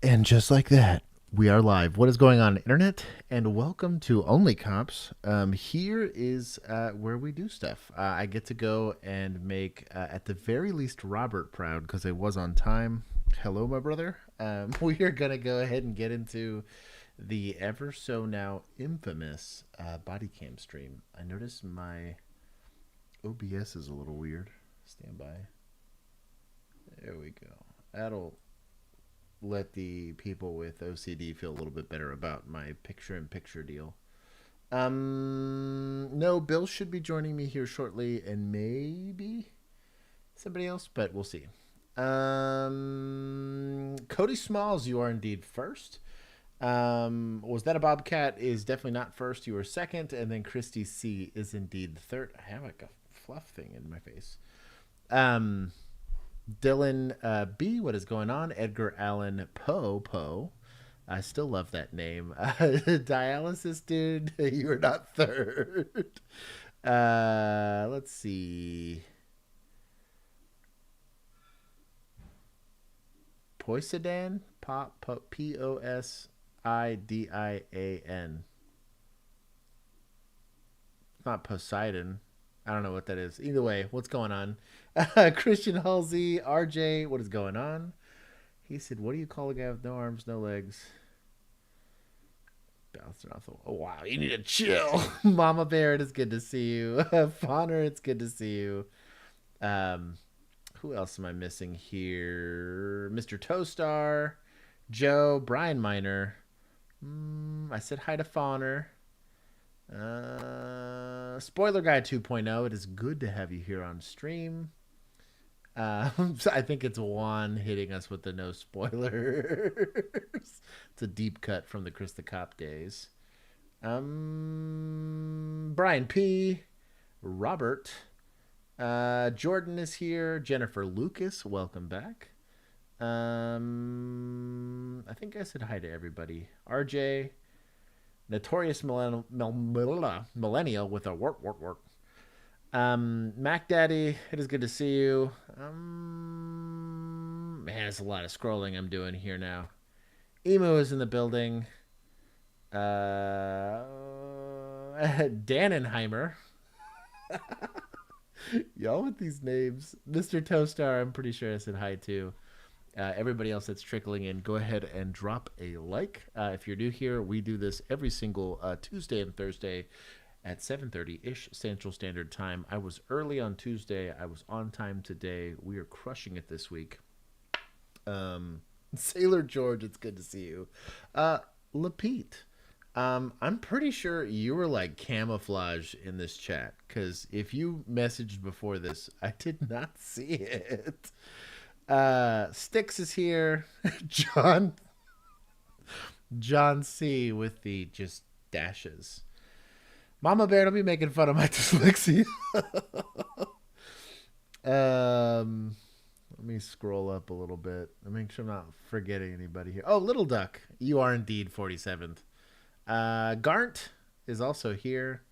And just like that, we are live. What is going on, internet? And welcome to OnlyCops. Here is where we do stuff. I get to go and make, at the very least, Robert proud because I was on time. Hello, my brother. We are gonna go ahead and get into the ever so now infamous Bodycam stream. I noticed my OBS is a little weird. Stand by. There we go. That'll let the people with OCD feel a little bit better about my picture in picture deal. No, Bill should be joining me here shortly, and maybe somebody else, but we'll see. Cody Smalls, you are indeed first. Was that a Bobcat? Is definitely not first. You were second, and then Christy C is indeed third. I have like a fluff thing in my face. Um, Dylan B, what is going on? Edgar Allan Poe. I still love that name. Dialysis dude, you are not third. Let's see. Poisidan, Posidian. It's not Poseidon. I don't know what that is. Either way, what's going on? Christian Halsey, RJ, what is going on? He said, "What do you call a guy with no arms, no legs?" Bouncing off the. Oh wow, you need to chill. Mama Bear, it is good to see you. Fawner, it's good to see you. Um, who else am I missing here? Mr. Toastar, Joe, Brian Miner. I said hi to Fawner. Spoiler Guy 2.0. It is good to have you here on stream. I think it's Juan hitting us with the no spoilers. It's a deep cut from the Chris the Cop days. Brian P. Robert. Jordan is here. Jennifer Lucas, welcome back. I think I said hi to everybody. RJ. Notorious millennial with a work. Mac Daddy, it is good to see you. Man, it's a lot of scrolling I'm doing here now. Emu is in the building. Dannenheimer. Y'all with these names. Mr. Toastar, I'm pretty sure I said hi to. Everybody else that's trickling in, go ahead and drop a like. If you're new here, we do this every single Tuesday and Thursday at 7:30-ish Central Standard Time. I was early on Tuesday. I was on time today. We are crushing it this week. Sailor George, it's good to see you. Lapete, I'm pretty sure you were like camouflage in this chat because if you messaged before this, I did not see it. Sticks is here. John John C with the just dashes. Mama Bear, don't be making fun of my dyslexia. Let me scroll up a little bit. I make sure I'm not forgetting anybody here. Oh, Little Duck, you are indeed 47th. Garnt is also here.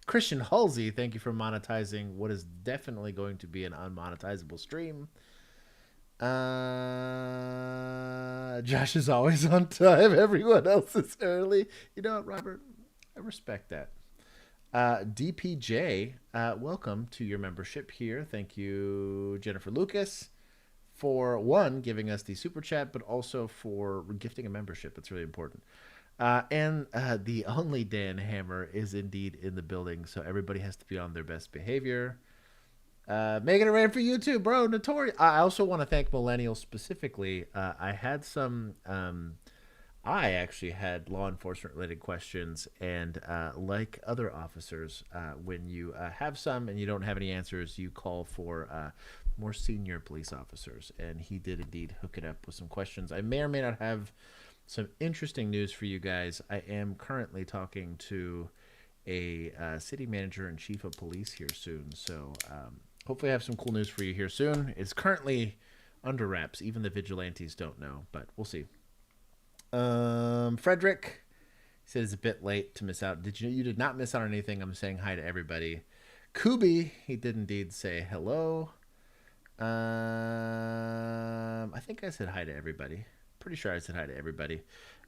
Christian Halsey, thank you for monetizing what is definitely going to be an unmonetizable stream. Josh is always on time. Everyone else is early. You know what, Robert? I respect that. DPJ, welcome to your membership here. Thank you, Jennifer Lucas, for one, giving us the super chat, but also for gifting a membership. It's really important. And the only Dan Hammer is indeed in the building, so everybody has to be on their best behavior. Making it rain for you too, bro. Notorious. I also want to thank Millennials specifically. I had some. I actually had law enforcement related questions, and like other officers, when you have some and you don't have any answers, you call for more senior police officers. And he did indeed hook it up with some questions. I may or may not have some interesting news for you guys. I am currently talking to a city manager and chief of police here soon, so hopefully I have some cool news for you here soon. It's currently under wraps. Even the vigilantes don't know, but we'll see. Frederick said it's a bit late to miss out. You did not miss out on anything. I'm saying hi to everybody. Kubi, he did indeed say hello. I think I said hi to everybody. pretty sure I said hi to everybody.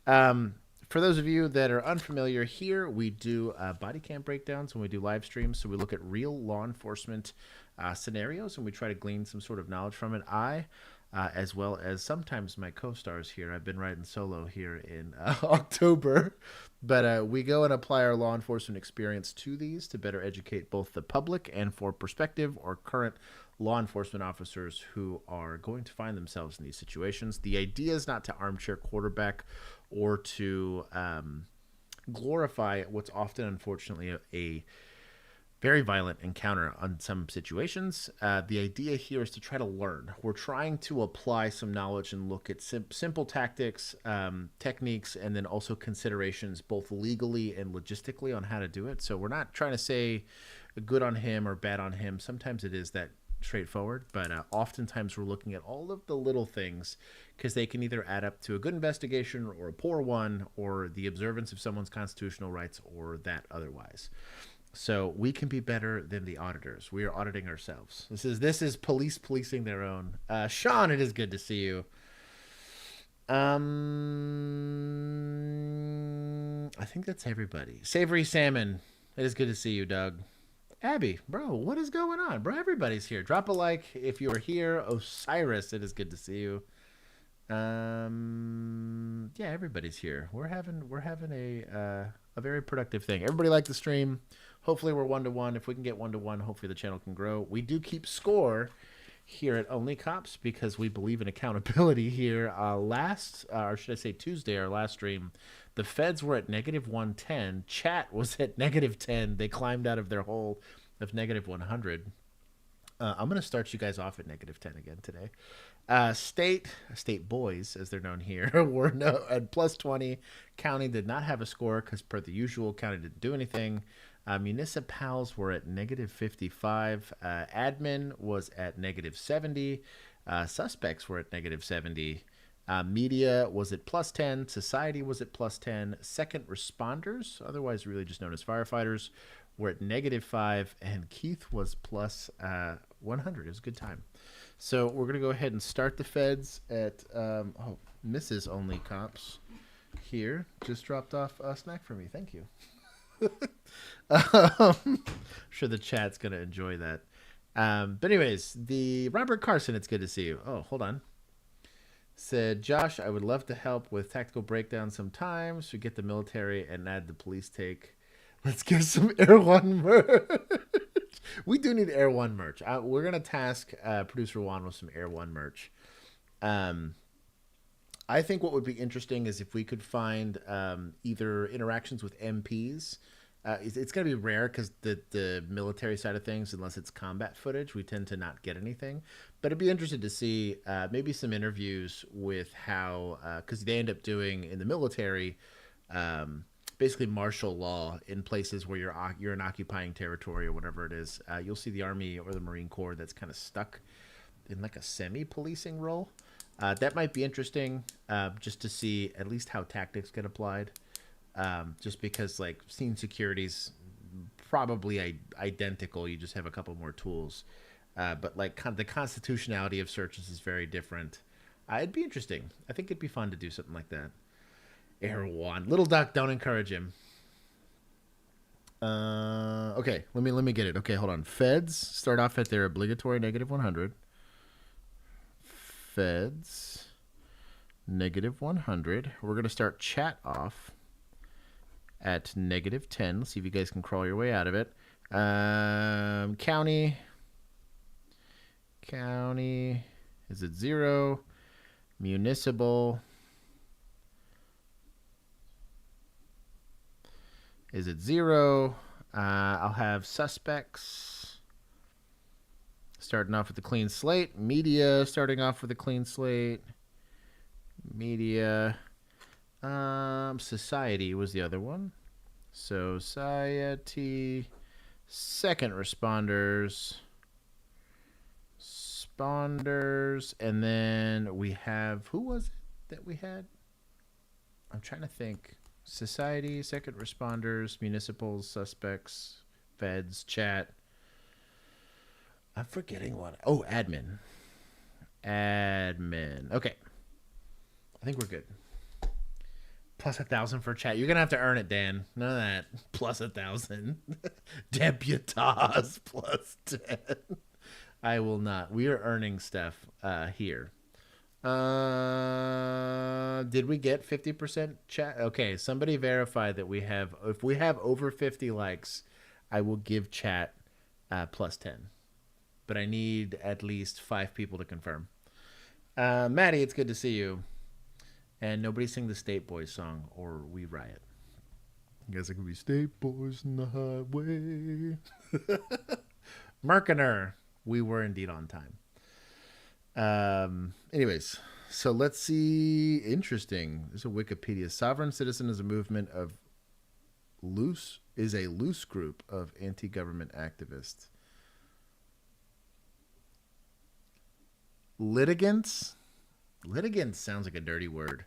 For those of you that are unfamiliar here, we do body cam breakdowns when we do live streams. So we look at real law enforcement scenarios and we try to glean some sort of knowledge from it. As well as sometimes my co-stars here. I've been riding solo here in October, but we go and apply our law enforcement experience to these to better educate both the public and for prospective or current law enforcement officers who are going to find themselves in these situations. The idea is not to armchair quarterback or to glorify what's often, unfortunately, a very violent encounter on some situations. The idea here is to try to learn. We're trying to apply some knowledge and look at simple tactics, techniques, and then also considerations both legally and logistically on how to do it. So we're not trying to say good on him or bad on him. Sometimes it is that straightforward, but oftentimes we're looking at all of the little things because they can either add up to a good investigation or a poor one, or the observance of someone's constitutional rights, or that otherwise. So we can be better than the auditors. We are auditing ourselves. This is police policing their own. Sean, it is good to see you. I think that's everybody. Savory Salmon, it is good to see you, Doug. Abby, bro, what is going on? Bro, everybody's here. Drop a like if you are here. Osiris, it is good to see you. Yeah, everybody's here. We're having a very productive thing. Everybody like the stream. Hopefully we're 1-to-1. If we can get 1-to-1, hopefully the channel can grow. We do keep score here at OnlyCops because we believe in accountability here. Or should I say Tuesday, our last stream, the feds were at -110. Chat was at -10. They climbed out of their hole of -100. I'm going to start you guys off at -10 again today. State boys, as they're known here, were at +20. County did not have a score because, per the usual, county didn't do anything. Municipals were at -55. Admin was at -70. Suspects were at -70. Media was at +10. Society was at +10. Second responders, otherwise really just known as firefighters, were at -5. And Keith was +100. It was a good time. So we're going to go ahead and start the feds at, Mrs. OnlyCops here just dropped off a snack for me. Thank you. I'm sure the chat's going to enjoy that. But anyways, the Robert Carson, it's good to see you. Oh, hold on. Said, Josh, I would love to help with tactical breakdown sometimes. We get the military and add the police take. Let's get some Air One merch. We do need Air One merch. We're going to task producer Juan with some Air One merch. I think what would be interesting is if we could find either interactions with MPs. It's going to be rare because the military side of things, unless it's combat footage, we tend to not get anything. But I'd be interested to see maybe some interviews with how, because they end up doing in the military, basically martial law in places where you're in occupying territory or whatever it is. You'll see the Army or the Marine Corps that's kind of stuck in like a semi-policing role. That might be interesting just to see at least how tactics get applied. Just because like scene security's probably identical. You just have a couple more tools. But like the constitutionality of searches is very different. It'd be interesting. I think it'd be fun to do something like that. Air One. Little Duck, don't encourage him. Okay, let me get it. Okay, hold on. Feds start off at their obligatory -100. Feds -100. We're gonna start chat off at -10. Let's see if you guys can crawl your way out of it. County is at 0. Municipal is at 0. I'll have suspects starting off with a clean slate. Media starting off with a clean slate. Media. Society was the other one. Society. Second responders. Responders. And then we have, who was it that we had? I'm trying to think. Society, second responders, municipals, suspects, feds, chat. I'm forgetting one. Oh, admin. Admin. Okay. think we're good. Plus 1,000 for chat. You're gonna have to earn it, Dan. None of that. Plus 1,000. Deputas plus 10. I will not. We are earning stuff here. Did we get 50% chat? Okay, somebody verify that we have. If we have over 50 likes, I will give chat plus 10. But I need at least 5 people to confirm. Maddie, it's good to see you. And nobody sing the State Boys song or we riot. I guess it could be State Boys in the highway. Marketer, we were indeed on time. Anyways, so let's see. Interesting. There's a Wikipedia. Sovereign citizen is a movement of loose group of anti-government activists. Litigants sounds like a dirty word.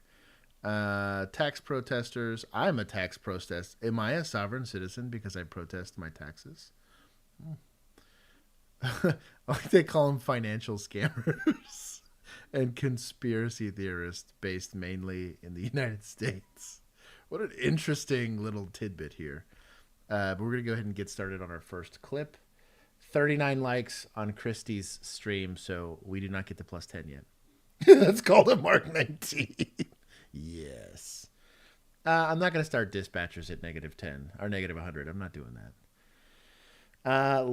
Tax protesters. I'm a tax protest. Am I a sovereign citizen because I protest my taxes? Like they call them financial scammers and conspiracy theorists based mainly in the United States. What an interesting little tidbit here. But we're going to go ahead and get started on our first clip. 39 likes on Christie's stream, so we do not get to plus 10 yet. That's called a Mark 19. Yes. I'm not going to start dispatchers at negative 10 or negative 100. I'm not doing that.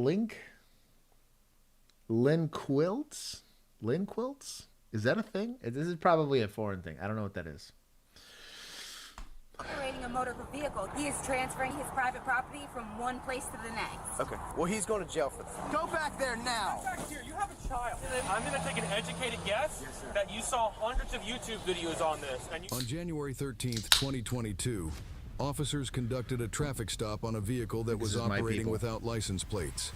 Lynn Quilts? Is that a thing? This is probably a foreign thing. I don't know what that is. Operating a motor vehicle, he is transferring his private property from one place to the next. Okay, well, he's going to jail for this. Go back there now! Here, you have a child. I'm going to take an educated guess that you saw hundreds of YouTube videos on this. And On January 13th, 2022, officers conducted a traffic stop on a vehicle that was operating without license plates.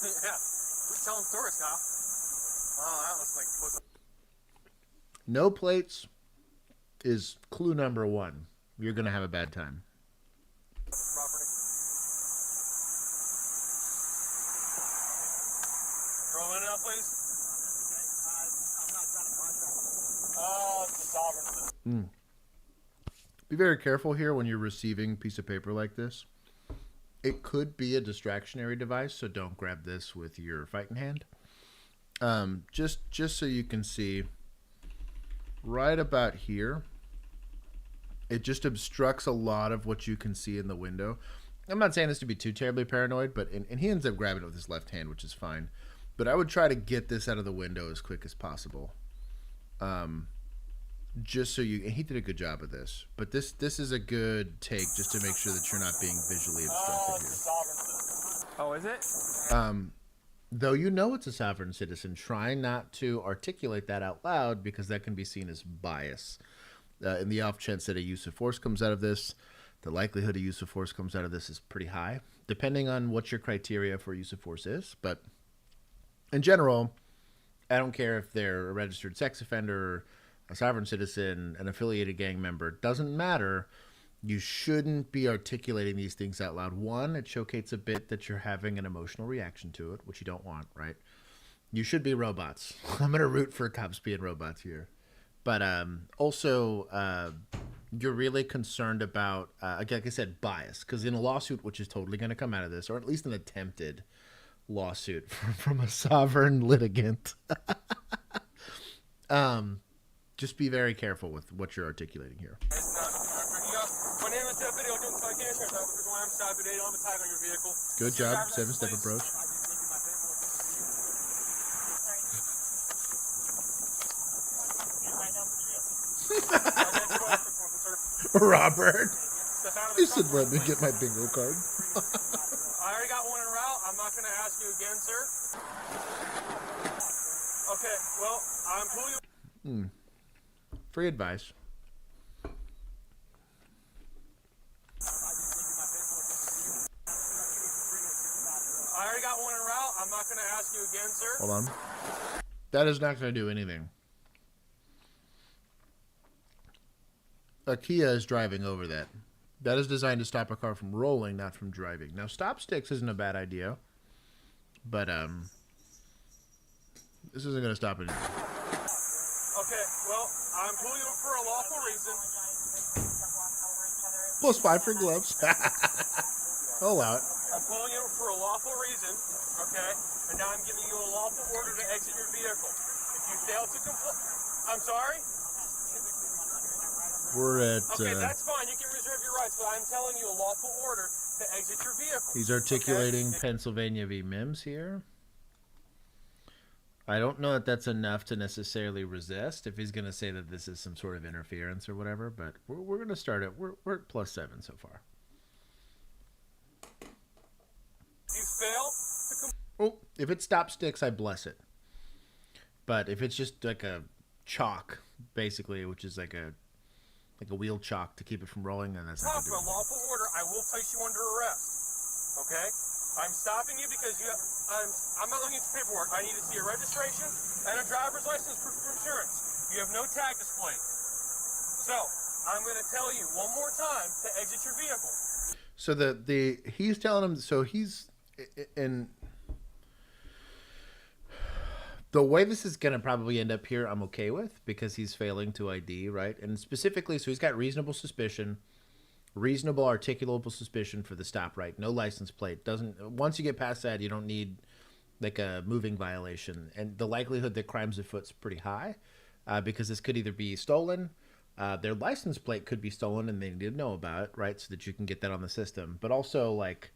Yeah, we're telling stories now. Oh, that looks like... No plates is clue number 1. You're going to have a bad time. Property. Roll in now, please. I'm not trying to contract. Oh, it's the sovereign. Be very careful here when you're receiving a piece of paper like this. It could be a distractionary device, so don't grab this with your fighting hand. Just so you can see, right about here, it just obstructs a lot of what you can see in the window. I'm not saying this to be too terribly paranoid, but and he ends up grabbing it with his left hand, which is fine. But I would try to get this out of the window as quick as possible. Just so you, and he did a good job of this. But this is a good take just to make sure that you're not being visually obstructed here. Oh, is it? Though you know it's a sovereign citizen, try not to articulate that out loud because that can be seen as bias. In the off chance that a use of force comes out of this, the likelihood a use of force comes out of this is pretty high, depending on what your criteria for use of force is. But in general, I don't care if they're a registered sex offender, a sovereign citizen, an affiliated gang member. It doesn't matter. You shouldn't be articulating these things out loud. One, it showcases a bit that you're having an emotional reaction to it, which you don't want, right? You should be robots. I'm going to root for cops being robots here. But also, you're really concerned about, like I said, bias. Because in a lawsuit, which is totally going to come out of this, or at least an attempted lawsuit from a sovereign litigant, just be very careful with what you're articulating here. My name is Video doing citation. I'm stop it. I'm a tag on your vehicle. Good job. 7-step approach. Robert, you should let me get my bingo card. I already got one en route. I'm not going to ask you again, sir. Okay, well, I'm pulling you. Free advice. I already got one en route. I'm not going to ask you again, sir. Hold on. That is not going to do anything. A Kia is driving over that. That is designed to stop a car from rolling, not from driving. Now, stop sticks isn't a bad idea, but this isn't going to stop anything. Okay, well, I'm pulling you for a lawful reason. +5 for gloves. I'll allow it. I'm pulling you for a lawful reason, okay? And now I'm giving you a lawful order to exit your vehicle. If you fail to comply, I'm sorry? We're at... Okay, that's fine. You can reserve your rights, but I'm telling you a lawful order to exit your vehicle. He's articulating okay? Pennsylvania v. Mims here. I don't know that that's enough to necessarily resist if he's going to say that this is some sort of interference or whatever, but we're going to start it. We're at +7 so far. You fail to Oh, if it stop sticks, I bless it. But if it's just like a chalk, basically, which is like a wheel chalk to keep it from rolling, then that's not going to do for a it. lawful order, I will place you under arrest. Okay? I'm stopping you because I'm not looking at your paperwork. I need to see a registration and a driver's license proof of insurance. You have no tag displayed. So, I'm going to tell you one more time to exit your vehicle. So he's telling him, so he's in the way this is going to probably end up here, I'm okay with, because he's failing to ID, right? And specifically, so he's got reasonable suspicion, reasonable articulable suspicion for the stop, right? No license plate. Once you get past that, you don't need like a moving violation. And the likelihood that crime's afoot is pretty high because this could either be stolen, their license plate could be stolen and they need to know about it, right? So that you can get that on the system. But also, like,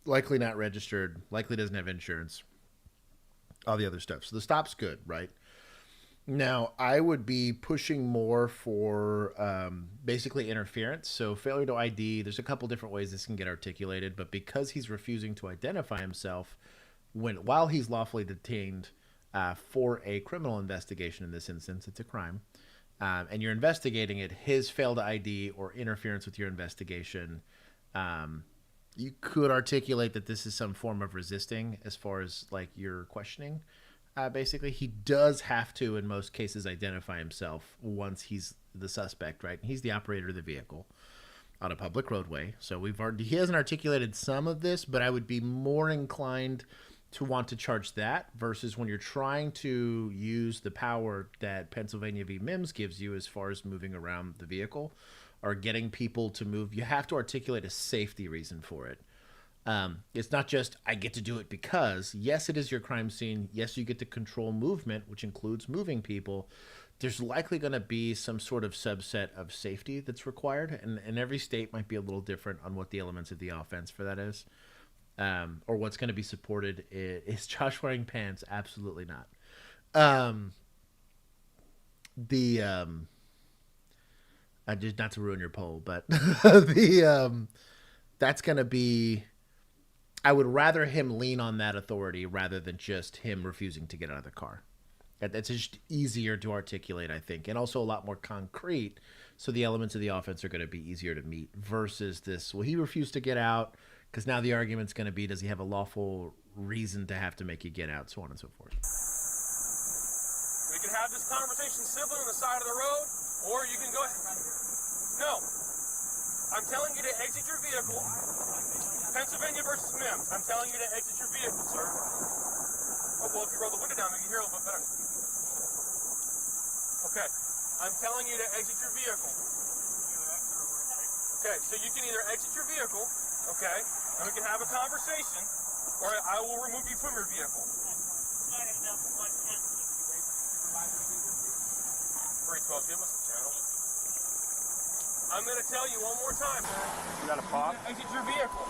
likely not registered, likely doesn't have insurance, all the other stuff. So the stop's good, right? Now, I would be pushing more for basically interference. So failure to ID, there's a couple different ways this can get articulated, but because he's refusing to identify himself while he's lawfully detained for a criminal investigation, in this instance, it's a crime, and you're investigating it, his fail to ID or interference with your investigation, you could articulate that this is some form of resisting as far as like your questioning. Basically, he does have to, in most cases, identify himself once he's the suspect, right? He's the operator of the vehicle on a public roadway. So he hasn't articulated some of this, but I would be more inclined to want to charge that versus when you're trying to use the power that Pennsylvania v. Mims gives you as far as moving around the vehicle or getting people to move. You have to articulate a safety reason for it. It's not just, I get to do it because, yes, it is your crime scene. Yes, you get to control movement, which includes moving people. There's likely going to be some sort of subset of safety that's required. And every state might be a little different on what the elements of the offense for that is. Or what's going to be supported. Is Josh wearing pants? Absolutely not. I just, not to ruin your poll, but that's going to be, I would rather him lean on that authority rather than just him refusing to get out of the car. That's just easier to articulate, I think, and also a lot more concrete. So the elements of the offense are going to be easier to meet versus this. Well, he refused to get out because now the argument's going to be, does he have a lawful reason to have to make you get out, so on and so forth. We can have this conversation civilly on the side of the road, or you can go ahead. No. I'm telling you to exit your vehicle. Pennsylvania versus Mims. I'm telling you to exit your vehicle, sir. Oh, well, if you roll the window down, we can hear a little bit better. Okay. I'm telling you to exit your vehicle. Okay, so you can either exit your vehicle, okay, and we can have a conversation, or I will remove you from your vehicle. 312, give us the channel. I'm going to tell you one more time. You got a pump? Exit your vehicle.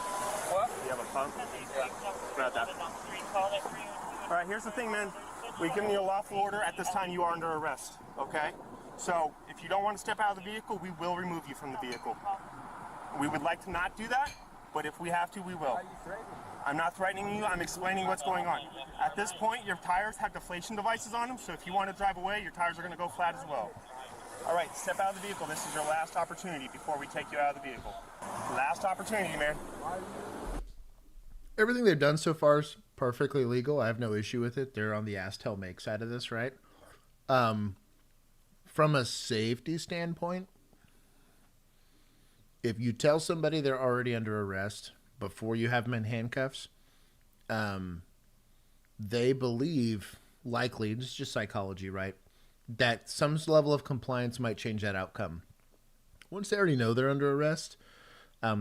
What? You have a pump? Yeah. Grab that. All right, here's the thing, man. We've given you a lawful order. At this time, you are under arrest, okay? So if you don't want to step out of the vehicle, we will remove you from the vehicle. We would like to not do that, but if we have to, we will. I'm not threatening you. I'm explaining what's going on. At this point, your tires have deflation devices on them, so if you want to drive away, your tires are going to go flat as well. All right, step out of the vehicle. This is your last opportunity before we take you out of the vehicle. Last opportunity, man. Everything they've done so far is perfectly legal. I have no issue with it. They're on the ask, tell, make side of this, right? From a safety standpoint, if you tell somebody they're already under arrest before you have them in handcuffs, they believe, likely, this is just psychology, right? that some level of compliance might change that outcome. Once they already know they're under arrest,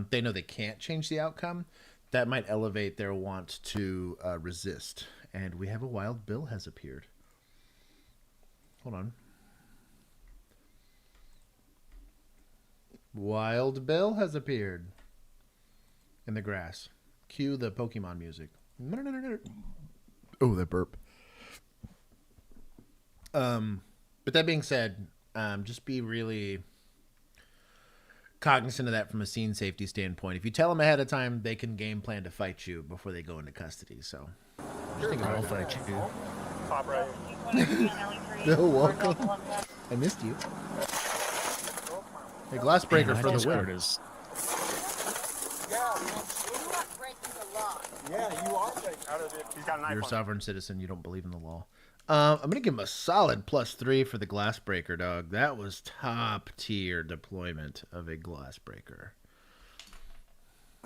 they know they can't change the outcome. That might elevate their want to resist. And we have a Wild Bill has appeared. Hold on. Wild Bill has appeared in the grass. Cue the Pokemon music. Oh, that burp. But that being said, just be really cognizant of that from a scene safety standpoint. If you tell them ahead of time, they can game plan to fight you before they go into custody. So, I'll fight you. Top right. no, welcome. I missed you. A glass breaker for the win. Is... Yeah, you are breaking out of it. He's got a knife. You're a on sovereign citizen. You don't believe in the law. I'm going to give him a solid +3 for the glass breaker, dog. That was top tier deployment of a glass breaker.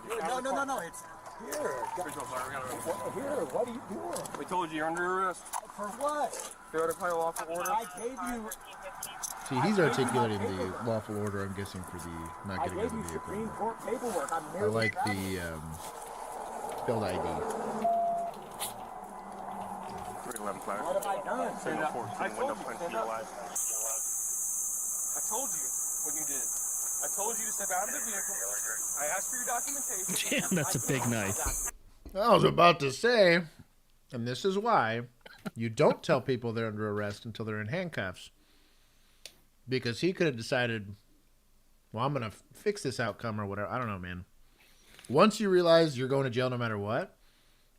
No. It's here. Here. What are you doing? We told you you're under arrest. For what? Failure to play a lawful order. I gave you. See, he's articulating the lawful order, I'm guessing, for the not getting out of the vehicle. Supreme Court paperwork. I like the build ID. 311 flag. What have I done? Single 14, window punch to your life. I told you what you did. I told you to step out of the vehicle. I asked for your documentation. Damn, that's a big knife. I was about to say, and this is why you don't tell people they're under arrest until they're in handcuffs. Because he could have decided, well, I'm going to fix this outcome or whatever. I don't know, man. Once you realize you're going to jail no matter what,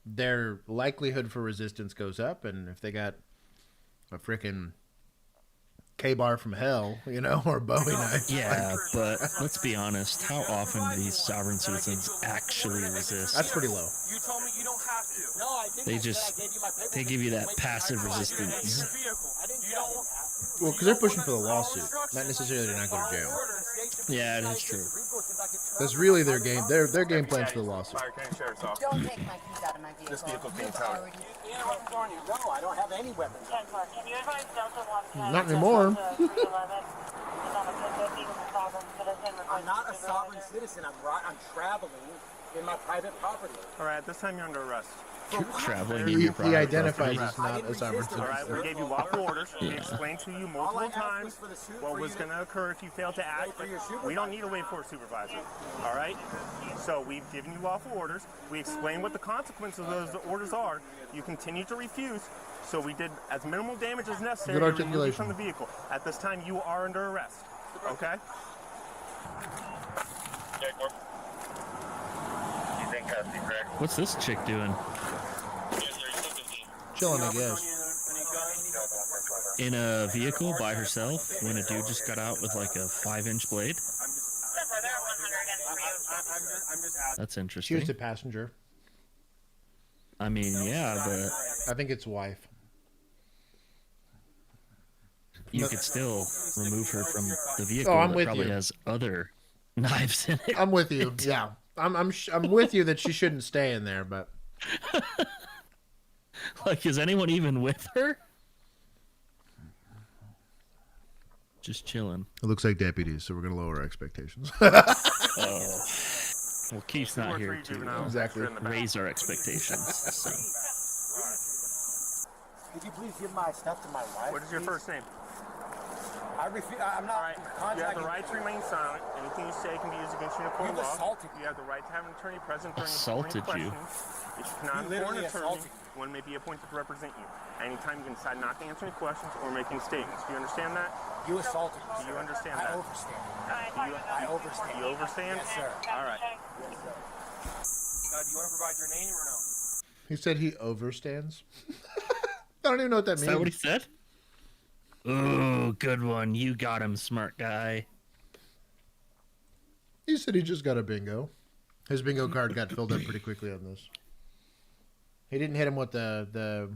their likelihood for resistance goes up. And if they got a freaking K-bar from hell, you know, or a Bowie knife. Yeah, but let's be honest. How often do these sovereign citizens actually resist? That's pretty low. You told me you don't have to. No, I didn't. They give you that passive resistance. You don't. Well, because they're pushing for the lawsuit, not necessarily to not go to jail. Yeah, it is true. That's really their game. Their game plan's for the lawsuit. Fire County Sheriff's Office. Don't take my keys out of my vehicle. This vehicle's being towed. No, I don't have any weapons. Not anymore. I'm not a sovereign citizen. I'm traveling in my private property. All right, at this time you're under arrest. Traveling in He your private identifies property. as not a sovereign All right, citizen. we gave you lawful orders. We explained to you multiple All I asked times was for the suit what for was you going to occur if you failed to act. for your We don't need to wait for a supervisor. All right? So we've given you lawful orders. We explained what the consequences of those orders are. You continue to refuse. So we did as minimal damage as necessary Good to remove you articulation. from the vehicle. At this time, you are under arrest. Okay? What's this chick doing? Chilling, I guess. In a vehicle by herself when a dude just got out with like a 5-inch blade? That's She interesting. was a passenger. I mean, yeah, but I think it's wife. you could still remove her from the vehicle I'm that with probably you. has other knives in it. I'm with you. Yeah, I'm with you that she shouldn't stay in there, but Like, is anyone even with her? Just chilling. it looks like deputies, so we're gonna lower our expectations. Oh. Well, Keith's not here to Exactly. raise our expectations. So. Could you please give my stuff to my wife? What is your first name? I refuse. I'm All not right. You have contacting. the right to remain silent. Anything you say can be used against you in a court of You've law. assaulted me. You have the right to have an attorney present during Assaulted the you. questioning. If you cannot You afford an literally attorney, assaulted me. one may be appointed to represent you. Anytime you can decide not to answer any questions or making statements. Do you understand that? You assaulted me. Do you understand I that? overstand. You, I overstand. you overstand? Yes, sir. All right. Do you want to provide your name or no? He said he overstands. I don't even know what that Is means. that what he said? Ooh, good one. You got him, smart guy. He said he just got a bingo. His bingo card got filled up pretty quickly on this. He didn't hit him with the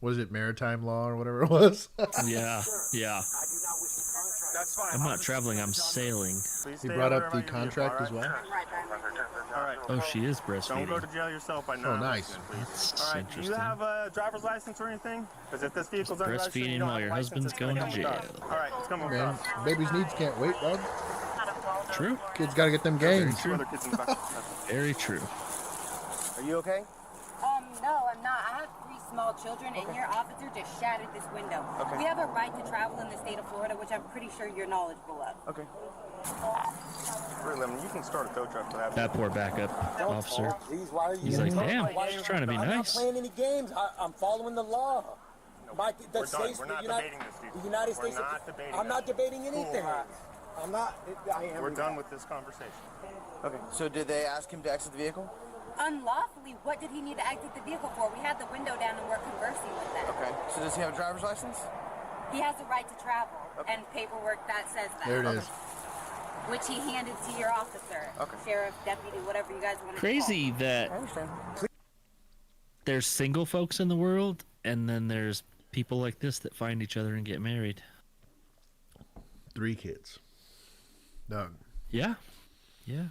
Was it maritime law or whatever it was? Yeah, yeah. That's fine. I'm not traveling, I'm sailing. Please He stay brought over up there the about your contract vehicle, as well. All right. Oh, she is Don't go breastfeeding. to jail yourself by Oh, not nice. listening, please. That's All right. Do you interesting. have a driver's license or anything? Because if this vehicle's unregistered, you Breastfeeding don't while have your a license, husband's it's gonna going to get jail. stuck. All right, let's come over. Man, baby's needs can't wait, dog. True. Kids gotta get them games. Two other kids in the back. Very true. Are you okay? No, I'm not. I have 3 small children, and your officer just shattered this window. Okay. We have a right to travel in the state of Florida, which I'm pretty sure you're knowledgeable of. Okay. You can start a tow truck for that. That poor backup officer. Please, why are you? He's like, damn, Why- she's trying to be I'm not nice. playing any games. I'm following the law. We're done. We're not debating this, dude. The United We're States. not debating I'm not this. debating anything. I'm not. I am. We're done with this conversation. Okay. So did they ask him to exit the vehicle? Unlawfully, what did he need to exit the vehicle for? We had the window down and we're conversing with them. Okay. So does he have a driver's license? He has the right to travel and paperwork that says that. There it is. Which he handed to your officer, Okay. sheriff, deputy, whatever you guys want to Crazy I that understand. there's single folks in the world, and then there's people like this that find each other and get married. 3 kids. Doug. Yeah. Yeah.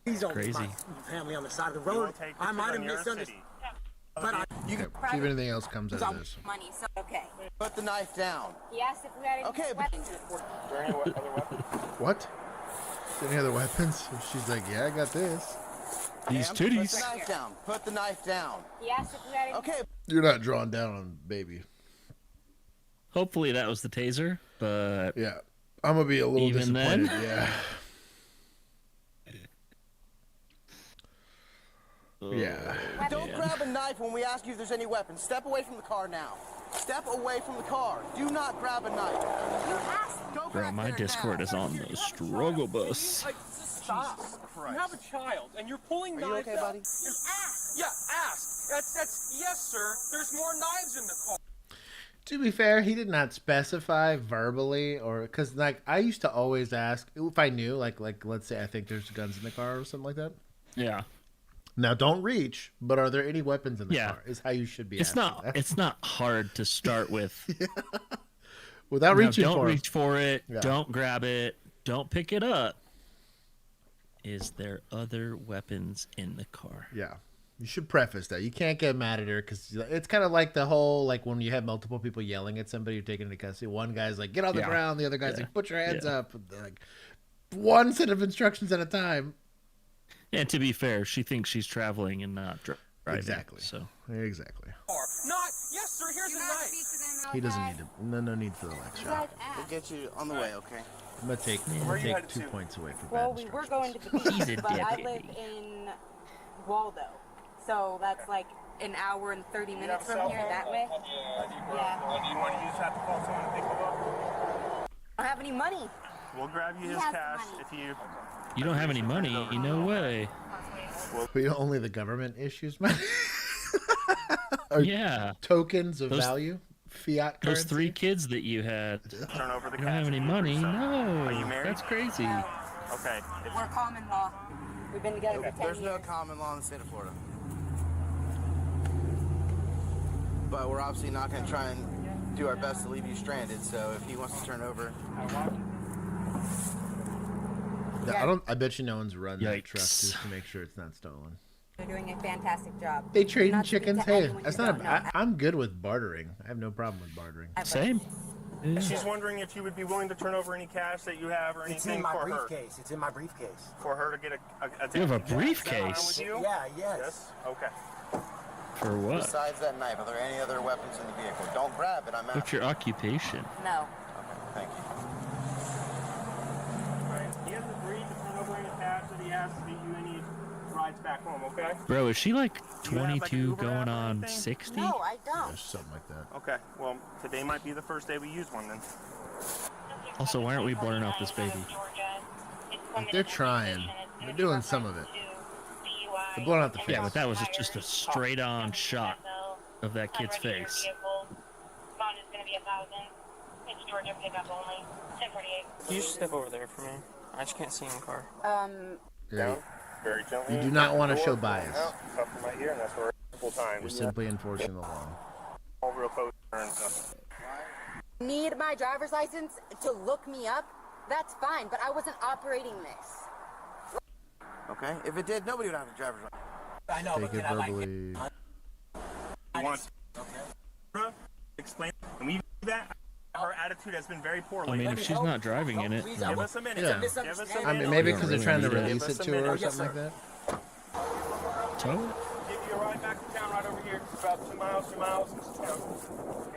Please don't Crazy. leave my family on the side of the We will road. take the I kid might have on your misunderstood. city. But Okay. See if anything else comes out of this. money. So okay. Put the knife down. He asked if we had any Okay, but- weapons. Is there any other weapons? What? Any other weapons? She's like, yeah, I got this. These Ma'am, Put titties. the knife down. Put the knife down. He asked if we had any. Okay. You're not drawing down on baby. Hopefully that was the taser, but Yeah. I'm gonna be a little Even then? disappointed. Yeah. Yeah. Don't grab a knife when we ask you if there's any weapons. Step away from the car now. Step away from the car. Do not grab a knife. You asked. Go bro, back my there Discord now. is on the struggle bus. Like, stop. You have a child, and you're pulling Are you knives okay, out. buddy? Yeah, ask. That's yes, sir. There's more knives in the car. To be fair, he did not specify verbally, or because like I used to always ask if I knew, like let's say I think there's guns in the car or something like that. Yeah. Now don't reach, but are there any weapons in the Yeah. car? Is how you should be. It's asking not that. it's not hard to start with. Without Now, reaching don't for it. reach for it. Yeah. Don't grab it. Don't pick it up. Is there other weapons in the car? Yeah. You should preface that. You can't get mad at her because it's kind of like the whole, like when you have multiple people yelling at somebody you're taking into custody. One guy's like, get on the Yeah. ground. The other guy's Yeah. like, put your hands Yeah. up. Like one set of instructions at a time. And to be fair, she thinks she's traveling and not driving. Exactly. So Exactly. Not yes, sir. Here's a knife. He doesn't need to. No need for the lecture. You guys We'll asked. get you on the way, okay? I'm gonna take, Where are you headed 2 to? points away from Well, bad we were instructions. going to the He's a beach, but I deputy. live in Waldo, so that's like an hour and 30 minutes from here that way. Yeah. Do you want to use that to call someone to pick you up? I don't have any money. We'll grab you He his has the cash money. if you. you don't have any money. No way. But only the government issues money. Or Yeah. tokens of Those- value, fiat Those currency. 3 kids that you had. Turn over the You don't cash have any and money? so- No. Are you married? That's crazy. Okay. We're common law. We've been together for 10 There's no years. common law in the state of Florida. But we're obviously not going to try and do our best to leave you stranded, so if he wants to turn over... I bet you no one's run that truck Yikes. just to make sure it's not stolen. You're doing a fantastic job. They trading Not to speak chickens. to Hey, anyone that's you not. don't know. I'm good with bartering. I have no problem with bartering. Same. She's wondering if you would be willing to turn over any cash that you have or it's in anything my for her. briefcase. It's in my briefcase. For her to get a You have a Is that fine briefcase? with you? Yeah. Yes. Yes. Okay. For what? Besides that knife, are there any other weapons in the vehicle? Don't grab it, I'm What's out. your occupation? No. Thank you. Alright. He has agreed to turn over any cash that he has to get you any rides back home, okay? Bro, is she like Do you have, like, an 22 Uber going app or on anything? 60? No, I don't. Or something like that. Okay. Well, today might be the first day we use one then. Also, why aren't we blurring out this baby? Like, they're trying. They're doing some of it. They're blowing out the face. Yeah, but that was just a straight-on shot of that kid's face. Amount is going to be 1,000. It's Georgia pickup only. 1048. Can you just step over there for me? I just can't see in the car. Yeah, Very gently. you do not want to show bias. Out, cuff in my ear, and that's where full time. You're simply enforcing the law. all real close and stuff. Need my driver's license to look me up? That's fine, but I wasn't operating this. Okay, if it did, nobody would have a driver's license. I know, Take but it can verbally. You want to explain? And we do that. Her attitude has been very poor I lately. mean, if she's not driving in it, Give us a minute. Yeah. Give us a minute. I mean, maybe because they're trying to Give release us it a to her or minute. something like that. tow it. Give you a ride back to town right over here. It's about 2 miles, 2 miles into town.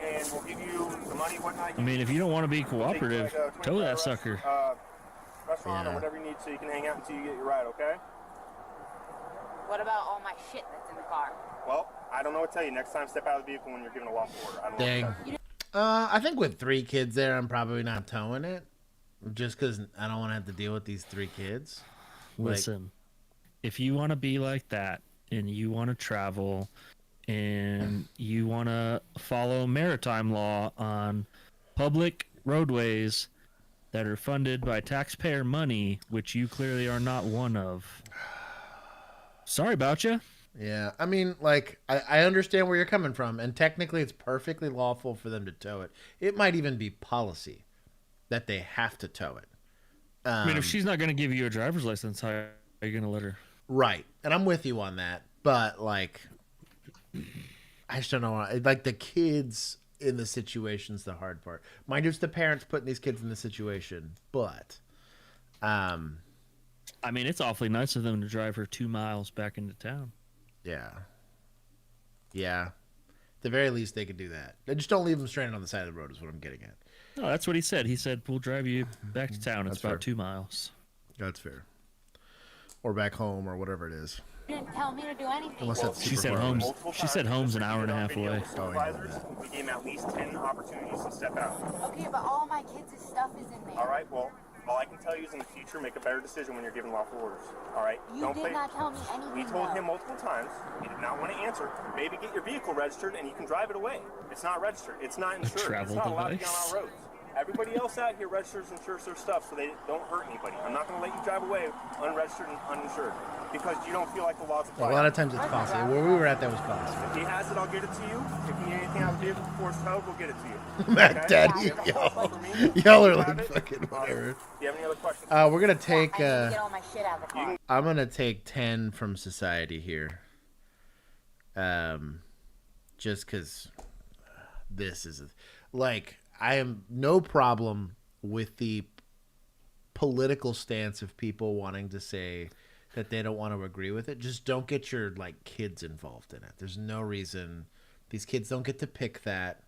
And we'll give you the money, whatnot. I mean, if you don't want to be cooperative, tow that sucker. Restaurant or Yeah. whatever you need so you can hang out until you get your ride, okay? What about all my shit that's in the car? Well, I don't know what to tell you. Next time, step out of the vehicle when you're given a lawful order. I don't know Dang. what to tell you. I think with 3 kids there, I'm probably not towing it. Just because I don't want to have to deal with these 3 kids. Listen, if you want to be like that and you want to travel and you want to follow maritime law on public roadways that are funded by taxpayer money, which you clearly are not one of, sorry about you. Yeah, I mean, like, I understand where you're coming from, and technically it's perfectly lawful for them to tow it. It might even be policy that they have to tow it. I mean, if she's not going to give you a driver's license, how are you going to let her? Right, and I'm with you on that, but, like, I just don't know. Like, the kids in the situation's the hard part. Mind you, it's the parents putting these kids in the situation, but... I mean, it's awfully nice of them to drive her 2 miles back into town. Yeah. Yeah. At the very least, they could do that. They just don't leave them stranded on the side of the road is what I'm getting at. No, that's what he said. He said, we'll drive you back to town. It's That's about fair. 2 miles. That's fair. Or back home or whatever it is. You didn't tell me to do anything. Unless that's She super said far away. home's, Multiple she said times, home's just an hour and a half video away. with supervisors, we gave them at least 10 opportunities to step out. Okay, but all my kids' stuff is in there. All right, well, all I can tell you is in the future, make a better decision when you're given lawful orders. All right? You did not tell me anything. We told though. him multiple times. He did not want to answer. Maybe get your vehicle registered and you can drive it away. It's not registered. It's not insured. It's travel not allowed to be on device. our roads. Everybody else out here registers and insures their stuff so they don't hurt anybody. I'm not going to let you drive away unregistered and uninsured because you don't feel like the laws apply. A lot of times it's policy. Where we were at, that was policy. If he has it, I'll get it to you. If you need anything out of the vehicle before it's towed, we'll get it to you. Matt, Okay? Daddy, You have a phone y'all, number for me? y'all are You have like it? fucking whatever. Do you have any other questions? We're gonna take. I need to get all my shit out of the car. I'm gonna take 10 from society here. Just because this is like I am no problem with the political stance of people wanting to say that they don't want to agree with it. Just don't get your like kids involved in it. There's no reason. These kids don't get to pick that.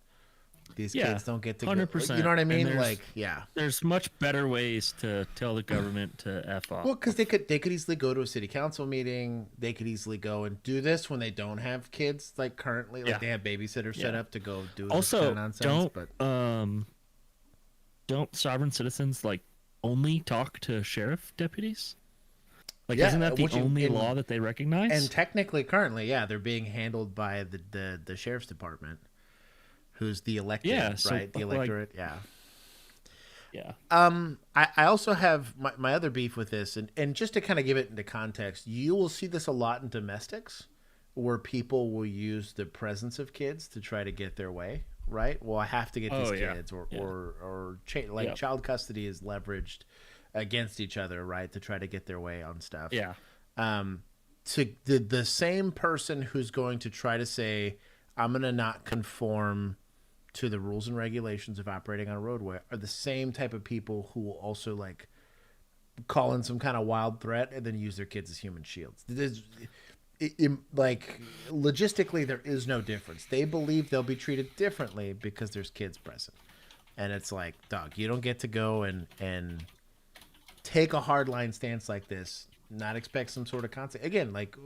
These kids don't get to 100%. You know what I And mean? there's- Like, yeah. There's much better ways to tell the government to F off. Well, because they could easily go to a city council meeting. They could easily go and do this when they don't have kids. Like currently, like Yeah. they have babysitters set Yeah. up to go do this Also, kind of nonsense. don't sovereign citizens like only talk to sheriff deputies? Like, Yeah, isn't that the which only in- law that they recognize? And technically, currently, yeah, they're being handled by the sheriff's department, who's the elected, Yeah, so, right? The like- electorate, yeah. yeah. I also have my other beef with this, and just to kind of give it into context, you will see this a lot in domestics, where people will use the presence of kids to try to get their way, right? Well, I have to get these kids, or child custody is leveraged against each other, right, to try to get their way on stuff. Yeah. To the same person who's going to try to say, I'm going to not conform to the rules and regulations of operating on a roadway are the same type of people who will also like call in some kind of wild threat and then use their kids as human shields. Like logistically, there is no difference. They believe they'll be treated differently because there's kids present. And it's like, dog, you don't get to go and take a hardline stance like this, not expect some sort of consequence. Again, like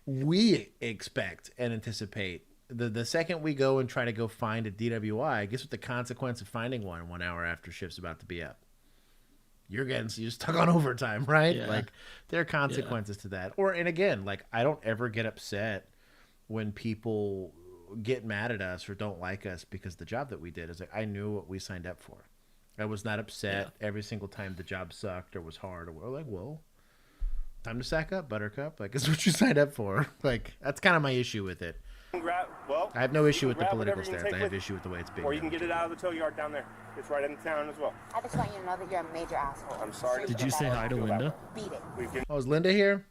we expect and anticipate the second we go and try to go find a DWI, guess what the consequence of finding one hour after shift's about to be up? You're stuck on overtime, right? Yeah. Like there are consequences to that. And again, like I don't ever get upset when people get mad at us or don't like us because the job that we did is like I knew what we signed up for. I was not upset every single time the job sucked or was hard or we're like, well, time to sack up, Buttercup. Like, it's what you signed up for. Like, that's kind of my issue with it. Well, well. I have no issue with the grab political whatever you stance. can I take have with issue with the way it's being Or you done. can get it out of the tow yard down there. It's right in town as well. I just want you to know that you're a major asshole. I'm sorry. Did you say hi to Linda? Beat it. Oh, is Linda here?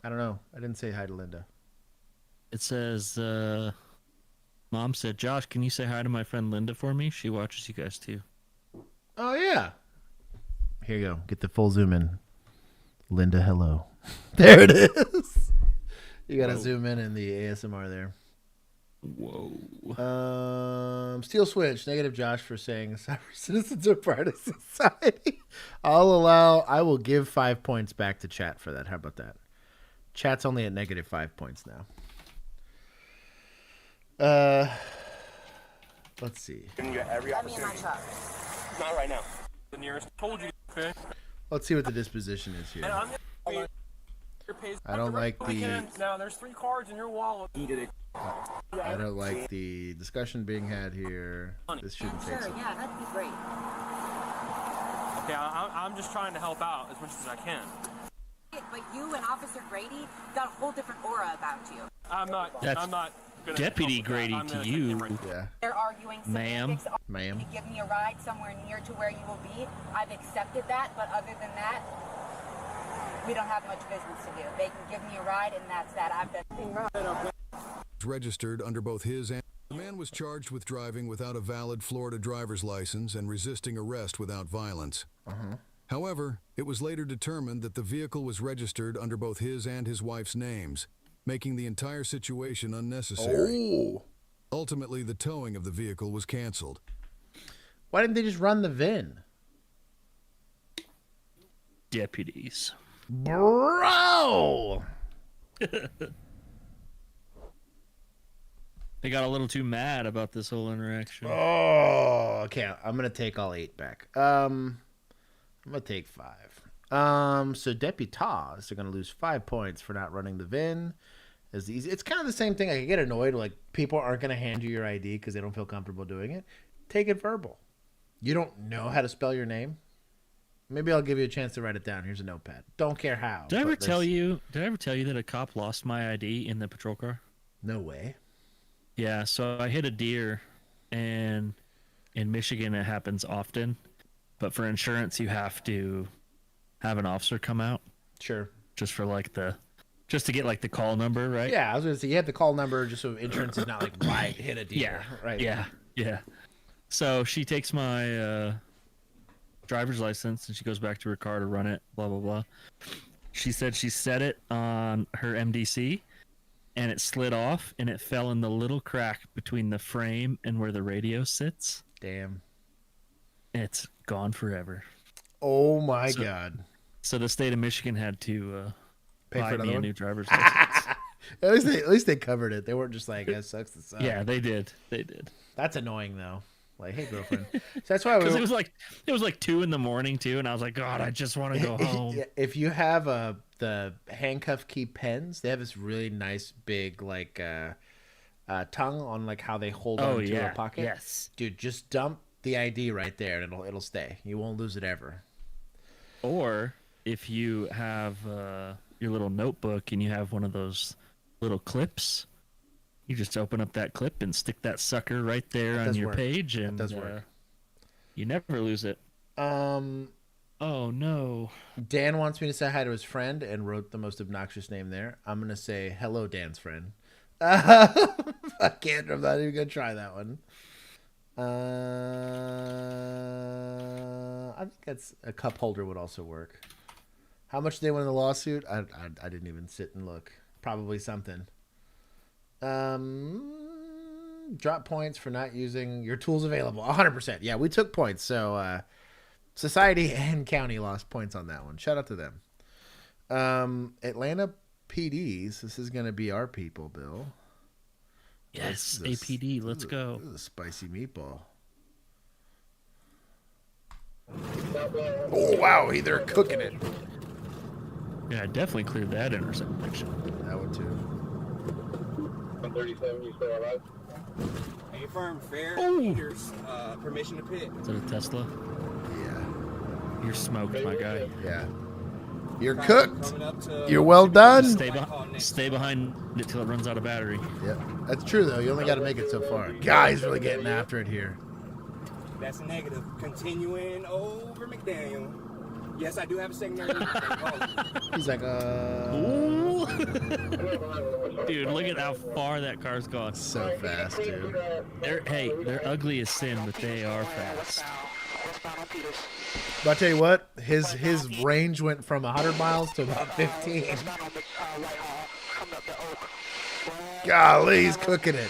I don't know. I didn't say hi to Linda. It says, Mom said, Josh, can you say hi to my friend Linda for me? She watches you guys too. Oh, yeah. Here you go. Get the full zoom in. Linda, hello. There it is. You got to zoom in the ASMR there. Whoa. Steel Switch, negative Josh for saying cyber citizens are part of society. I will give 5 points back to chat for that. How about that? Chat's only at negative 5 points now. Let's see. Let me in my truck. Not right now. The nearest. Told you. Okay. Let's see what the disposition is here. I don't like the. Now there's 3 cards in your wallet. I don't like the discussion being had here. This shouldn't take so. Yeah, that'd be great. Okay, I'm just trying to help out as much as I can. But you and Officer Grady got a whole different aura about you. I'm not gonna Deputy Grady to you. Yeah. They're arguing. Ma'am. Ma'am. To give me a ride somewhere near to where you will be. I've accepted that, but other than that, we don't have much business to do. They can give me a ride, and that's that. I've been registered under both his and the man was charged with driving without a valid Florida driver's license and resisting arrest without violence. However, it was later determined that the vehicle was registered under both his and his wife's names, making the entire situation unnecessary. Ultimately, the towing of the vehicle was canceled. Why didn't they just run the VIN? Deputies. Bro! They got a little too mad about this whole interaction. Oh, okay. I'm gonna take all 8 back. I'm gonna take 5. So deputies are gonna lose 5 points for not running the VIN. It's kind of the same thing. I get annoyed like people aren't gonna hand you your ID because they don't feel comfortable doing it. Take it verbal. You don't know how to spell your name? Maybe I'll give you a chance to write it down. Here's a notepad. Don't care how. Did I ever tell you that a cop lost my ID in the patrol car? No way. Yeah, so I hit a deer, and in Michigan it happens often, but for insurance you have to have an officer come out. Sure. Just to get like the call number, right? Yeah, I was gonna say you have the call number just so insurance is not like right hit a deer. Yeah. Right. Yeah. So she takes my driver's license and she goes back to her car to run it. Blah blah blah. She said she set it on her MDC. And it slid off, and it fell in the little crack between the frame and where the radio sits. Damn. It's gone forever. Oh, my God. So the state of Michigan had to buy me a new driver's license. At least they covered it. They weren't just like, that sucks to suck. Yeah, they did. That's annoying, though. Like, hey, girlfriend. So that's why it was like 2 a.m. too, and I was like, God, I just want to go home. If you have the handcuff key pens, they have this really nice big like tongue on like how they hold on to a pocket. Yes, dude, just dump the ID right there, and it'll stay. You won't lose it ever. Or if you have your little notebook and you have one of those little clips. You just open up that clip and stick that sucker right there on your page, and that does work. You never lose it. Oh no! Dan wants me to say hi to his friend and wrote the most obnoxious name there. I'm gonna say hello, Dan's friend. I can't. I'm not even gonna try that one. I think that's a cup holder would also work. How much did they win in the lawsuit? I didn't even sit and look. Probably something. Drop points for not using your tools available. 100%. Yeah, we took points. So society and county lost points on that one. Shout out to them. Atlanta PDs. This is going to be our people, Bill. Yes, APD. Let's go. This is a spicy meatball. Oh, wow. They're cooking it. Yeah, I definitely cleared that intersection. That one, too. 137, you still alive? A firm, fair, meters, permission to pit. Is that a Tesla? Yeah. You're smoked, my guy. Yeah. You're cooked. You're well done. Stay behind it till it runs out of battery. Yep, that's true though. You only got to make it so far. Guy's really getting after it here. That's a negative. Continuing over McDaniel. Yes, I do have a secondary. He's like, Ooh. Dude, look at how far that car's gone. So fast, dude. They're ugly as sin, but they are fast. But I'll tell you what, his range went from 100 miles to about 15. Golly, he's cooking it.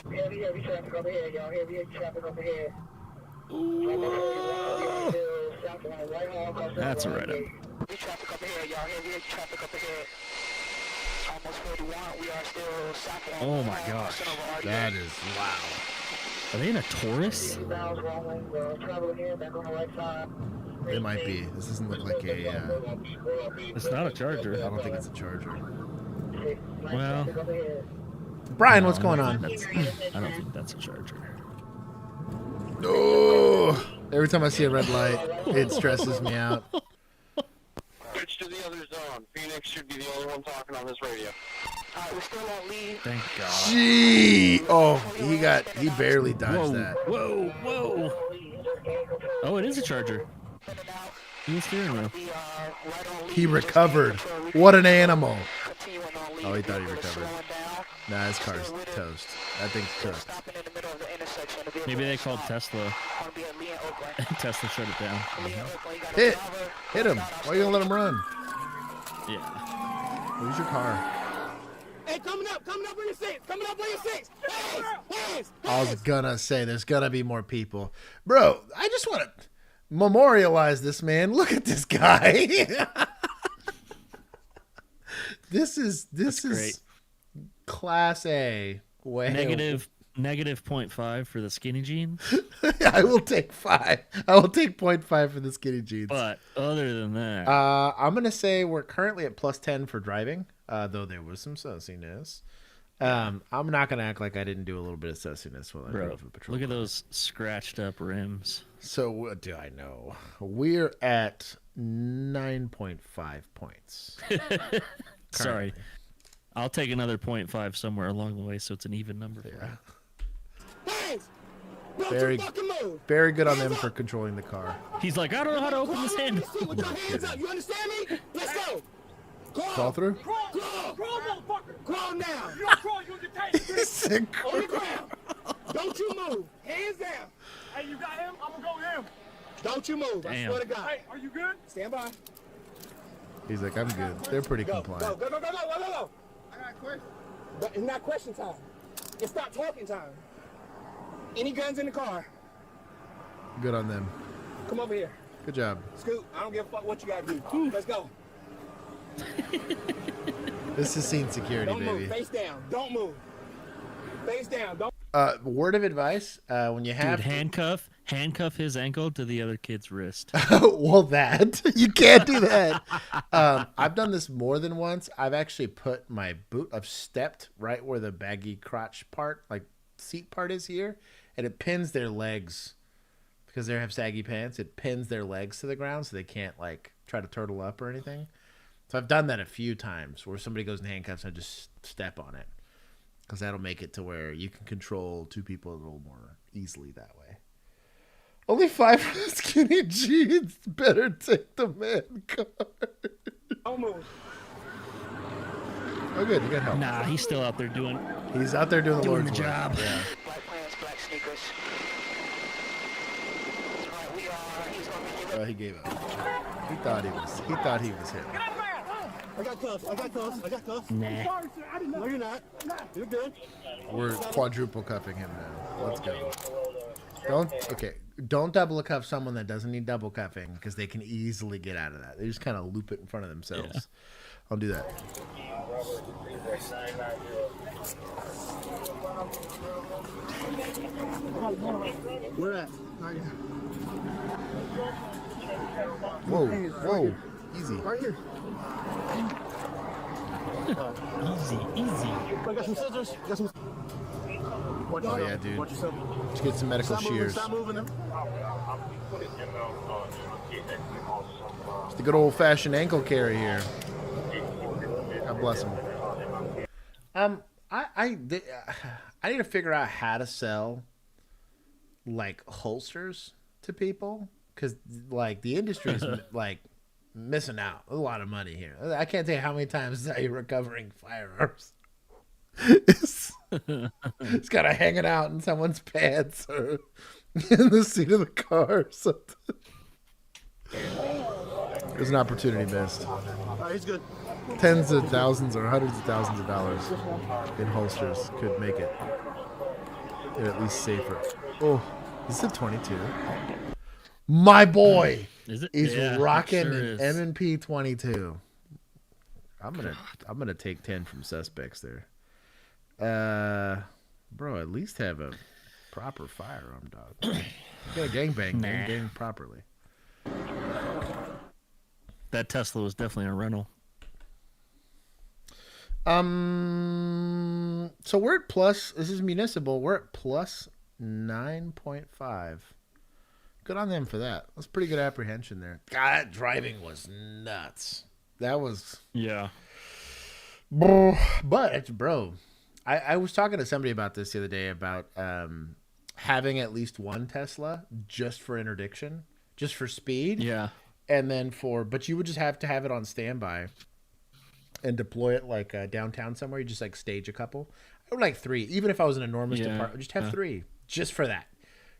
Heavy traffic over here, y'all. Heavy traffic over here. That's a write-up. Traffic over here, y'all. Heavy traffic over here. Almost 41. We are still south. Oh my gosh. That is wow. Are they in a Taurus? It might be. This doesn't look like a... It's not a Charger. I don't think it's a Charger. Well... Brian, what's going on? I don't think that's a Charger. Oh, every time I see a red light, it stresses me out. Switch to the other zone. Phoenix should be the only one talking on this radio. We're still on lead. Thank God. Gee! Oh, he barely dodged that. Whoa. Oh, it is a Charger. New steering wheel. He recovered. What an animal. Oh, he thought he recovered. Nah, his car's toast. That thing's cooked. Maybe they called Tesla. Tesla shut it down. Hit him. Why are you gonna let him run? Yeah. Where's your car? Hey, coming up on your six. Hands. I was gonna say, there's gonna be more people. Bro, I just want to memorialize this man. Look at this guy. This is great. Class A. Way Negative 0.5 for the skinny jeans. I will take 5. I will take 0.5 for the skinny jeans. But other than that, I'm gonna say we're currently at plus 10 for driving, though there was some sussiness. I'm not gonna act like I didn't do a little bit of sussiness while I drove a patrol. Look at those scratched up rims. So what do I know? We're at 9.5 points. Sorry. I'll take another 0.5 somewhere along the way, so it's an even number. Very good on them for controlling the car. He's like, I don't know how to open this handle. With your hands up. You understand me? Let's go. Crawl through? Crawl, motherfucker. Crawl now. You don't crawl, you'll get taken. He said On the ground. Don't you move. Hands down. Hey, you got him? I'm gonna go him. Don't you move. I Damn. swear to God. Hey, are you good? Stand by. He's like, I'm good. They're pretty compliant. Go. I got a question. But it's not question time. It's not talking time. Any guns in the car? Good on them. Come over here. Good job. Scoot, I don't give a fuck what you gotta do. Let's go. This is scene security, Don't baby. move. Face down. Don't move. Face down. Don't. Word of advice: when you have handcuff his ankle to the other kid's wrist. well, that you can't do that. I've done this more than once. I've actually put my boot. I've stepped right where the baggy crotch part, like seat part, is here, and it pins their legs because they have saggy pants. It pins their legs to the ground so they can't like try to turtle up or anything. So I've done that a few times where somebody goes in handcuffs and I just step on it. Because that'll make it to where you can control two people a little more easily that way. Only 5 for the skinny jeans. Better take the man card. Don't move. Oh, good. You got help. Nah, he's still out there doing. He's out there doing the Lord's the job. work. Yeah. Black pants, black sneakers. He gave up. He thought he was hit. I got cuffs. Nah. No, you're not. You're good. We're quadruple cuffing him now. Let's go. Don't double cuff someone that doesn't need double cuffing because they can easily get out of that. They just kind of loop it in front of themselves. Yeah. I'll do that. Where at? Whoa. Easy. Right here. Easy. I got some scissors. Oh yeah, dude. Watch yourself. Let's get some medical shears. Stop moving them. It's the good old-fashioned ankle carry here. God bless him. I need to figure out how to sell like holsters to people, because like the industry is like missing out. A lot of money here. I can't tell you how many times I'm recovering firearms. It's kind of hanging out in someone's pants or in the seat of the car or something. There's an opportunity missed. He's good. Tens of thousands or hundreds of thousands of dollars in holsters could make it at least safer. Oh, this is a 22. My boy is rocking an M&P 22. I'm gonna take 10 from suspects there. Bro, at least have a proper firearm, dog. You got a gangbang, gang properly. That Tesla was definitely a rental. So we're at plus. This is municipal. We're at plus 9.5. Good on them for that. That's pretty good apprehension there. God, that driving was nuts. That was but it's I was talking to somebody about this the other day about having at least one Tesla just for interdiction, just for speed. Yeah. And then but you would just have to have it on standby and deploy it like downtown somewhere. You just like stage a couple. I would like 3, even if I was an enormous department, just have 3 just for that.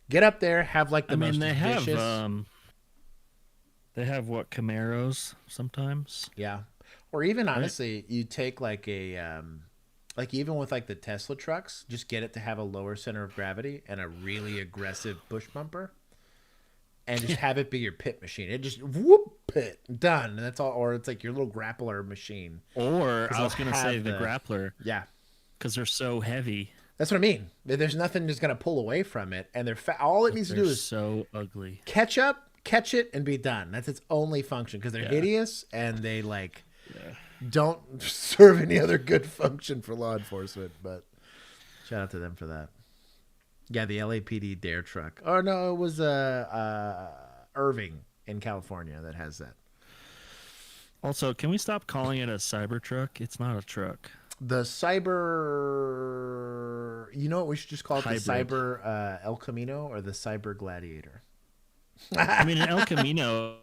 Get up there, have like the most vicious. They have what, Camaros sometimes? Yeah. Or even honestly, you take like a like even with like the Tesla trucks, just get it to have a lower center of gravity and a really aggressive push bumper. And just have it be your pit machine. It just whoop pit done, and that's all. Or it's like your little grappler machine. Or I was gonna say the grappler. Yeah, because they're so heavy. That's what I mean. There's nothing just gonna pull away from it, and all it needs to do is so ugly. Catch it, and be done. That's its only function, because they're hideous and they like don't serve any other good function for law enforcement. But shout out to them for that. Yeah, the LAPD Dare truck. Oh, no, it was Irving in California that has that. Also, can we stop calling it a cyber truck? It's not a truck. The cyber... You know what we should just call it? Hybrid. The cyber El Camino or the cyber Gladiator? I mean, an El Camino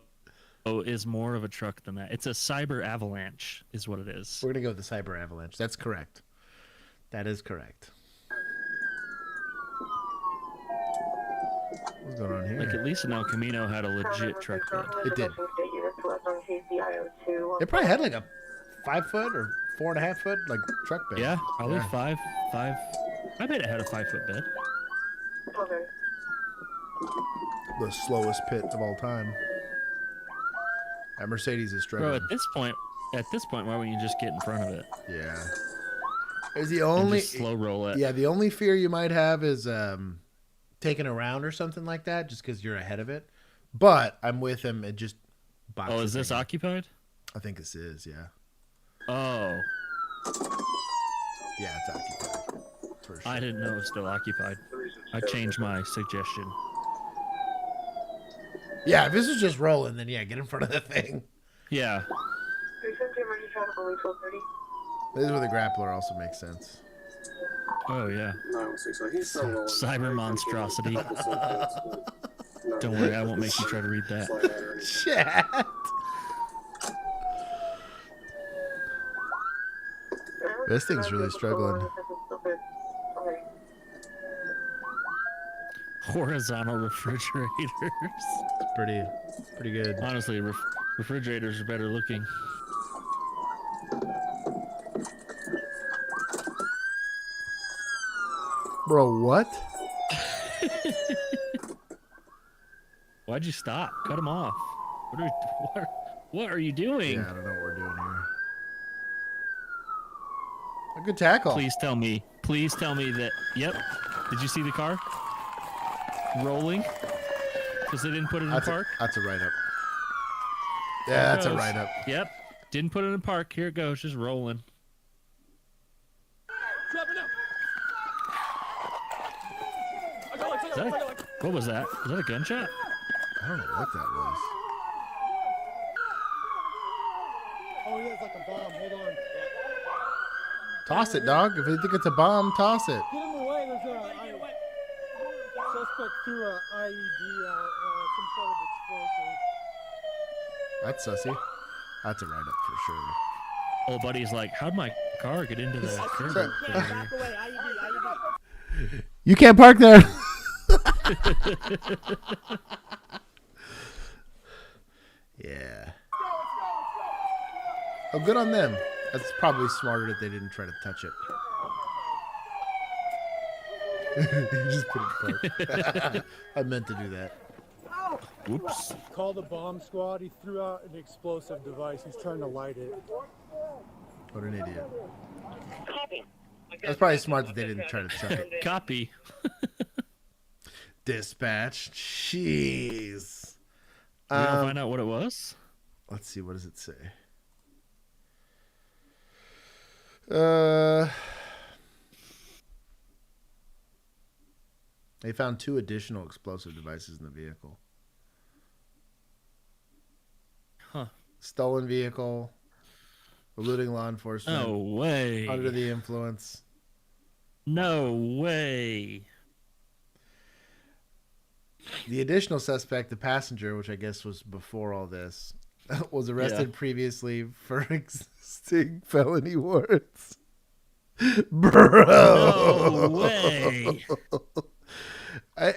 is more of a truck than that. It's a cyber avalanche is what it is. We're going to go with the cyber avalanche. That's correct. That is correct. What's going on here? Like, at least an El Camino had a legit truck bed. It did. It probably had like a 5-foot or 4.5-foot like truck bed. Yeah, probably 5. I bet it had a 5-foot bed. The slowest pit of all time. That Mercedes is struggling. Bro, at this point, why wouldn't you just get in front of it? Yeah. Is the only slow roll it. Yeah, the only fear you might have is taking a round or something like that, just because you're ahead of it. But I'm with him. It just. Oh, is this occupied? I think this is. Yeah. Oh. Yeah, it's occupied. For sure. I didn't know it was still occupied. I changed my suggestion. Yeah, if this is just rolling, then yeah, get in front of the thing. Yeah. This is where the grappler also makes sense. Oh, yeah. Cyber monstrosity. Don't worry, I won't make you try to read that. Chat. This thing's really struggling. Horizontal refrigerators. Pretty good. Honestly, refrigerators are better looking. Bro, what? Why'd you stop? Cut him off. What are you doing? Yeah, I don't know what we're doing here. A good tackle. Please tell me that. Yep. Did you see the car rolling? Because they didn't put it in park. That's a write-up. Yeah, that's a write-up. Yep. Didn't put it in park. Here it goes, just rolling. What was that? Was that a gunshot? I don't know what that was. Oh, yeah, it's like a bomb. Hold on. Toss it, dog. If you think it's a bomb, toss it. Get him away. There's a suspect threw an IED out, some sort of explosive. That's sussy. That's a write-up for sure. Old buddy's like, how'd my car get into the curb? You can't park there. Yeah. Oh, good on them. That's probably smarter that they didn't try to touch it. You just put it in park. I meant to do that. Oops. Call the bomb squad. He threw out an explosive device. He's trying to light it. What an idiot. That's probably smart that they didn't try to chuck it. Copy. Dispatch. Jeez. You gonna find out what it was? Let's see. What does it say? They found 2 additional explosive devices in the vehicle. Huh. Stolen vehicle. Eluding law enforcement. No way. Under the influence. No way. The additional suspect, the passenger, which I guess was before all this, was arrested previously for existing felony warrants. Bro. No way. I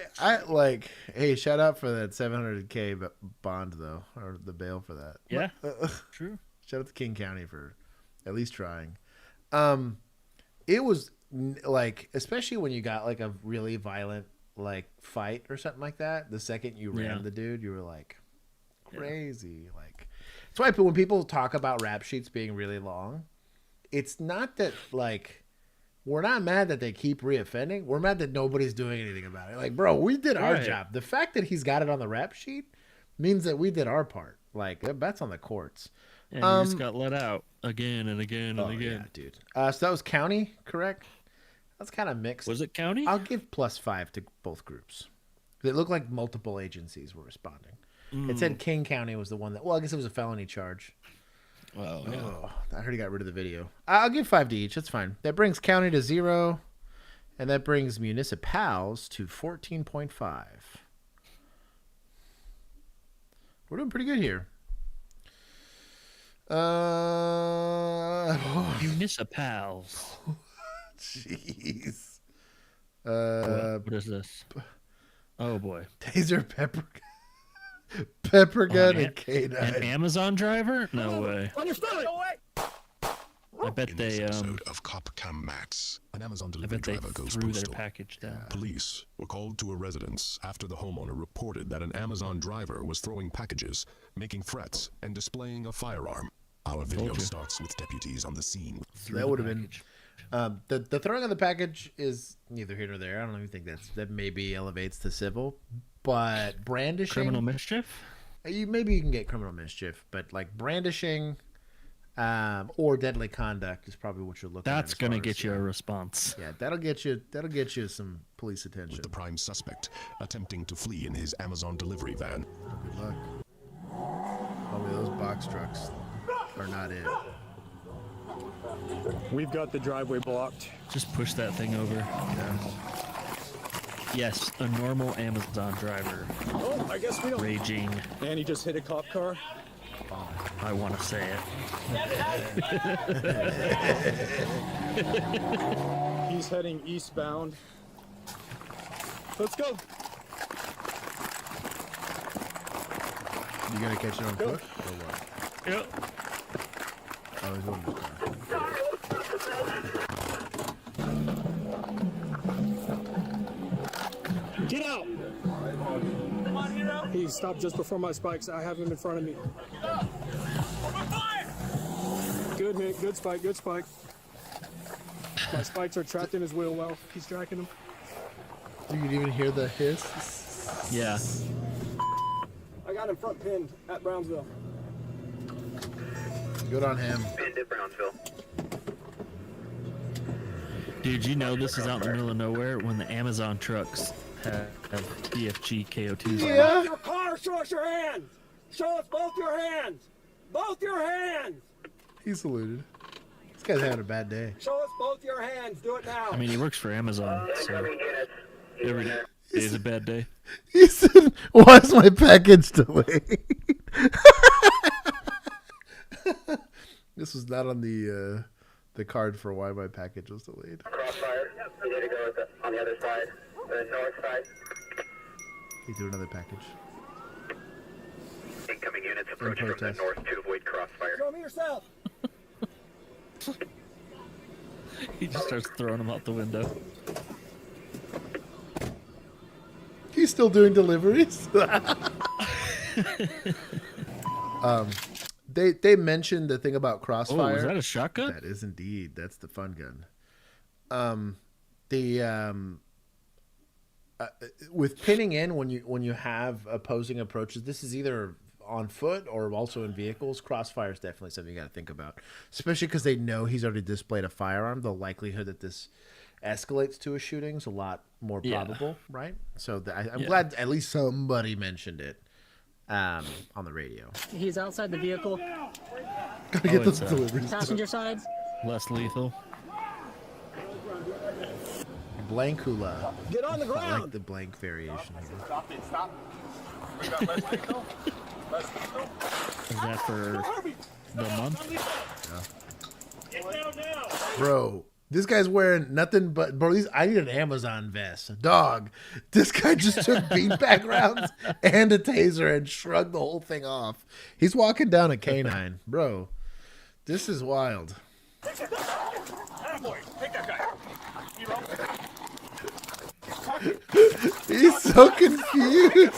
like, hey, shout out for that $700K bond though, or the bail for that. Yeah. True. Shout out to King County for at least trying. It was like, especially when you got like a really violent like fight or something like that. The second you ran the dude, you were like crazy. Like, that's why when people talk about rap sheets being really long, it's not that like we're not mad that they keep reoffending. We're mad that nobody's doing anything about it. Like, bro, we did our job. The fact that he's got it on the rap sheet means that we did our part. Like, that's on the courts. And he just got let out again and again and again. Yeah, dude. So that was county, correct? That's kind of mixed. Was it county? I'll give +5 to both groups. It looked like multiple agencies were responding. It said King County was the one that, well, I guess it was a felony charge. Well, Oh, I heard he got rid of the video. I'll give 5 to each. That's fine. That brings county to 0, and that brings municipals to 14.5. We're doing pretty good here. Municipals. Jeez. What is this? Oh boy. Taser, pepper gun, and K9. An Amazon driver? No way. Understood. I bet they episode of Cop Cam Max, an Amazon delivery driver goes threw postal. their package down. Police were called to a residence after the homeowner reported that an Amazon driver was throwing packages, making threats, and displaying a firearm. Our video starts with deputies on the scene. That would have been the throwing of the package is neither here nor there. I don't even think that maybe elevates to civil, but brandishing, Criminal mischief. Maybe you can get criminal mischief, but like brandishing. Or deadly conduct is probably what you're looking at. That's going to get you a response. Yeah, that'll get you some police attention. With the prime suspect attempting to flee in his Amazon delivery van. Good luck. Homie, those box trucks are not it. We've got the driveway blocked. Just push that thing over. Yeah. Yes, a normal Amazon driver. Oh, I guess we don't. Raging. And he just hit a cop car. I want to say it. He's heading eastbound. Let's go. You gonna catch it on foot or what? Yep. Oh, he's on the car. Get out! He stopped just before my spikes. I have him in front of me. Good hit, good spike, good spike. My spikes are trapped in his wheel well. He's tracking them. You can even hear the hiss. Yeah. I got him front pinned at Brownsville. Good on him. Pinned at Brownsville. Dude, you know this is out in the middle of nowhere when the Amazon trucks have BFG KO2s. Yeah. Your car, show us your hands. Show us both your hands. Both your hands. He saluted. This guy's having a bad day. Show us both your hands. Do it now. I mean, he works for Amazon, so every day is a bad day. He said, "Why is my package delayed?" This was not on the card for why my package was delayed. Crossfire. We need to go on the other side, the north side. He do another package. Incoming units approach from the north to avoid crossfire. Show me yourself. He just starts throwing them out the window. He's still doing deliveries. They mentioned the thing about crossfire. Oh, is that a shotgun? That is indeed. That's the fun gun. With pinning in when you have opposing approaches, this is either on foot or also in vehicles. Crossfire is definitely something you got to think about, especially because they know he's already displayed a firearm. The likelihood that this escalates to a shooting is a lot more probable, right? So I'm glad at least somebody mentioned it on the radio. He's outside the vehicle. Gotta get those deliveries. Passenger side. Less lethal. Blankula. Get on the ground. I like the blank variation here. Stop it, stop. We got less lethal? Less lethal? Is that for the month? Get down now. Bro, this guy's wearing nothing but... Bro, I need an Amazon vest. Dog, this guy just took beanbag rounds and a taser and shrugged the whole thing off. He's walking down a canine. Bro, this is wild. Take that guy. Attaboy, take that guy. Hero. He's so confused.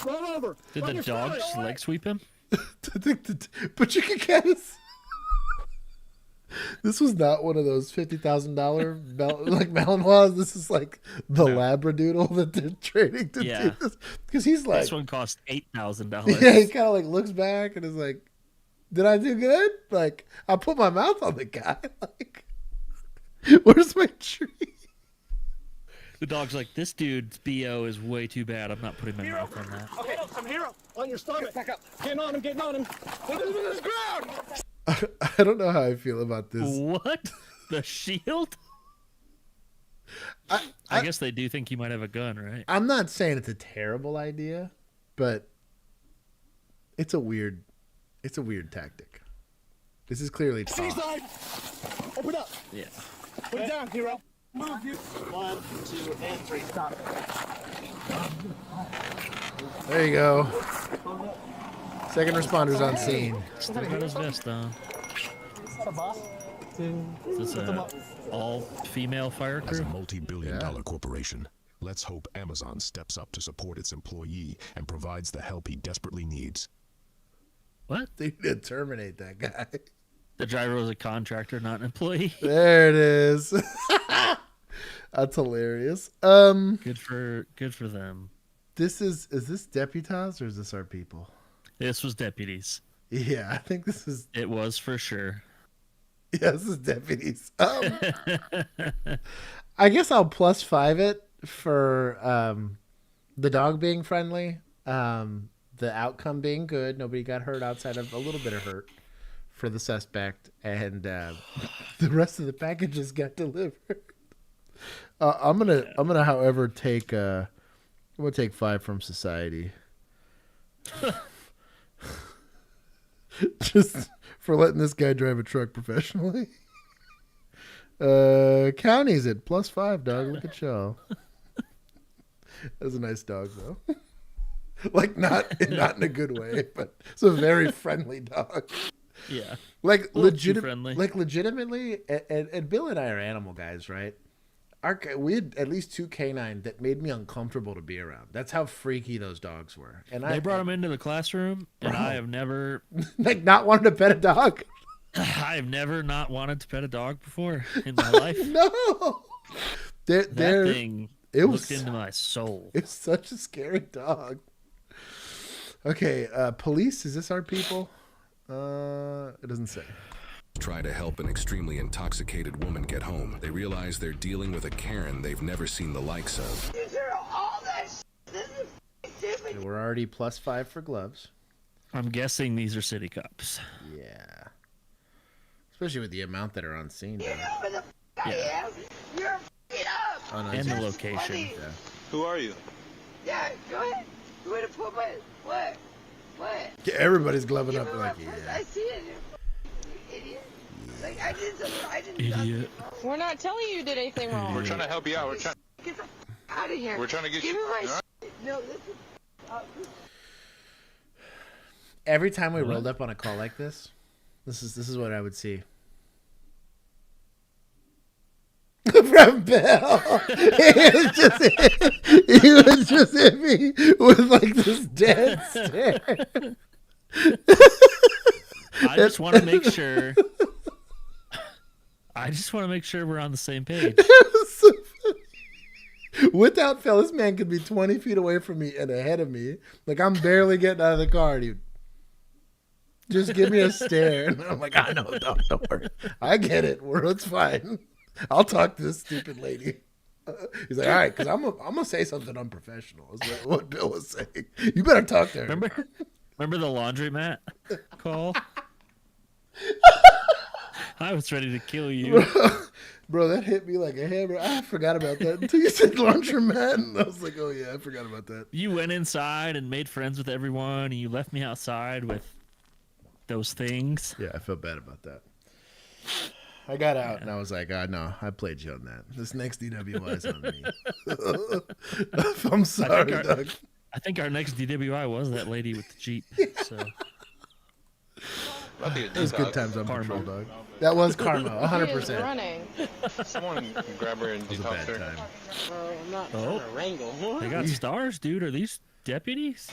Roll over. Did the dog just leg sweep him? But you can get us. This was not one of those $50,000 like Malinois. This is like the Labradoodle that they're trading to do this. Because he's like, this one cost $8,000. Yeah, he kind of like looks back and is like, "Did I do good? Like, I put my mouth on the guy. Like, where's my tree?" The dog's like, "This dude's BO is way too bad. I'm not putting my mouth on that." Okay, I'm hero. On your stomach. Back up. Getting on him. Getting on him. Put him to this ground. I don't know how I feel about this. What? The shield? I guess they do think he might have a gun, right? I'm not saying it's a terrible idea, but it's a weird tactic. This is clearly C side. Open up. Yeah. Put it down, hero. Move you. 1, 2, and 3. Stop. There you go. Second responders on scene. Still got his vest on. Is this a all-female fire crew? As a multi-billion-dollar corporation, let's hope Amazon steps up to support its employee and provides the help he desperately needs. What? They need to terminate that guy. The driver was a contractor, not an employee. There it is. That's hilarious. Good for them. Is this deputized or is this our people? This was deputies. Yeah, I think this is. It was for sure. Yeah, this is deputies. I guess I'll +5 it for the dog being friendly, the outcome being good. Nobody got hurt outside of a little bit of hurt for the suspect, and the rest of the packages got delivered. I'm gonna, however, take 5 from society. Just for letting this guy drive a truck professionally. Counties at +5, dog. Look at y'all. That's a nice dog, though. Like not in a good way, but it's a very friendly dog. Yeah. Like friendly. Legitimately, and Bill and I are animal guys, right? We had at least 2 canine that made me uncomfortable to be around. That's how freaky those dogs were. And they brought them into the classroom, and I have never like not wanted to pet a dog. I've never not wanted to pet a dog before in my life. No, that thing looked into my soul. It's such a scary dog. Okay, police. Is this our people? It doesn't say. try to help an extremely intoxicated woman get home. They realize they're dealing with a Karen they've never seen the likes of. Okay, we're already +5 for gloves. I'm guessing these are city cops. Yeah. Especially with the amount that are on scene. You know where the I am. You're f***ing up. Oh, no, And the it's- location. Yeah. Who are you? Yeah, go ahead. You want to put my what? What? Yeah, everybody's gloving Give up me my like, purse. yeah. I see it. You idiot. Like I did something. I did Idiot. We're not telling you did anything wrong. We're trying to help you out. We're trying. Get the out of here. We're trying to get Give you. me my All right. No, this is. Every time we rolled up on a call like this is what I would see. From Bill, he was just hit me with like this dead stare. I just want to make sure. I just want to make sure we're on the same page. Without Phil, this man could be 20 feet away from me and ahead of me. Like I'm barely getting out of the car, dude. Just give me a stare. And I'm like, I know, don't worry. I get it. It's fine. I'll talk to this stupid lady. He's like, all right, because I'm gonna say something unprofessional. Is what Bill was saying. You better talk to her. Remember the laundromat call? I was ready to kill you. Bro, that hit me like a hammer. I forgot about that until you said laundromat. And I was like, oh, yeah, I forgot about that. You went inside and made friends with everyone, and you left me outside with those things. Yeah, I felt bad about that. I got out, and I was like, no, I played you on that. This next DWI is on me. I'm sorry, Doug. I think our next DWI was that lady with the Jeep. So. It was good times on patrol, dog. That was karma, 100%. Running. Someone grab her and detox her. I'm not Oh, trying to wrangle. they got stars, dude. Are these deputies?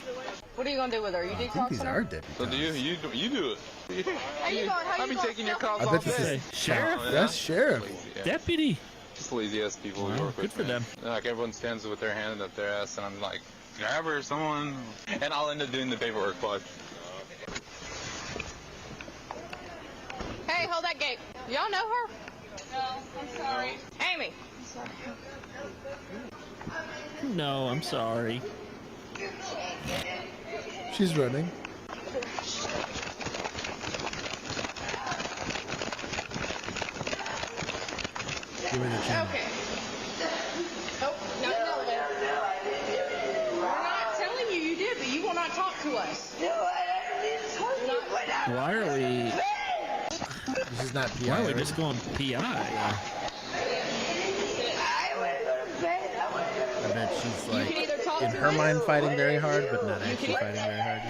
What are you gonna do with her? You detoxing These her? are deputies. So do you do it? How you going? How I'll be taking your calls I all bet this day. is Sheriff? That's sheriff. Yeah. Deputy. Just lazy ass people we Wow, work good with. for them. Like everyone stands with their hand up their ass, and I'm like, grab her, someone, and I'll end up doing the paperwork part. Hey, hold that gate. Y'all know her? No, I'm sorry. Amy. No, I'm sorry. She's running. Give me the channel. Okay. Oh, not an elevator. We're not telling you you did, but you will not talk to us. No, I didn't talk to you. Why are we? This is not PI. Why are we right? just going PI? I want to go to bed. I want to go to I bet she's You like, can either talk in to her us. mind, fighting very hard, but not actually fighting very hard. I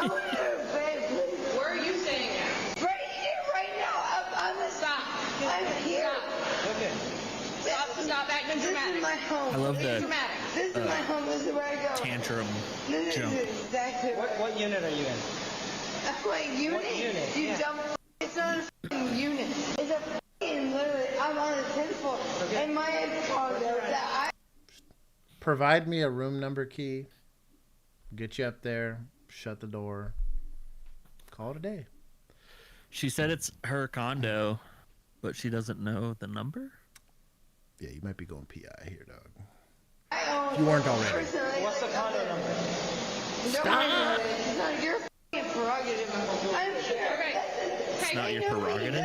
want to go to bed, please. Where are you staying at? Right here, right now. I'm Stop. I'm here. Okay. Stop acting This dramatic. is my home. I love that Dramatic. This is my home. This is where I go. tantrum This jump. is exactly What unit are you in? That's my unit. unit? You Yeah. dumb. It's not a f***ing unit. It's a f***ing literally. I'm on the 10th floor. And my condo that Provide me a room number key. Get you up there. Shut the door. Call it a day. She said it's her condo, but she doesn't know the number. Yeah, you might be going PI here, dog. I own. You weren't already. What's the condo number? Stop. It's not your f***ing prerogative. I'm here. Okay. It's not your prerogative.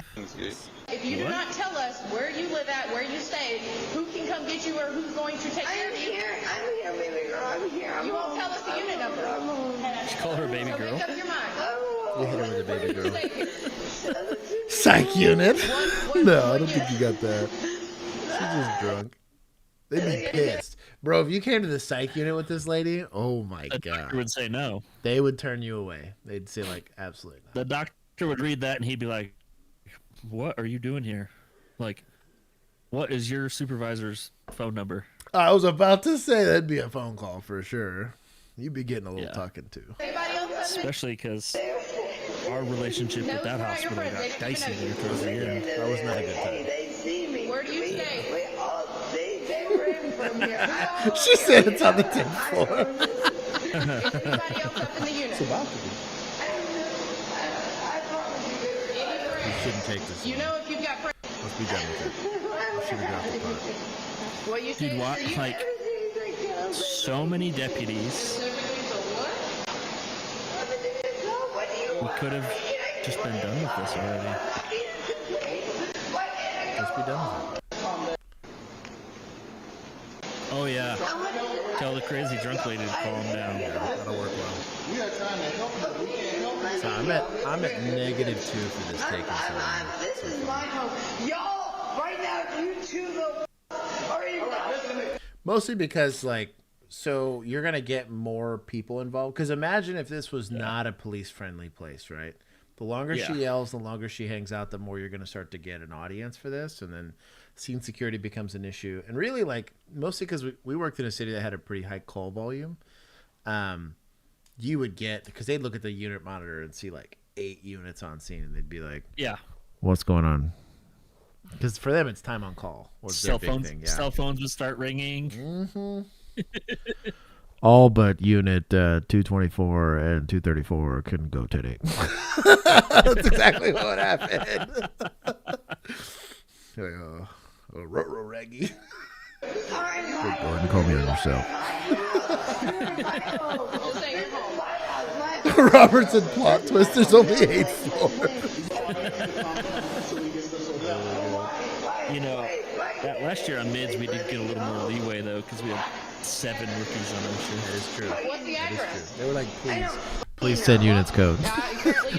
If you do What? not tell us where you live at, where you stay, who can come get you, or who's going to take care I'm of you, here. I'm here, baby girl. I'm here. I'm you won't home. tell us the unit number. I'm home. Just call her baby So girl. make up your mind. You hit her with a baby girl. Stay here. Psych unit? What No, I don't think you got that. She's just drunk. They'd be pissed. Bro, if you came to the psych unit with this lady, oh my The doctor god. would say no. They would turn you away. They'd say like, absolutely not. The doctor would read that and he'd be like, "What are you doing here? Like, what is your supervisor's phone number?" I was about to say that'd be a phone call for sure. You'd be getting a little Yeah. talking to. Anybody else? Especially because our relationship with that hospital got dicey there towards the end. That was not a good time. They see me. Where do you stay? They were in from here. She said it's on the 10th floor. Is anybody else up in the unit? It's about to be. I promise you, baby. Any shouldn't take this. You know if you've got friends. Let's be done with it. Should have got the part. What you Dude, what? Like, so many deputies. We could have just been done with this already. Let's be done with it. Oh yeah. Tell the crazy drunk lady to calm down. Yeah, that'll work well. So I'm at -2 for this taking so long. This is my home. Y'all, right now, you two are in. Mostly because, like, so you're going to get more people involved. Because imagine if this was not a police-friendly place, right? The longer she yells, the longer she hangs out, the more you're going to start to get an audience for this. And then scene security becomes an issue. And really, like, mostly because we worked in a city that had a pretty high call volume, you would get, because they'd look at the unit monitor and see, like, 8 units on scene. And they'd be like, yeah, what's going on? Because for them, it's time on call. Cell phones would start ringing. Mm-hmm. All but unit 224 and 234 couldn't go today. That's exactly what happened. Ruh-roh raggy. Good Gordon, call me on yourself. Robertson plot twist. There's only 8 floors. You know, that last year on mids, we did get a little more leeway, though, because we had 7 rookies on our shift. That is true. What's the address? They were like, please send units code.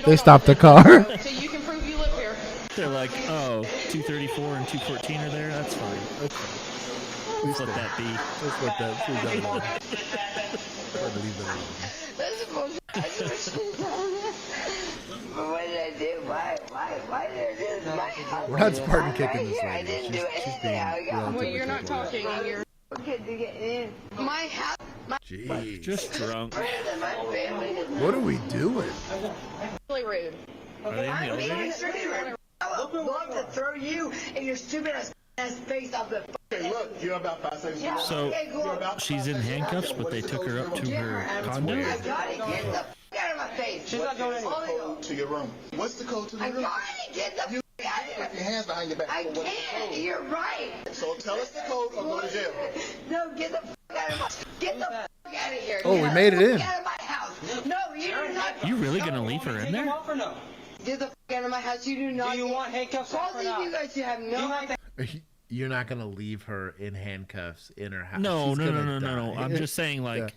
They stopped the car. So you can prove you live here. They're like, oh, 234 and 214 are there? That's fine. Please let that be. Let's let that alone. Leave that alone. That's the most what did I do? Why did I do this? We're not Spartan kicking this lady. She's being Well, you're not talking and you're... My house... Jeez. Just drunk. What are we doing? Really rude. Are they in the elevator? I'm going to throw you and your stupid ass face off the... Look, you're about 5 seconds. So, she's in handcuffs, but they took her up to her condo. I got it. Get the out of my face. She's not going anywhere. To your room. What's the code to the room? I got it. Get the out of here. Put your hands behind your back. I can't. You're right. So tell us the code or go to jail. No, get the out of my... Get the out of here. Oh, we made it in. Get out of my house. No, you're not... You really gonna leave her in there? Get the out of my house. You do not... Do you want handcuffs Both of you guys, you have no... You're not going to leave her in handcuffs in her house. No. She's gonna No. I'm just saying, like... Yeah.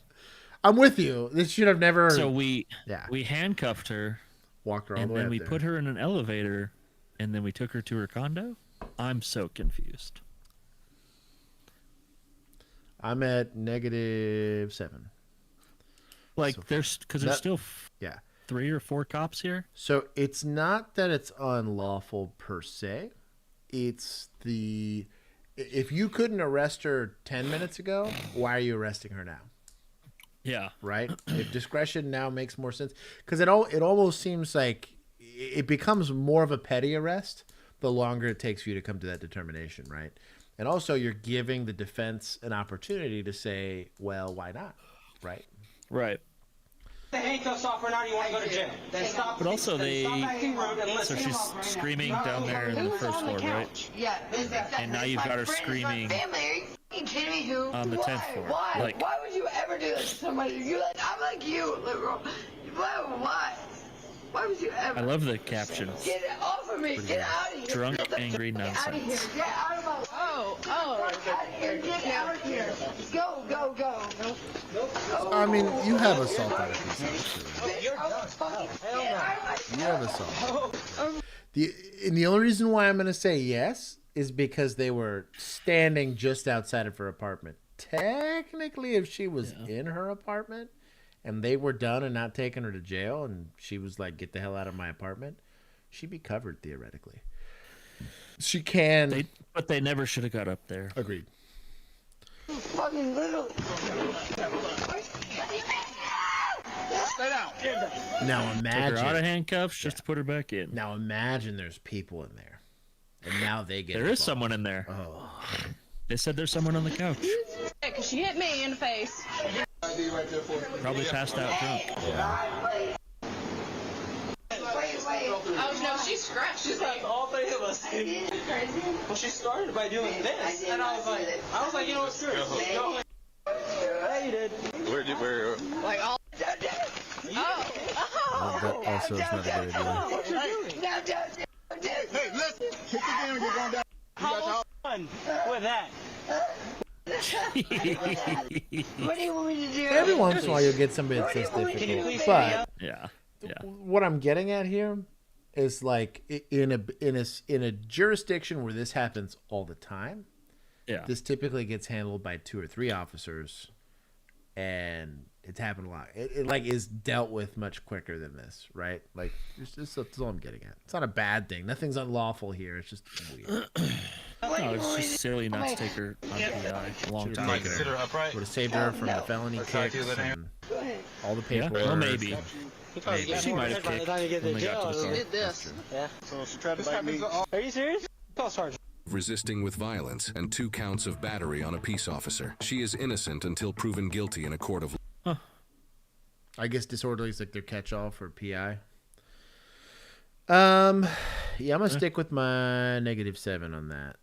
I'm with you. This should have never... So we handcuffed her. Walked her all and the way then up we there. put her in an elevator, and then we took her to her condo? I'm so confused. I'm at -7. Like, So there's still 3 or 4 cops here. So it's not that it's unlawful per se. It's the... If you couldn't arrest her 10 minutes ago, why are you arresting her now? Yeah. Right? If discretion now makes more sense. Because it almost seems like it becomes more of a petty arrest the longer it takes for you to come to that determination, right? And also you're giving the defense an opportunity to say, well, why not? Right? The handcuffs off or not, you want to go to jail. Then stop. But also then stop acting rude and so she's screaming down there in the first floor, right? Yeah. And now you've got her screaming on the 10th floor. Why? Like, Why would you ever do this to somebody? I'm like you, liberal. Why? Why would you ever? I love the captions. Get it off of me. Get out of here. Drunk, angry Get out of here. nonsense. Get out of my life. Get out of here. Get out of here. Go. I mean, you have assault on a piece of You're done. You have assault. And the only reason why I'm going to say yes is because they were standing just outside of her apartment. Technically, if she was in her apartment and they were done and not taking her to jail and she was like, get the hell out of my apartment, she'd be covered theoretically. She can. But they never should have got up there. Agreed. Fucking little. Stay down. Now Took imagine. her out of handcuffs just to put her back in. Now imagine there's people in there. And now they get There involved. is someone in there. Oh. They said there's someone on the couch. Because she hit me in the face. Probably passed out drunk. Yeah. I was no She scratched. She slapped all three of us. Well, she started by doing this, and I was like, you know what, screw it. Go. Yeah, you did. Where? Like all. That also is not a good idea. Hey, listen. Kick it down. You're going down. How fun with that? What do you want me to do? Every once in a while, you'll get somebody that's this difficult. But Yeah. what I'm getting at here is like in a jurisdiction where this happens all the time. Yeah. This typically gets handled by 2 or 3 officers, and it's happened a lot. It like is dealt with much quicker than this, right? Like that's all I'm getting at. It's not a bad thing. Nothing's unlawful here. It's just weird. No, it's just silly not to take her on PI a long time ago. Would have saved her from the felony kicks and all the Yeah, paperwork. well, maybe. She might have kicked when they got to the car. Did this. Yeah. So she tried to bite me. Are you serious? Call Sergeant. Resisting with violence and 2 counts of battery on a peace officer. She is innocent until proven guilty in a court of law. I guess disorderly is like their catch-all for PI. Yeah, I'm gonna stick with my -7 on that.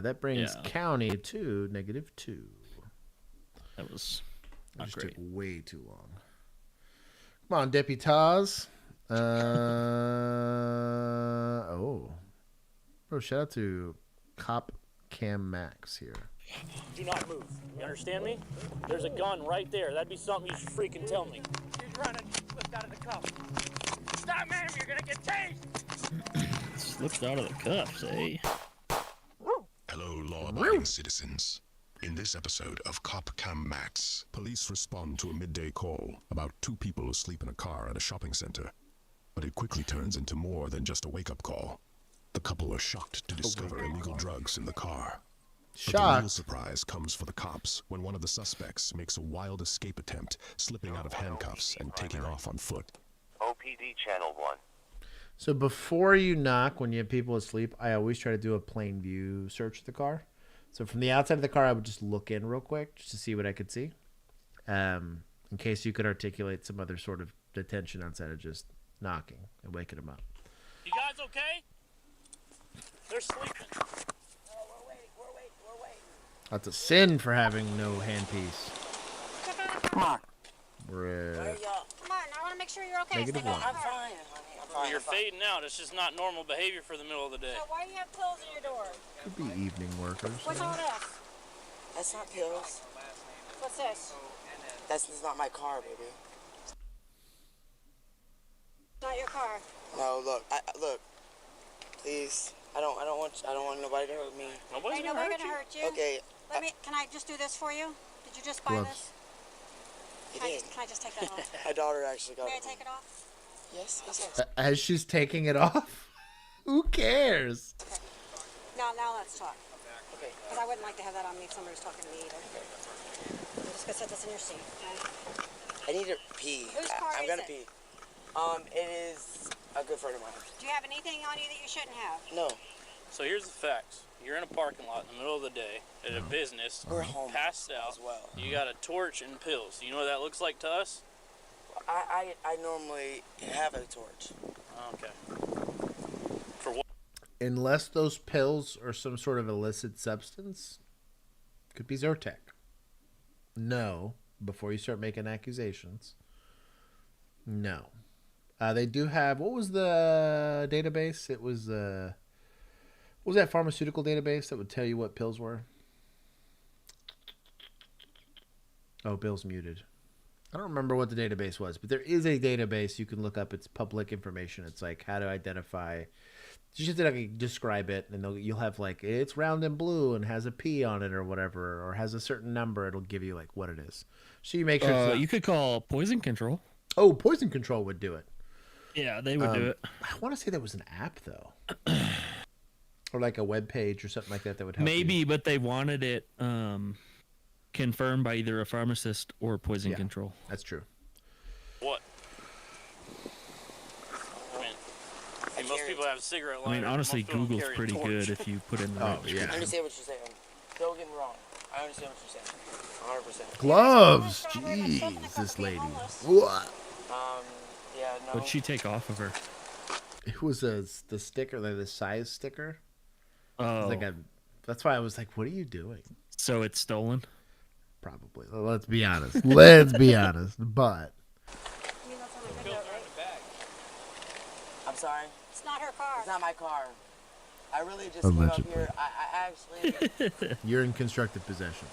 That brings county to -2. That was not just great. took way too long. Come on, deputies. Oh, bro! Shout out to Cop Cam Max here. Do not move. You understand me? There's a gun right there. That'd be something you should freaking tell me. You're running. Slipped out of the cuff. Stop, ma'am. You're gonna get tased. Slipped out of the cuffs, eh? Hello, law-abiding citizens. In this episode of Cop Cam Max, police respond to a midday call about 2 people asleep in a car at a shopping center. But it quickly turns into more than just a wake-up call. The couple are shocked to discover illegal drugs in the car. But the real surprise comes for the cops when one of the suspects makes a wild escape attempt, slipping out of handcuffs and taking off on foot. OPD Channel 1. So before you knock, when you have people asleep, I always try to do a plain view search of the car. So from the outside of the car, I would just look in real quick just to see what I could see, in case you could articulate some other sort of detention outside of just knocking and waking them up. You guys okay? They're sleeping. That's a sin for having no handpiece. Come on. Red. Come on, I want to make sure you're okay. -1. I'm fine. You're fading out. It's just not normal behavior for the middle of the day. So why do you have pills in your door? Could be evening workers. What's all this? That's not pills. What's this? That's not my car, baby. Not your car. No, look, look. Please, I don't want nobody to hurt me. Ain't nobody gonna hurt you. Okay. Can I just do this for you? Did you just buy Gloves. this? Can I just take that off? My daughter actually got May I it. take it off? Yes. As she's taking it off? Who cares? Now let's talk. Okay. Because I wouldn't like to have that on me if somebody was talking to me either. I'm just gonna set this in your seat, okay? I need to pee. Whose car I'm is gonna it? pee. It is a good friend of mine. Do you have anything on you that you shouldn't have? No. So here's the facts. You're in a parking lot in the middle of the day at a business. We're home passed out as well. You got a torch and pills. You know what that looks like to us? I normally have a torch. Okay. For what? Unless those pills are some sort of illicit substance, could be Zyrtec. No, before you start making accusations. No. They do have, what was the database? It was, what was that pharmaceutical database that would tell you what pills were? Oh, Bill's muted. I don't remember what the database was, but there is a database you can look up. It's public information. It's like how to identify. You just have to like, describe it, and you'll have like it's round and blue and has a P on it or whatever, or has a certain number. It'll give you like what it is. So you make sure. You could call poison control. Oh, poison control would do it. Yeah, they would do it. I want to say there was an app though, or like a web page or something like that would help. Maybe, you. but they wanted it confirmed by either a pharmacist or poison control. That's true. What? I mean, most people have cigarette lighters. I mean, honestly, Most people Google's carry a pretty torch. good if you put in the right I understand what you're saying. Don't get me wrong. I understand what you're saying. 100%. Gloves. Jeez, this lady. What? Yeah, no. What'd she take off of her? It was the sticker, like the size sticker. Oh, that's why I was like, "What are you doing?" So it's stolen. Probably. Let's be honest. Let's be honest. But I'm sorry. It's not her car. It's not my car. I really just came up here. I actually. You're in constructive possession.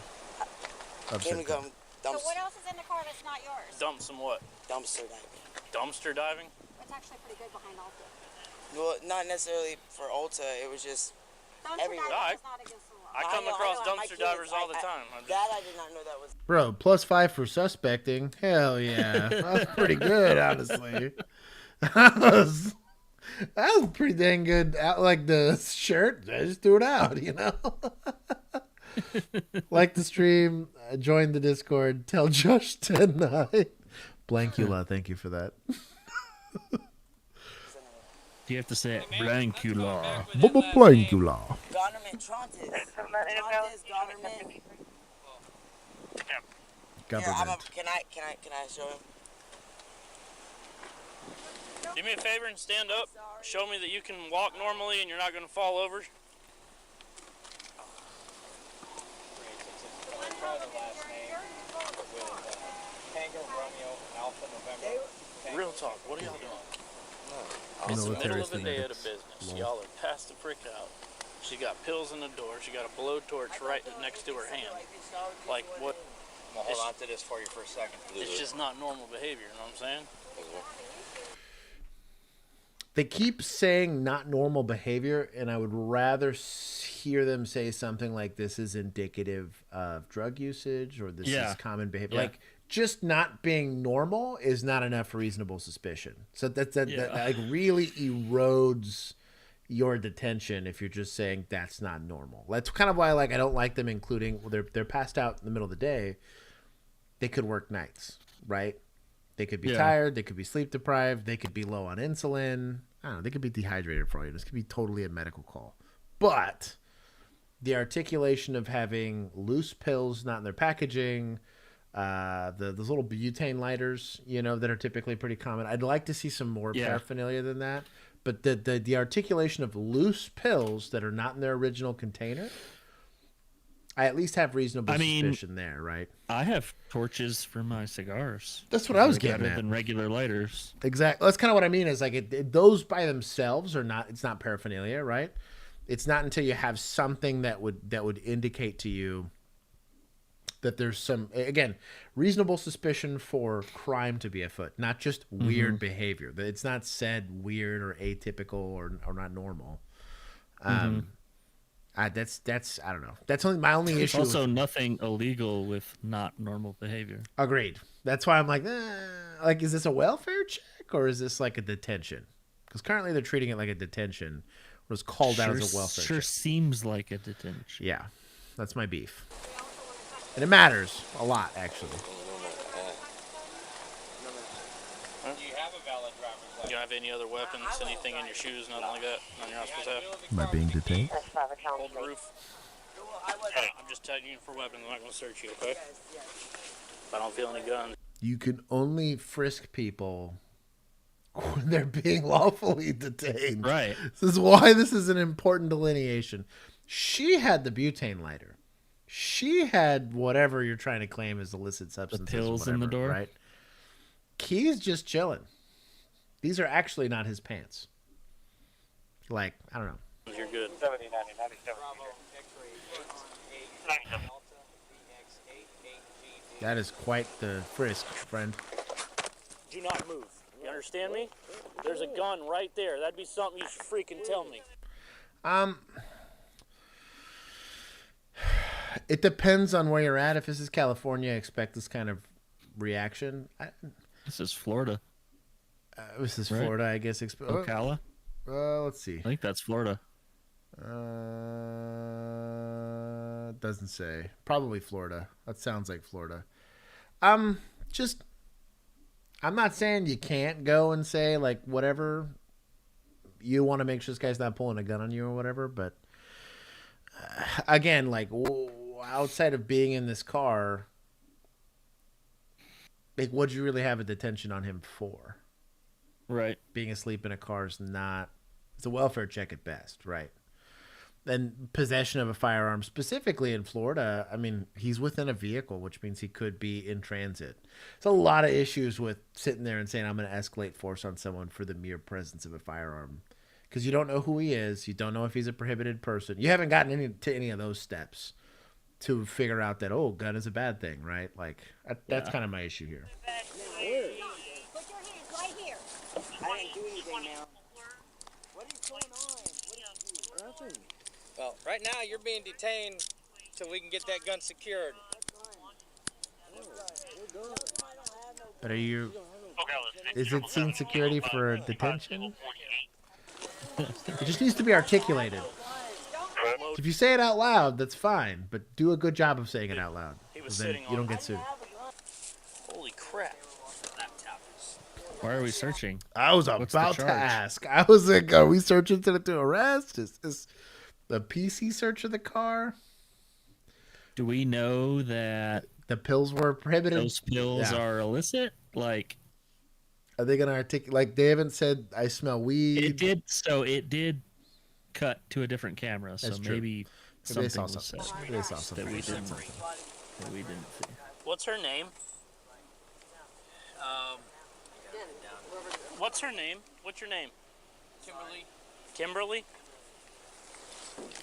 Came to go So what else is in the car that's not yours? Dump some what? Dumpster diving. Dumpster diving? It's actually pretty good behind Ulta. Well, not necessarily for Ulta. It was just everywhere. Diving is not against the law. I come across dumpster divers all the time. That I did not know that was. bro, +5 for suspecting. Hell yeah, that's pretty good, honestly. That was pretty dang good. Like the shirt, I just threw it out, you know. Like the stream, join the Discord, tell Josh tonight. Blankula, thank you for that. You have to say it. Blankula. Blankula. Government Trontis. Trontis, government. Government. Can I show him? Do me a favor and stand up. Show me that you can walk normally and you're not going to fall over. Real talk, what are y'all doing? It's the middle of the day at a business. Y'all are past the freak out. She got pills in the door. She got a blowtorch right next to her hand. Like, what? I'm gonna hold on to this for you for a second. It's just not normal behavior, you know what I'm saying? They keep saying not normal behavior, and I would rather hear them say something like this is indicative of drug usage or this is common behavior. Yeah. Like, just not being normal is not enough for reasonable suspicion. So that like really erodes your detention if you're just saying that's not normal. That's kind of why I don't like them including they're passed out in the middle of the day. They could work nights, right? They could be tired. They could be sleep deprived. They could be low on insulin. I don't know. They could be dehydrated for you. This could be totally a medical call. But the articulation of having loose pills not in their packaging, those little butane lighters, that are typically pretty common. I'd like to see some more paraphernalia than that. But the articulation of loose pills that are not in their original container, I at least have reasonable suspicion there, right? I have torches for my cigars. That's what I was getting better at. than regular lighters. Exactly. That's kind of what I mean. Is like those by themselves are not. It's not paraphernalia, right? It's not until you have something that would indicate to you that there's some, again, reasonable suspicion for crime to be afoot, not just weird behavior. It's not said weird or atypical or not normal. That's I don't know. That's my only issue. Also, nothing illegal with not normal behavior. Agreed. That's why I'm like, is this a welfare check or is this like a detention? Because currently they're treating it like a detention. It was called out as a welfare check. Sure seems like a detention. Yeah, that's my beef. And it matters a lot, actually. Do you have a valid driver's license? You don't have any other weapons, anything in your shoes, nothing like that? Nothing you're not supposed to have? Am I being detained? Hold the roof. Hey, I'm just tagging you for weapons. I'm not going to search you, okay? If I don't feel any guns. You can only frisk people when they're being lawfully detained. Right. This is why this is an important delineation. She had the butane lighter. She had whatever you're trying to claim as illicit substances. The pills in the door? Right? Key's just chilling. These are actually not his pants. Like, I don't know. You're good. That is quite the frisk, friend. Do not move. You understand me? There's a gun right there. That'd be something you should freaking tell me. It depends on where you're at. If this is California, I expect this kind of reaction. This is Florida. This is right? Florida, I guess. Ocala? Let's see. I think that's Florida. Doesn't say. Probably Florida. That sounds like Florida. Just, I'm not saying you can't go and say, like, whatever. You want to make sure this guy's not pulling a gun on you or whatever, but again, like, outside of being in this car, like, what'd you really have a detention on him for? Right. Being asleep in a car is not. It's a welfare check at best, right? And possession of a firearm, specifically in Florida, I mean, he's within a vehicle, which means he could be in transit. There's a lot of issues with sitting there and saying, I'm going to escalate force on someone for the mere presence of a firearm. Because you don't know who he is. You don't know if he's a prohibited person. You haven't gotten to any of those steps to figure out that, oh, gun is a bad thing, right? Like, that's kind of my issue here. Put your hands right here. I didn't do anything, ma'am. What is going on? What did you do? Well, right now you're being detained till we can get that gun secured. But are you... Is it scene security for detention? It just needs to be articulated. If you say it out loud, that's fine, but do a good job of saying it out loud. Then you don't get sued. Holy crap. Why are we searching? I was about to ask. I was like, are we searching to arrest? Is the PC search of the car? Do we know that the pills were prohibited? Those pills are illicit? Like, are they going to articulate? Like, they haven't said, I smell weed. It did. So it did cut to a different camera. So That's true. maybe Maybe they something saw was said something. They saw something. that we didn't see. What's her name? What's her name? What's your name? Kimberly. Kimberly?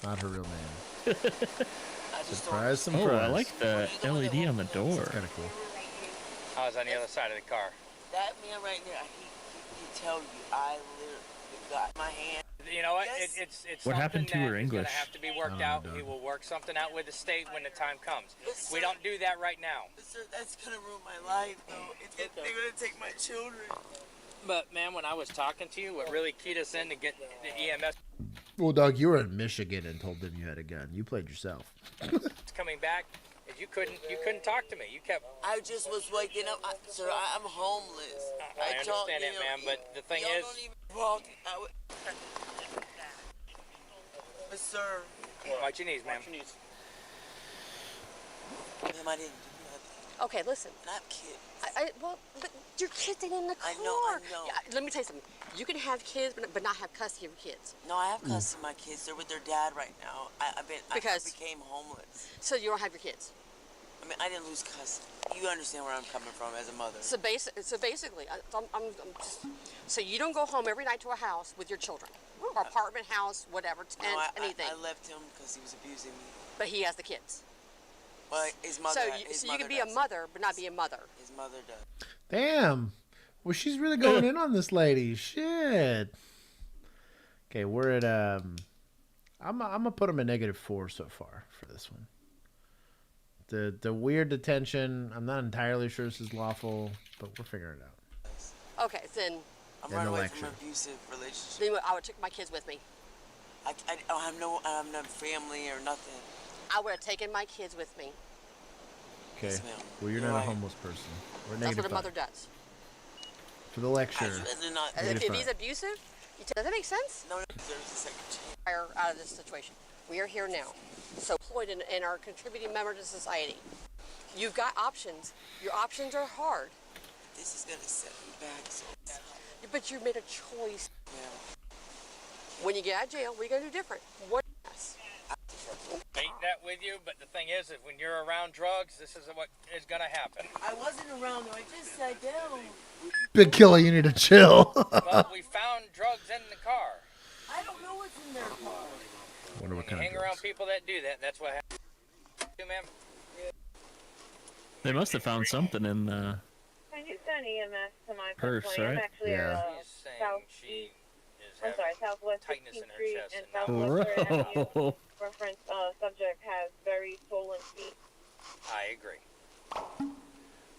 Not her real name. Surprise. Oh, I like the LED on the door. That's kind of cool. I was on the other side of the car. That man right there, he tell you, I literally got my hand. You know what? It's What happened to her It's English? gonna have to be worked out. We will work something out with the state when the time comes. We don't do that right now. Sir, that's gonna ruin my life, though. They're gonna take my children. But man, when I was talking to you, what really keyed us in to get the EMS Well, Doug, you were in Michigan and told them you had a gun. You played yourself. coming back, is you couldn't talk to me. You kept. I just was waking up. Sir, I'm homeless. I understand it, man. But the thing is, don't even walk. But sir, watch your knees, man. Ma'am, I didn't do nothing. Okay, listen. And I have kids. Well, but your kids ain't in the car. I know. Yeah, let me tell you something. You can have kids, but not have custody of your kids. No, I have custody of my kids. They're with their dad right now. I became homeless. So you don't have your kids. I mean, I didn't lose custody. You understand where I'm coming from as a mother. So basically, I'm just, so you don't go home every night to a house with your children, or apartment house, whatever, tent, anything. I left him because he was abusing me. But he has the kids. Well, his mother. So you can be a mother, but not be a mother. His mother does. Damn. Well, she's really going in on this lady. Shit. Okay, we're at I'm gonna put him a -4 so far for this one. The weird detention, I'm not entirely sure this is lawful, but we're figuring it out. Okay, then. I'm running away from an abusive relationship. Then I would take my kids with me. I have no family or nothing. I would have taken my kids with me. Okay. Yes, ma'am. Well, you're not a homeless person. We're That's what a -5. mother does. For the lecture. If he's abusive, does that make sense? No, there's a second chance. Are out of this situation. We are here now, so employed and are a contributing member to society. You've got options. Your options are hard. This is gonna set me back. So. But you made a choice. Yeah. When you get out of jail, what are you gonna do different? What? Ain't that with you, but the thing is when you're around drugs, this is what is gonna happen. I wasn't around though. I just sat down. Big Killer, you need to chill. Well, we found drugs in the car. I don't know what's in their car. Wonder what You kind hang of around drugs. people that do that. That's what happens. Ma'am. They must have found something in the I just sent EMS to my purse, complaint. I'm right? actually Yeah. Southwest tightness in 16th her Street chest and and Southwest 3rd Avenue. Bro. Reference subject has very swollen feet. I agree.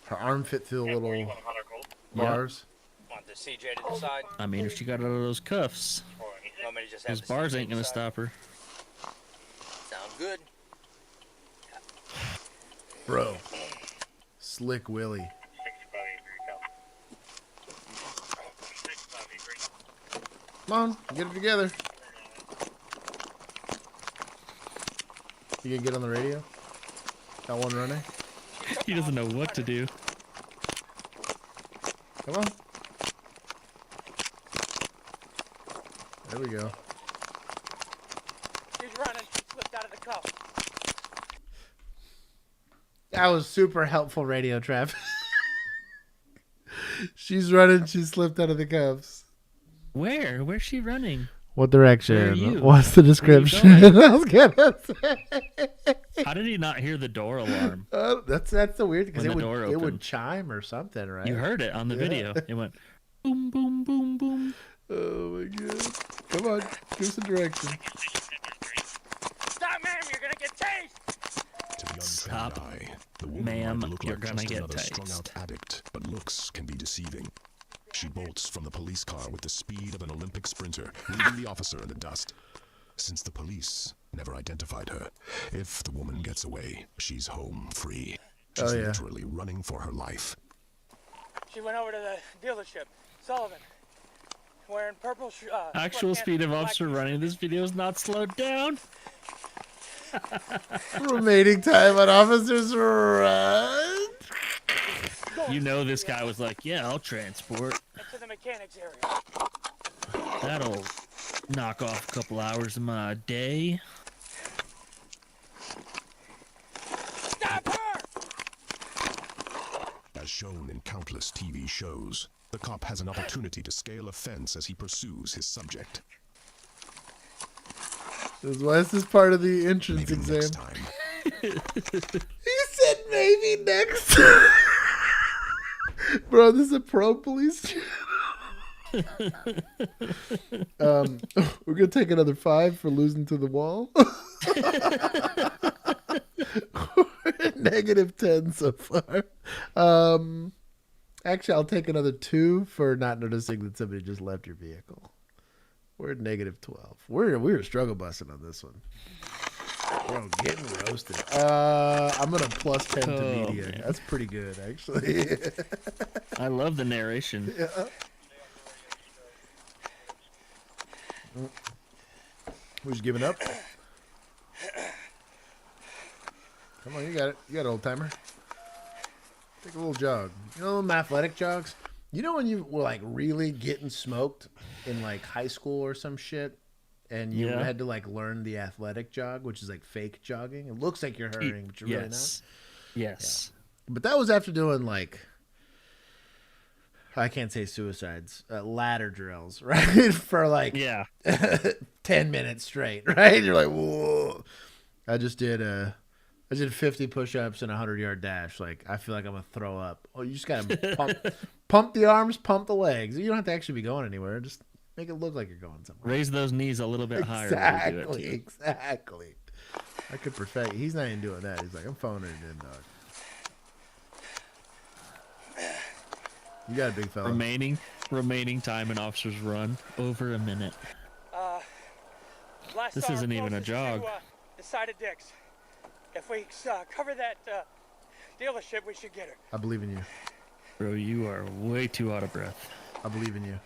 Her arm fit through the little bars. Want the CJ to decide? I mean, if she got out of those cuffs, Want me to just have those the bars CJ ain't gonna decide? stop her. Sounds good. Bro. Slick Willie. Come on, get it together. You gonna get on the radio? Got one running? He doesn't know what to do. Come on. There we go. She's running. She slipped out of the cuff. That was super helpful radio trap. She's running. She slipped out of the cuffs. Where? Where's she running? What direction? Where are you? What's the description? I was gonna say. How did he not hear the door alarm? That's the weird because When it the door would opened. chime or something, right? You heard it on the video. It went boom, boom, boom, boom. Oh my god! Come on, give us a direction. Stop, ma'am! You're gonna get tased. To the untrained Stop, eye, the woman ma'am, might look you're like gonna just get another tased. strung-out addict, but looks can be deceiving. She bolts from the police car with the speed of an Olympic sprinter, leaving the officer in the dust. Since the police never identified her, if the woman gets away, she's home free. She's literally running for her life. She went over to the dealership. Sullivan, wearing purple. Actual speed of officer running. This video is not slowed down. Remaining time on officers run. You know this guy was like, yeah, I'll transport. To the mechanics area. That'll knock off a couple hours of my day. Stop her! As shown in countless TV shows, the cop has an opportunity to scale a fence as he pursues his subject. Why is this part of the entrance Maybe exam? next time. He said maybe next time. Bro, this is a pro police channel. We're gonna take another 5 for losing to the wall. We're at -10 so far. Actually, I'll take another 2 for not noticing that somebody just left your vehicle. We're at -12. We're struggle busting on this one. Bro, getting roasted. I'm gonna +10 to media. Man. That's pretty good, actually. I love the narration. Yeah. Who's giving up? Come on, you got it. You got it, old timer. Take a little jog. You know them athletic jogs? You know when you were like really getting smoked in like high school or some shit? And you had to like learn the athletic jog, which is like fake jogging. It looks like you're hurrying, but you're really not. Yes. Yeah. But that was after doing like, I can't say suicides, ladder drills, right? For like 10 minutes straight, right? You're like, whoa. I did 50 push-ups and a 100-yard dash. Like, I feel like I'm gonna throw up. Oh, you just gotta pump the arms, pump the legs. You don't have to actually be going anywhere. Just make it look like you're going somewhere. Raise those knees a little bit higher. Exactly. I could perfect. He's not even doing that. He's like, I'm phoning it in, dog. You got a big fella. Remaining time in officer's run over a minute. This isn't even a jog. The side of Dick's. If we cover that dealership, we should get her. I believe in you. Bro, you are way too out of breath. I believe in you.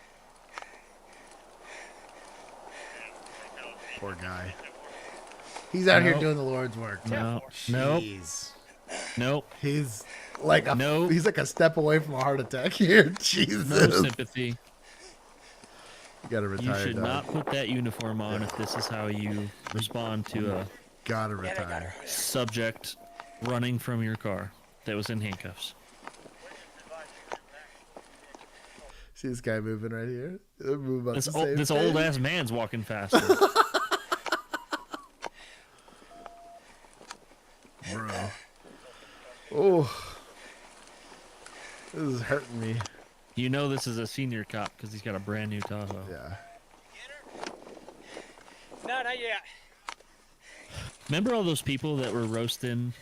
Poor guy. He's out here doing the Lord's work. Nope. He's like he's like a step away from a heart attack here. Jesus. No sympathy. You gotta retire. You should not put that uniform on if this is how you respond to a gotta retire subject running from your car that was in handcuffs. See this guy moving right here? This old ass man's walking faster. Bro. Oh. This is hurting me. You know this is a senior cop because he's got a brand new Tahoe. Yeah. No, not yet. Remember all those people that were roasting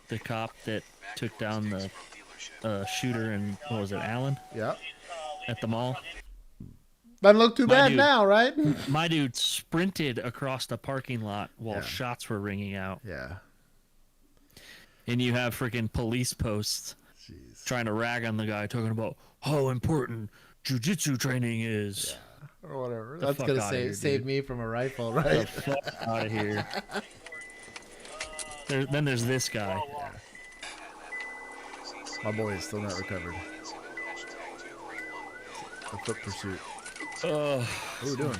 the cop that took down the shooter in, what was it, Allen? Yeah. At the mall? Doesn't look too bad now, right? My dude sprinted across the parking lot while shots were ringing out. Yeah. And you have freaking police posts trying to rag on the guy, talking about how important jiu-jitsu training is. Yeah. Or whatever. That's going to save me from a rifle, right? Get the fuck out of here. Then there's this guy. Yeah. My boy is still not recovered. A foot pursuit. Oh. What are we doing?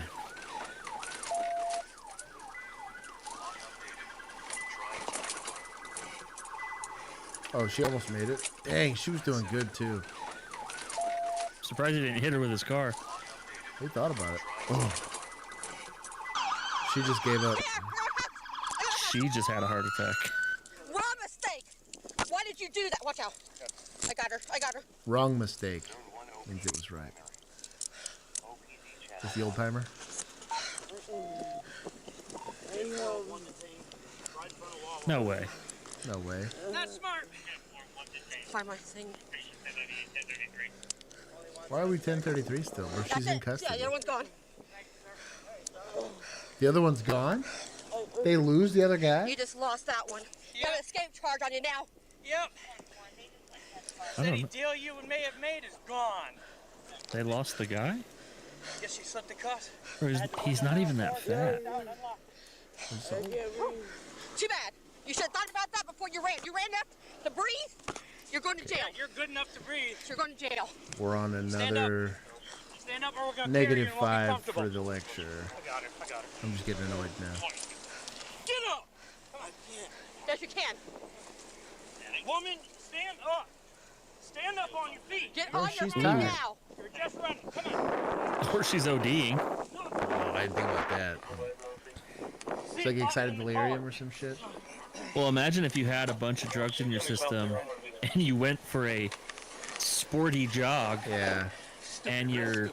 Oh, she almost made it. Dang, she was doing good too. Surprised he didn't hit her with his car. He thought about it. Oh. She just gave up. She just had a heart attack. Wrong mistake. Why did you do that? Watch out. I got her. I got her. Wrong mistake. Means it was right. Is this the old timer? No way. No way. Not smart. Find my thing. Why are we 10:33 still? Where she's in custody? Yeah, the other one's gone. The other one's gone? They lose the other guy? You just lost that one. You have an escape charge on you now. Yep. Any deal you may have made is gone. They lost the guy? Guess you slipped the cuss. Or he's not even that fat. Too bad. You should have thought about that before you ran. You ran enough to breathe? You're going to jail. Yeah, you're good enough to breathe. You're going to jail. We're on another Stand up or we're gonna negative carry you and 5 we'll for be the lecture. I got her. I got her. I'm just getting annoyed now. Get up! I can't. Yes, you can. Woman, stand up. Stand up on your feet. Get Oh, on your she's feet tired. now. You're just running. Come on. Or she's ODing. Oh, I didn't think about that. It's like excited delirium or some shit. Well, imagine if you had a bunch of drugs in your system and you went for a sporty jog. Yeah. And your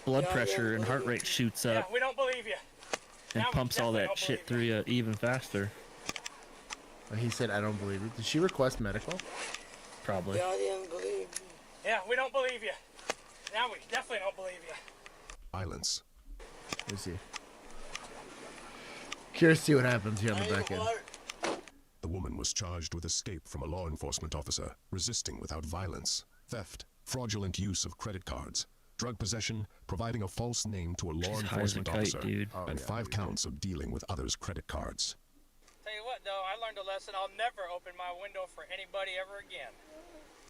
blood pressure and heart rate shoots Yeah, up we don't believe you. and pumps all that shit through you even faster. He said, I don't believe it. Did she request medical? Probably. Yeah, we don't believe you. Now we definitely don't believe you. Violence. Let me see. Curious to see what happens here on the back end. The woman was charged with escape from a law enforcement officer, resisting without violence, theft, fraudulent use of credit cards, drug possession, providing a false name to a law enforcement officer, and 5 counts of dealing with others' credit cards. Tell you what, though, I learned a lesson. I'll never open my window for anybody ever again.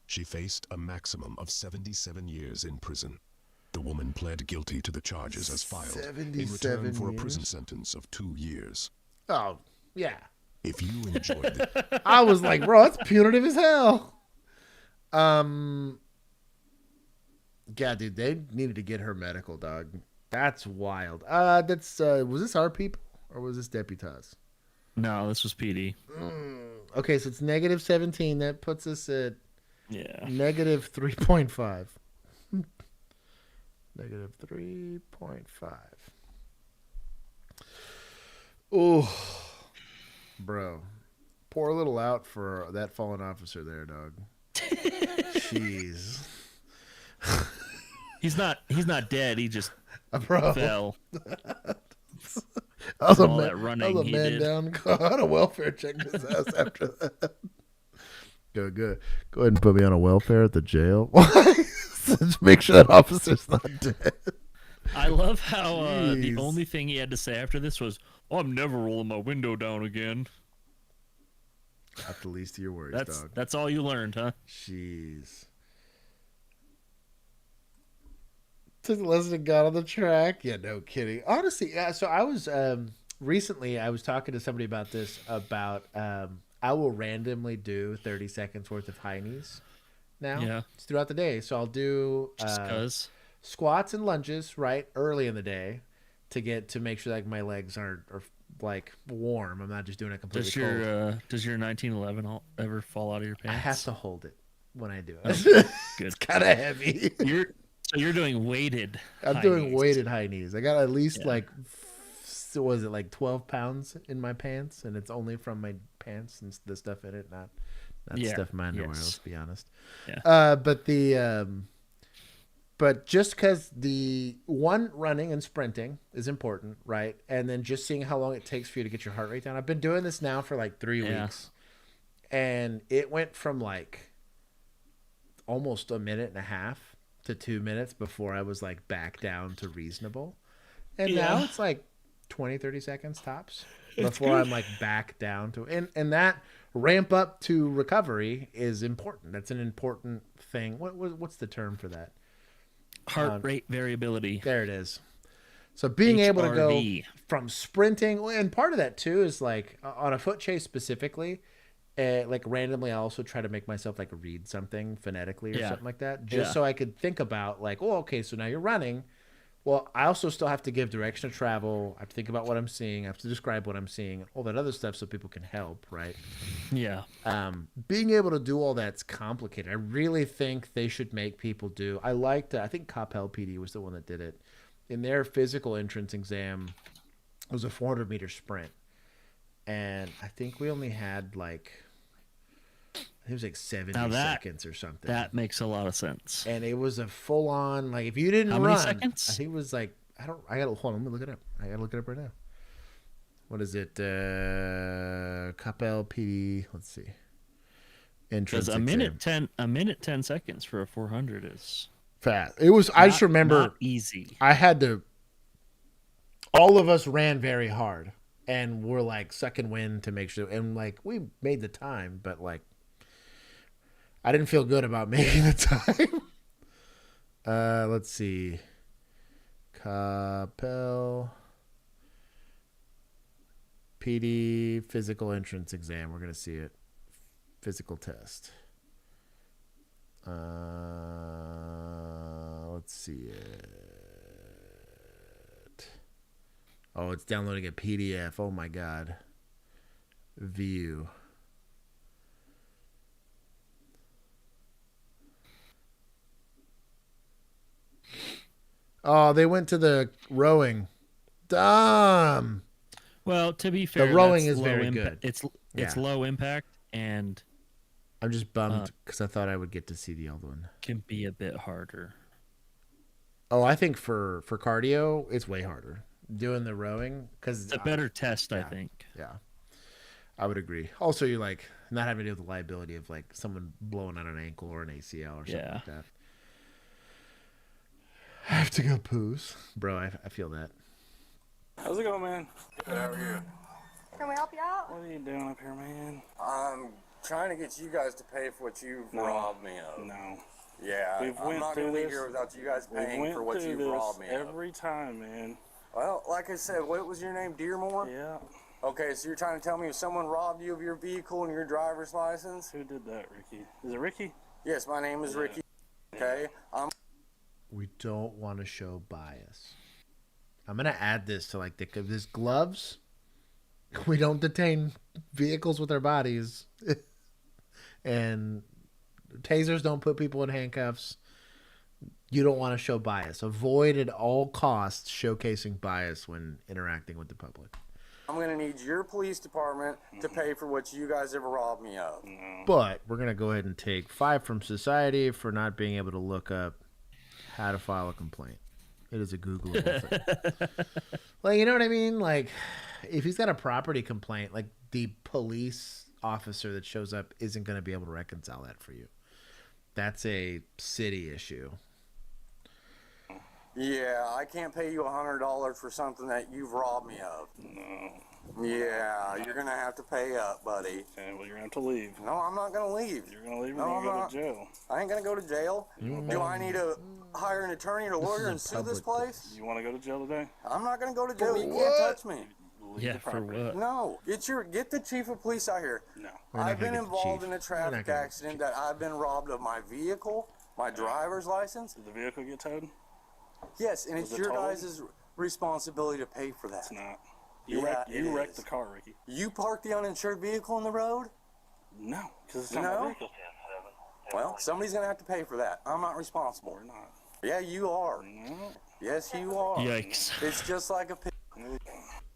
She faced a maximum of 77 years in prison. The woman pled guilty to the charges as filed in return for a prison sentence of 2 years. Oh, yeah. If you enjoyed it, I was like, bro, that's punitive as hell. Yeah, dude, they needed to get her medical, dog. That's wild. Was this our people or was this Deputas? No, this was PD. Okay, so it's negative 17. That puts us at negative 3.5. Negative 3.5. Oh, bro. Pour a little out for that fallen officer there, dog. Jeez. He's not dead. He just Bro. fell. That was All that running that was a he man did. down on a welfare check his ass after that. Go ahead and put me on a welfare at the jail. Just make sure that officer's not dead. I love how the only thing he had to say after this was, "Oh, I'm never rolling my window down again." Not the least of your worries, dog. That's all you learned, huh? Jeez. Took the lesson and got on the track. Yeah, no kidding. Honestly, so I was recently I was talking to somebody about this about I will randomly do 30 seconds worth of high knees now. Yeah. It's throughout the day. So I'll do Just 'cause. squats and lunges right early in the day to make sure like my legs are like warm. I'm not just doing it completely cold. Does your 1911 ever fall out of your pants? I have to hold it when I do it. Good. It's kind of heavy. You're doing weighted. I'm doing weighted high knees. I got at least like 12 pounds in my pants, and it's only from my pants and the stuff in it, not stuff in my underwear. Yes. Let's be honest. Yeah. But just because the one running and sprinting is important, right? And then just seeing how long it takes for you to get your heart rate down. I've been doing this now for like 3 weeks, and it went from like almost a minute and a half to 2 minutes before I was like back down to reasonable. And now it's like 20, 30 seconds tops before I'm like back down to, and that ramp up to recovery is important. That's an important thing. What's the term for that? Heart rate variability. There it is. So being able to go HRV. from sprinting, and part of that too is like on a foot chase specifically, like randomly, I also try to make myself like read something phonetically or Yeah. something like that, just Yeah. so I could think about like, oh, okay, so now you're running. Well, I also still have to give direction of travel. I have to think about what I'm seeing. I have to describe what I'm seeing, all that other stuff, so people can help, right? Yeah. Being able to do all that's complicated. I really think they should make people do. I think Coppell PD was the one that did it. In their physical entrance exam, it was a 400-meter sprint, and I think we only had like, it was like 70 seconds or something. That makes a lot of sense. And it was a full on, like, if you didn't How run, many seconds? I think it was like, I gotta, hold on, let me look it up. I gotta look it up right now. What is it? Coppell PD, let's see. Entrance Because exam. a minute 10 seconds for a 400 is Fast. It was, I just remember. Not easy. I had to, all of us ran very hard and we're like sucking wind to make sure. And like, we made the time, but like, I didn't feel good about making the time. Let's see. Coppell PD physical entrance exam. We're going to see it. Physical test. Let's see it. Oh, it's downloading a PDF. Oh my God. View. Oh, they went to the rowing. Dumb. Well, to be fair, the rowing that's is low very impa- good. It's Yeah. low impact and I'm just bummed because I thought I would get to see the other one. can be a bit harder. Oh, I think for cardio, it's way harder doing the rowing because It's a better test, I think. Yeah, I would agree. Also, you're like not having to deal with the liability of like someone blowing out an ankle or an ACL or something like that. I have to go poos, bro. I feel that. How's it going, man? Good, how are you? Can we help you out? What are you doing up here, man? I'm trying to get you guys to pay for what you've robbed me of. No. Yeah, We've I'm went not through going to leave this. here without you guys We paying went for what through you've this robbed me of. every time, man. Well, like I said, what was your name, Dearmore? Yeah. Okay, so you're trying to tell me if someone robbed you of your vehicle and your driver's license? Who did that, Ricky? Is it Ricky? Yes, my name is Ricky. Okay, We don't want to show bias. I'm gonna add this to like this gloves. We don't detain vehicles with our bodies, and tasers don't put people in handcuffs. You don't want to show bias. Avoid at all costs showcasing bias when interacting with the public. I'm going to need your police department to pay for what you guys ever robbed me of. But we're gonna go ahead and take 5 from society for not being able to look up how to file a complaint. It is a Googleable thing. Like, you know what I mean? Like, if he's got a property complaint, like the police officer that shows up isn't going to be able to reconcile that for you. That's a city issue. Yeah, I can't pay you $100 for something that you've robbed me of. No. Yeah, you're going to have to pay up, buddy. Okay, well, you're going to have to leave. No, I'm not going to leave. You're going to leave or No, you're I'm going to not. go to jail. I ain't going to go to jail. Do I need to hire an attorney or a lawyer and sue this place? You want to go to jail today? I'm not going to go to jail. You can't touch me. Yeah, for what? No, get the chief of police out here. No. I've been involved in a traffic accident that I've been robbed of my vehicle, my driver's license. Did the vehicle get towed? Yes, and Was it's it your totaled? guys' responsibility to pay for that. It's not. You You wrecked the car, Ricky. You parked the uninsured vehicle on the road? No, because it's not my vehicle. Well, somebody's going to have to pay for that. I'm not responsible. We're not. Yeah, you are. No. Yes, you are. Yikes. It's just like a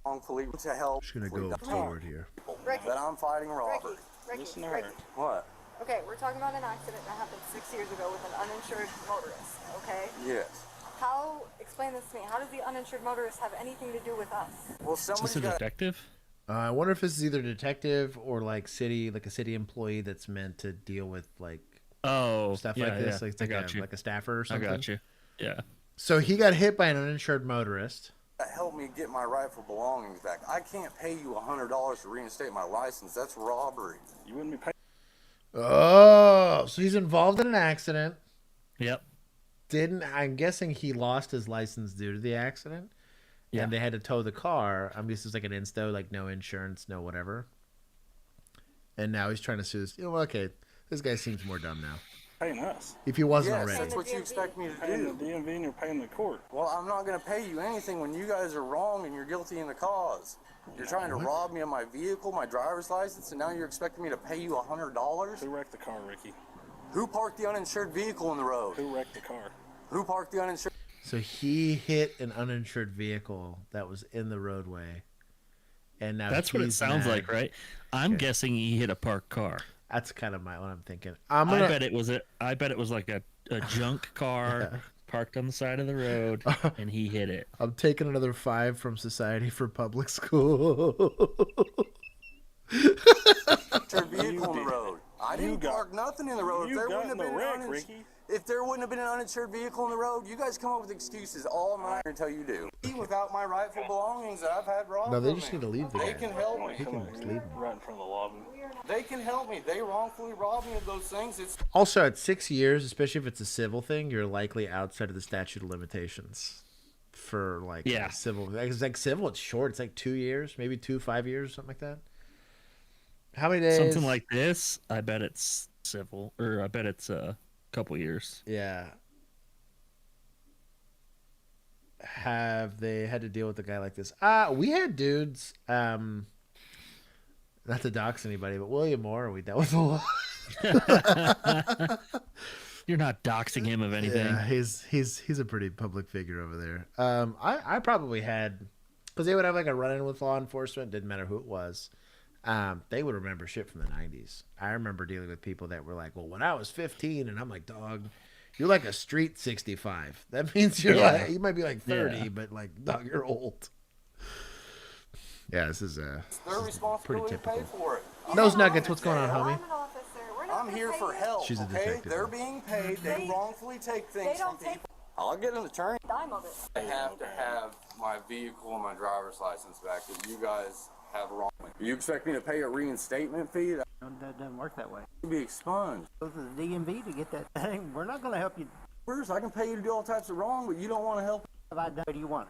wrongfully to help. Just going to go forward here. Ricky. That I'm fighting robbery. Ricky, Listen to her. Ricky. What? Okay, we're talking about an accident that happened 6 years ago with an uninsured motorist, okay? Yes. Explain this to me. How does the uninsured motorist have anything to do with us? Well, Is this a detective? I wonder if this is either detective or like a city employee that's meant to deal with like stuff like this. Like, it's like a staffer or something. I got you. Yeah. So he got hit by an uninsured motorist. That helped me get my rightful belongings back. I can't pay you $100 to reinstate my license. That's robbery. You wouldn't be paying. Oh, so he's involved in an accident. Yep. I'm guessing he lost his license due to the accident. Yeah. And they had to tow the car. I'm guessing it's like an insto, like no insurance, no whatever. and now he's trying to sue. Okay, this guy seems more dumb now. Paying us. If he wasn't Yes, already. that's what you expect me to Paying do. the DMV and you're paying the court. Well, I'm not going to pay you anything when you guys are wrong and you're guilty in the cause. You're trying to rob me of my vehicle, my driver's license, and now you're expecting me to pay you $100? Who wrecked the car, Ricky? Who parked the uninsured vehicle in the road? Who wrecked the car? Who parked the uninsured? So he hit an uninsured vehicle that was in the roadway, and now That's what it sounds mad. like, right? I'm guessing he hit a parked car. That's kind of what I'm thinking. I bet it was like a junk car parked on the side of the road, and he hit it. I'm taking another 5 from Society for Public School. Uninsured vehicle in the road. I didn't park nothing in the road. If there wouldn't have been an uninsured vehicle in the road, you guys come up with excuses all night until you do. Without my rightful belongings that I've had robbed. No, they just need to leave the They guy. can help me. He can just leave him. Right in front of the lobby. They can help me. They wrongfully robbed me of those things. It's Also, at 6 years, especially if it's a civil thing, you're likely outside of the statute of limitations for civil. It's like civil, it's short. It's like 2 years, maybe 5 years, something like that. How many days? Something like this. I bet it's civil, or I bet it's a couple years. Yeah. Have they had to deal with a guy like this? We had dudes. Not to dox anybody, but William Moore, we dealt with a lot. You're not doxing him of anything. Yeah, he's a pretty public figure over there. I probably had, because they would have like a run-in with law enforcement. Didn't matter who it was. They would remember shit from the 90s. I remember dealing with people that were like, well, when I was 15, and I'm like, dog, you're like a street 65. That means you're like, you might be like 30, but like, dog, you're old. Yeah, this is their pretty responsibility to pay typical. for it. Nose Nuggets, what's going on, homie? I'm here for help. She's a okay? detective. They're being paid. They wrongfully take things from people. I'll get an attorney. I have to have my vehicle and my driver's license back that you guys have wrong. You expect me to pay a reinstatement fee? That doesn't work that way. You'll be expunged. Go to the DMV to get that. We're not going to help you. First, I can pay you to do all types of wrong, but you don't want to help. Have I done what you want?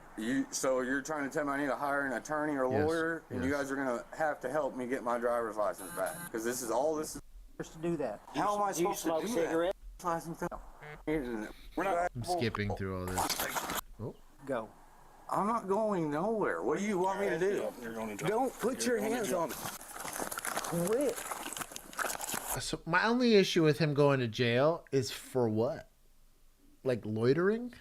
So you're trying to tell me I need to hire an attorney or lawyer, and you guys are going to have to help me get my driver's license back, because this is all this is. To do that. How am I supposed to do cigarettes? that? We're not. I'm skipping through all this. Oh. Go. I'm not going nowhere. What do you want me to do? Don't put your hands on me. Quit. So my only issue with him going to jail is for what? Like loitering?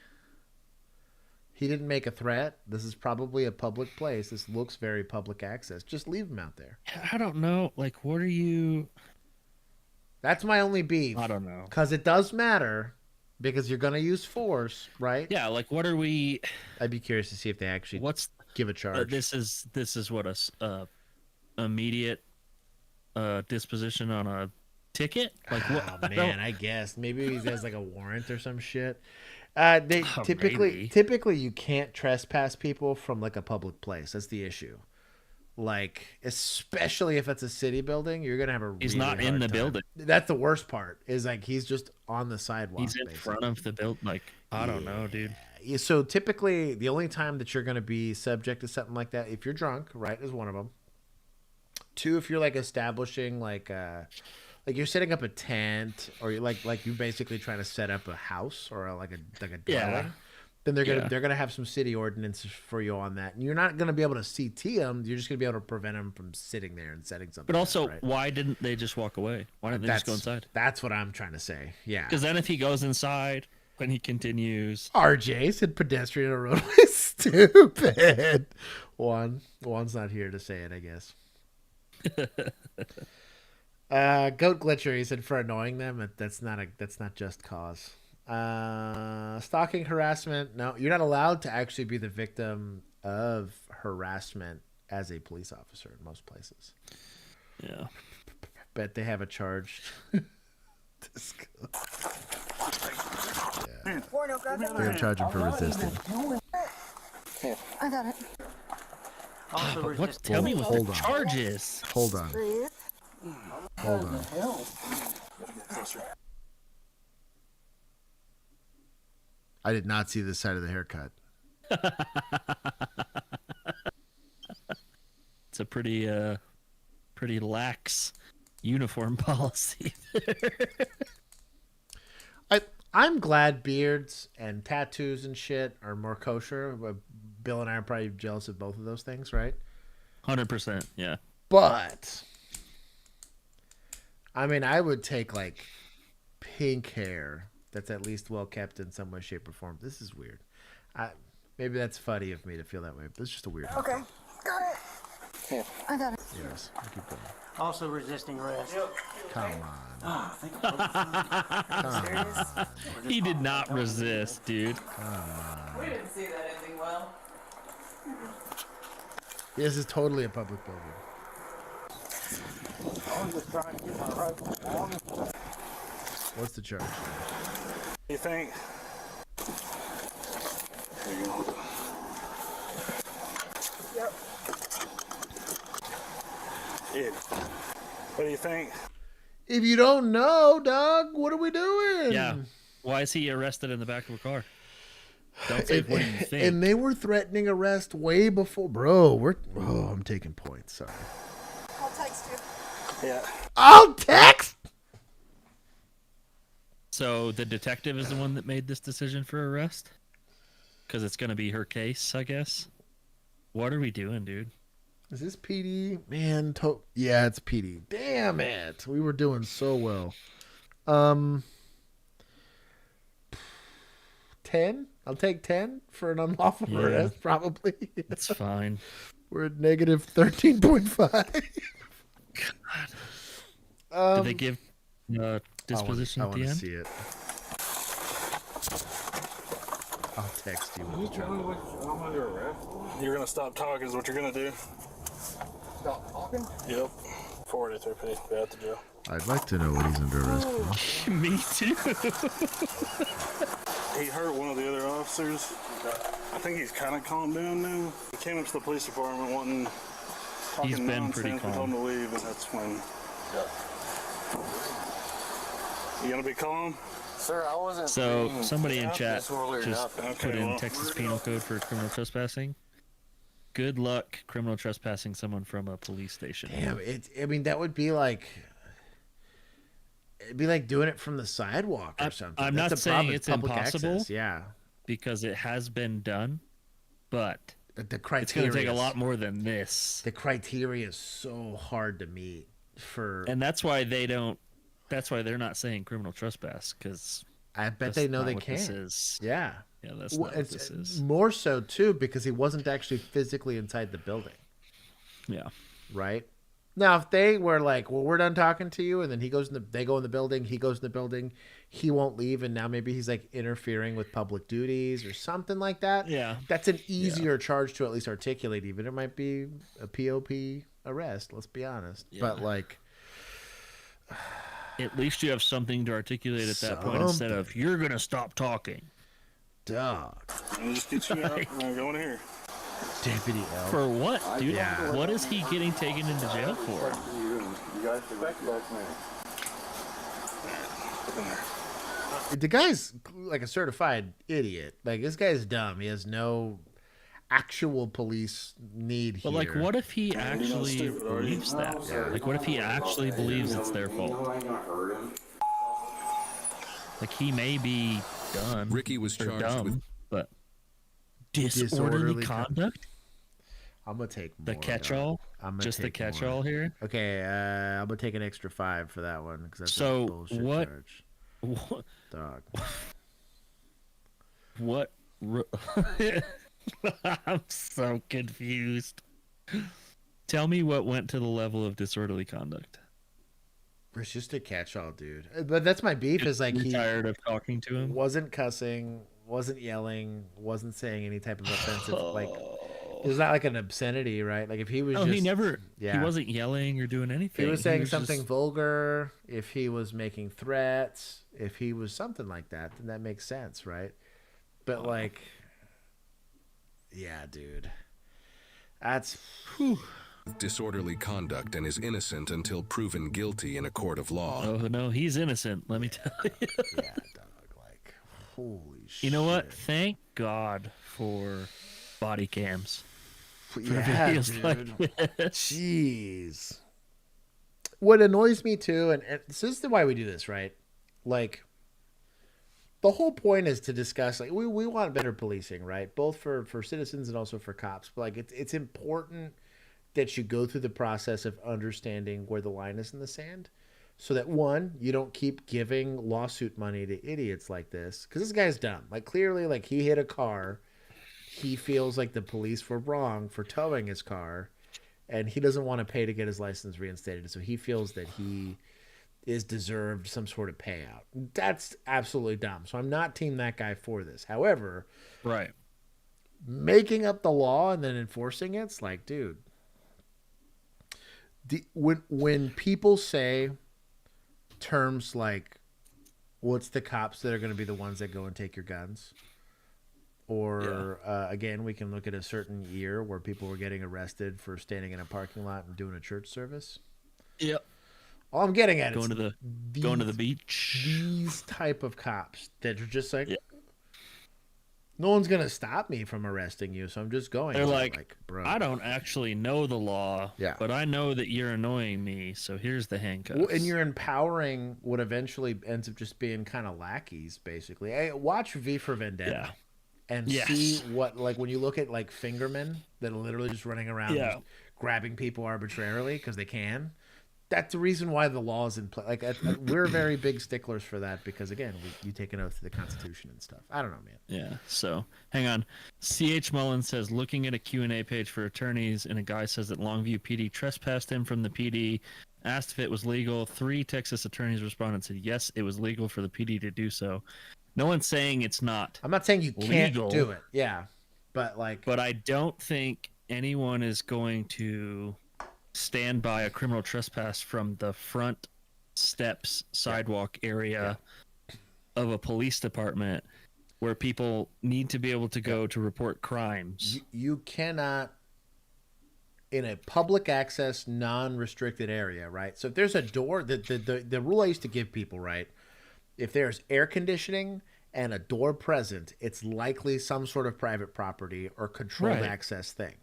He didn't make a threat. This is probably a public place. This looks very public access. Just leave him out there. I don't know. Like, what are you? That's my only beef. I don't know. Because it does matter. Because you're going to use force, right? Yeah, like what are we? I'd be curious to see if they actually give a charge. This is what a immediate disposition on a ticket. Like what? Oh, man, I guess maybe he has like a warrant or some shit. They typically you can't trespass people from like a public place. That's the issue. Like, especially if it's a city building, you're gonna have a. He's really not in hard the time. building. That's the worst part. Is like he's just on the sidewalk. He's in front of the building. Like, I don't know, dude. Yeah, so typically, the only time that you're gonna be subject to something like that, if you're drunk, right, is one of them. 2, if you're like establishing like you're setting up a tent, or you're like you basically trying to set up a house or like a dwelling. Yeah. Then they're gonna have some city ordinances for you on that, and you're not gonna be able to CT them. You're just gonna be able to prevent them from sitting there and setting something. But also, up, right? why didn't they just walk away? Why didn't they just go inside? That's what I'm trying to say. Yeah. Because then if he goes inside, when he continues, RJ said pedestrian or roadway stupid. Juan's not here to say it, I guess. Goat Glitcher, he said for annoying them. That's not just cause. Stalking, harassment. No, you're not allowed to actually be the victim of harassment as a police officer in most places. Yeah. Bet they have a charge. Yeah. They're gonna charge him for resisting. I got it. Tell me what the charge is. Hold on. Hold on. I did not see this side of the haircut. It's a pretty lax uniform policy there. I'm glad beards and tattoos and shit are more kosher. Bill and I are probably jealous of both of those things, right? 100%, yeah. But I mean, I would take like pink hair that's at least well kept in some way, shape, or form. This is weird. Maybe that's funny of me to feel that way, but it's just a weird. Okay, got it. Yeah. I got it. Yes, keep going. Also resisting arrest. Come on. He did not resist, dude. We didn't see that ending well. This is totally a public building. I'm just trying to get my rifle on. What's the charge? You think? There you go. Yep. Ed, what do you think? If you don't know, dog, what are we doing? Yeah. Why is he arrested in the back of a car? Don't say what do you think. And they were threatening arrest way before, bro. I'm taking points. Sorry. I'll text you. Yeah. I'll text. So the detective is the one that made this decision for arrest? Because it's going to be her case, I guess. What are we doing, dude? Is this PD? Man, yeah, it's PD. Damn it. We were doing so well. 10? I'll take 10 for an unlawful arrest, probably. That's fine. We're at negative 13.5. God. Did they give disposition at the end? I want to see it. I'll text you. I'm under arrest. You're going to stop talking is what you're going to do. Stop talking? Yep. 43P. Go out to jail. I'd like to know what he's under arrest for. Me too. He hurt one of the other officers. I think he's kind of calmed down now. He came up to the police department wanting talking He's been nonsense. pretty We calm. told him to leave, and that's when. You gonna be calm? Sir, I wasn't. So somebody in chat disorderly just enough. put in Texas Penal Code for criminal trespassing. Good luck criminal trespassing someone from a police station. Damn, I mean, that would be like... It'd be like doing it from the sidewalk or something. I'm That's not the saying problem, it's public impossible. access, yeah. Because it has been done, but the criteria it's going to take a lot more than this. The criteria is so hard to meet for... And that's why they don't... That's why they're not saying criminal trespass, because... I bet they know they can. can't. This is. Yeah. Yeah, that's not what this is. More so, too, because he wasn't actually physically inside the building. Yeah. Right? Now, if they were like, well, we're done talking to you, and then they go in the building, he goes in the building, he won't leave, and now maybe he's like interfering with public duties or something like that. Yeah. That's an easier charge to at least articulate, even it might be a POP arrest, let's be honest. Yeah. But like... At least you have something to articulate at that point instead of, you're going to stop talking. Dog. I'll just get you out. We're gonna go in here. Deputy L. For what, dude? Yeah. What is he getting taken into jail for? You guys respect that man. The guy's like a certified idiot. Like, this guy's dumb. He has no actual police need here. But, like, what if he actually believes that? Yeah. Like, what if he actually believes it's their fault? Like, he may be done. Ricky was charged with... But disorderly conduct? I'm going to take more. The catch-all? Just the catch-all here? Okay, I'm going to take an extra 5 for that one. Cause that's so, a bullshit what... charge. What? Dog. What... I'm so confused. Tell me what went to the level of disorderly conduct. It's just a catch-all, dude. But that's my beef. Is like he tired of talking to him. Wasn't cussing, wasn't yelling, wasn't saying any type of offensive. Like, it was not like an obscenity, right? Like if he was. No, just, he never. Yeah. He wasn't yelling or doing anything. If he was saying something just... vulgar, if he was making threats, if he was something like that, then that makes sense, right? But like. Yeah, dude. That's... Whew. Disorderly conduct and is innocent until proven guilty in a court of law. Oh, no, he's innocent, let me tell you. Yeah, dog, like, holy shit. You know what? Thank God for body cams. Yeah, videos dude. like this. Jeez. what annoys me too, and this is why we do this, right? Like, the whole point is to discuss, like, we want better policing, right? Both for citizens and also for cops. But, like, it's important that you go through the process of understanding where the line is in the sand, so that, one, you don't keep giving lawsuit money to idiots like this, because this guy's dumb. Like, clearly, like, he hit a car. He feels like the police were wrong for towing his car, and he doesn't want to pay to get his license reinstated. So he feels that he is deserved some sort of payout. That's absolutely dumb. So I'm not team that guy for this. However, right, making up the law and then enforcing it's like, dude, when people say terms like, well, it's the cops that are going to be the ones that go and take your guns. Or, again, we can look at a certain year where people were getting arrested for standing in a parking lot and doing a church service. Yep. All I'm getting at going to the beach. These type of cops that are just like, no one's going to stop me from arresting you, so I'm just going. They're like, bro, I don't actually know the law, but I know that you're annoying me, so here's the handcuffs. Well, and you're empowering what eventually ends up just being kind of lackeys, basically. Hey, watch V for Vendetta. And see what, like, when you look at, like, fingermen that are literally just running around just grabbing people arbitrarily because they can. That's the reason why the law is in place. Like, we're very big sticklers for that because, again, you take an oath to the Constitution and stuff. I don't know, man. Yeah, so, hang on. C.H. Mullen says, looking at a Q&A page for attorneys, and a guy says that Longview PD trespassed him from the PD, asked if it was legal. 3 Texas attorneys responded and said, yes, it was legal for the PD to do so. No one's saying it's not. I'm not saying you can't do it. Yeah. But I don't think anyone is going to stand by a criminal trespass from the front steps sidewalk area of a police department where people need to be able to go to report crimes. You cannot, in a public access, non-restricted area, right? So if there's a door, the rule I used to give people, right? If there's air conditioning and a door present, it's likely some sort of private property or controlled access thing.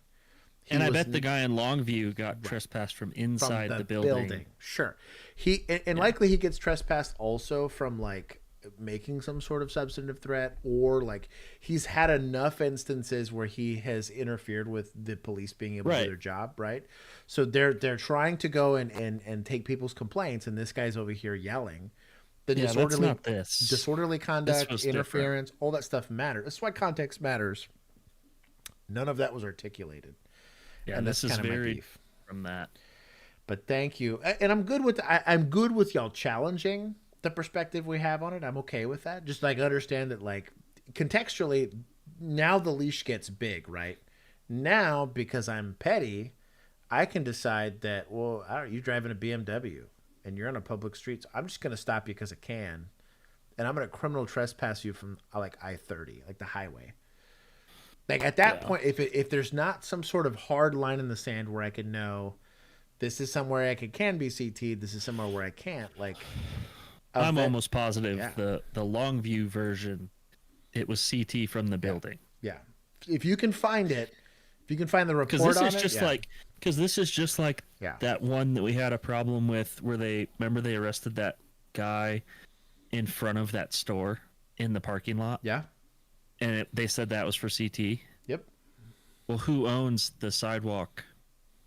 And I bet the guy in Longview got trespassed from inside the building. Sure. Likely he gets trespassed also from, like, making some sort of substantive threat, or, like, he's had enough instances where he has interfered with the police being able to do their job, right? So they're trying to go and take people's complaints, and this guy's over here yelling. The disorderly conduct, interference, all that stuff matters. That's why context matters. None of that was articulated. Yeah, and this is very from that. But thank you, and I'm good with y'all challenging the perspective we have on it. I'm okay with that. Just, like, understand that, like, contextually, now the leash gets big, right? Now, because I'm petty, I can decide that, well, you're driving a BMW. And you're on a public street, so I'm just going to stop you because I can. And I'm going to criminal trespass you from, like, I-30, like the highway. Like, at that point, if there's not some sort of hard line in the sand where I can know this is somewhere I can be CT'd, this is somewhere where I can't, like... I'm almost positive the Longview version, it was CT from the building. Yeah. If you can find it, if you can find the report on it... Because this is just like that one that we had a problem with where they arrested that guy in front of that store in the parking lot. Yeah. And they said that was for CT. Yep. Well, who owns the sidewalk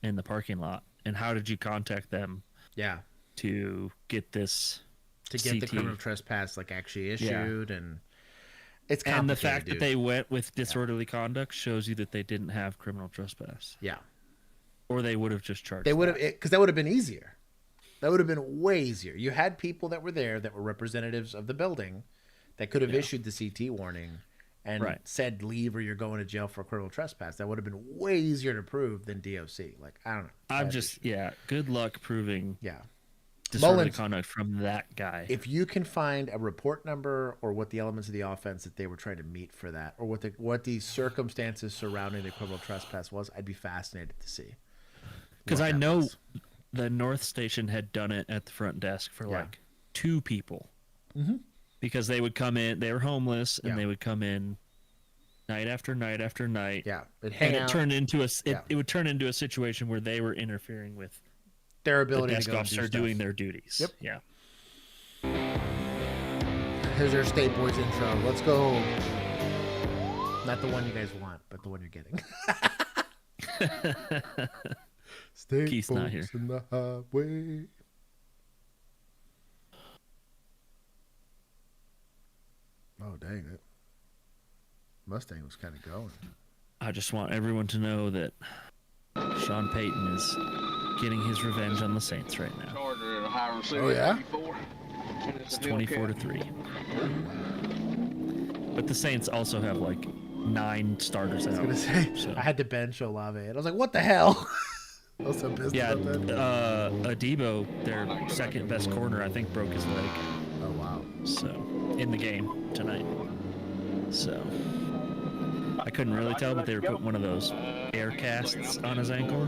in the parking lot? And how did you contact them? Yeah. To get this to get CT? The criminal trespass, like, actually issued and... It's complicated, and the fact that they went with disorderly conduct shows you that they didn't have criminal trespass. Yeah. Or they would have just charged. They would have, because that would have been easier. That would have been way easier. You had people that were there that were representatives of the building that could have issued the CT warning and said, leave or you're going to jail for criminal trespass. That would have been way easier to prove than DOC. Like, I don't know. I'm just, good luck proving disorderly conduct from that guy. If you can find a report number or what the elements of the offense that they were trying to meet for that, or what the circumstances surrounding the criminal trespass was, I'd be fascinated to see. Because I know the North Station had done it at the front desk for like 2 people. Mm-hmm. Because they would come in, they were homeless, and they would come in night after night after night. Yeah. It would turn into a situation where they were interfering with their ability desk to go officer and do doing stuff. their duties. Yep. Yeah. Here's our State Boys intro. Let's go. Not the one you guys want, but the one you're getting. State Keith's Boys not here. in the highway. Oh, dang it. Mustang was kind of going. I just want everyone to know that Sean Payton is getting his revenge on the Saints right now. Oh, yeah? It's 24-3. But the Saints also have like 9 starters out. I was going to say, so. I had to bench Olave, and I was like, what the hell? I was so pissed Yeah, about that. Adebo, their second best corner, I think broke his leg. Oh, wow. So, in the game tonight. So, I couldn't really tell, but they were putting one of those air casts on his ankle.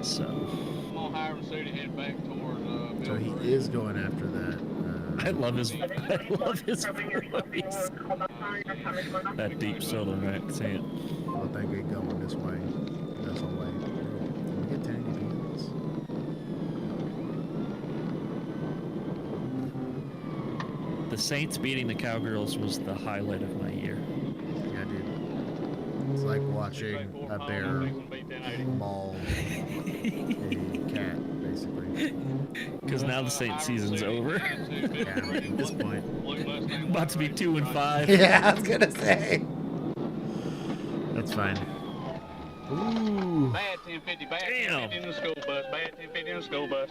So. So he is going after that. I love his voice. That deep southern accent. I think it's going this way. That's the way. Can we get 1080p in this? The Saints beating the Cowgirls was the highlight of my year. Yeah, dude. It's like watching a bear maul a cat, basically. Because now the Saints season's over. Yeah, at this point. About to be 2-5. Yeah, I was gonna say. That's fine. Ooh. Bad 1050, bad 1050 in the school bus, bad 1050 in the school bus.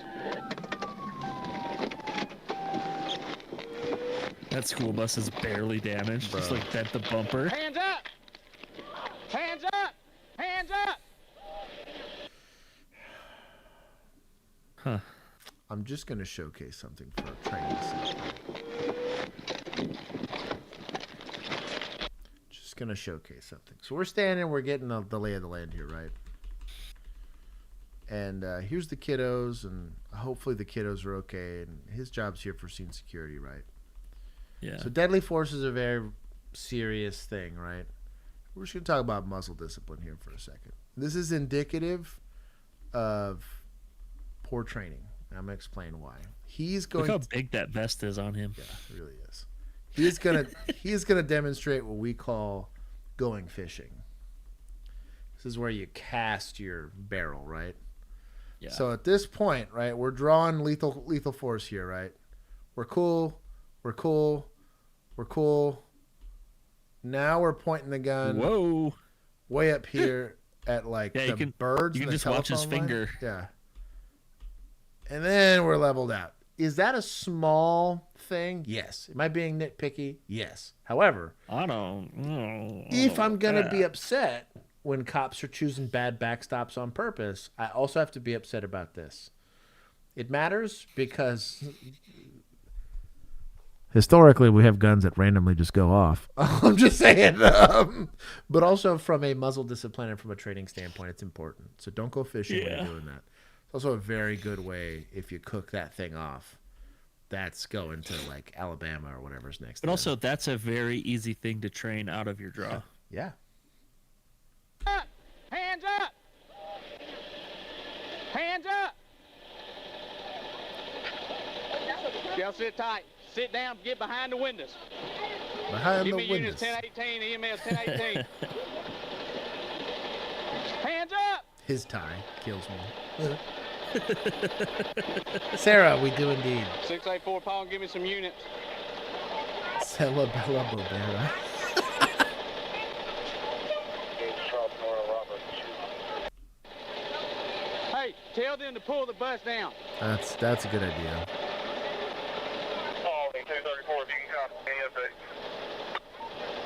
That school bus is barely damaged. Just like bent the bumper. Hands up! Hands up! Hands up! Huh. I'm just gonna showcase something for a training session. Just gonna showcase something. So we're standing, we're getting the lay of the land here, right? And here's the kiddos, and hopefully the kiddos are okay. And his job's here for scene security, right? Yeah. So deadly force is a very serious thing, right? We're just gonna talk about muscle discipline here for a second. This is indicative of poor training. I'm gonna explain why. He's going. Look how big that vest is on him. Yeah, it really is. He's gonna demonstrate what we call going fishing. This is where you cast your barrel, right? Yeah. So at this point, right, we're drawing lethal force here, right? We're cool. We're cool. We're cool. Now we're pointing the gun. Whoa. Way up here at like the birds. You can and the just watch his telephone line. finger. Yeah. And then we're leveled out. Is that a small thing? Yes. Am I being nitpicky? Yes. However, I don't know. If I'm going to be upset when cops are choosing bad backstops on purpose, I also have to be upset about this. It matters because historically we have guns that randomly just go off. I'm just saying. But also from a muzzle discipline and from a training standpoint, it's important. So don't go fishing when you're doing that. It's also a very good way if you cook that thing off. That's going to like Alabama or whatever's next. But also, that's a very easy thing to train out of your draw. Yeah. Hands up! Hands up! Y'all sit tight. Sit down. Get behind the windows. Behind Give the me windows. units 1018, EMS 1018. Hands up! His tie kills me. Sarah, we do indeed. 684 Paul, give me some units. Cella Bella Bobera. Hey, tell them to pull the bus down. That's a good idea.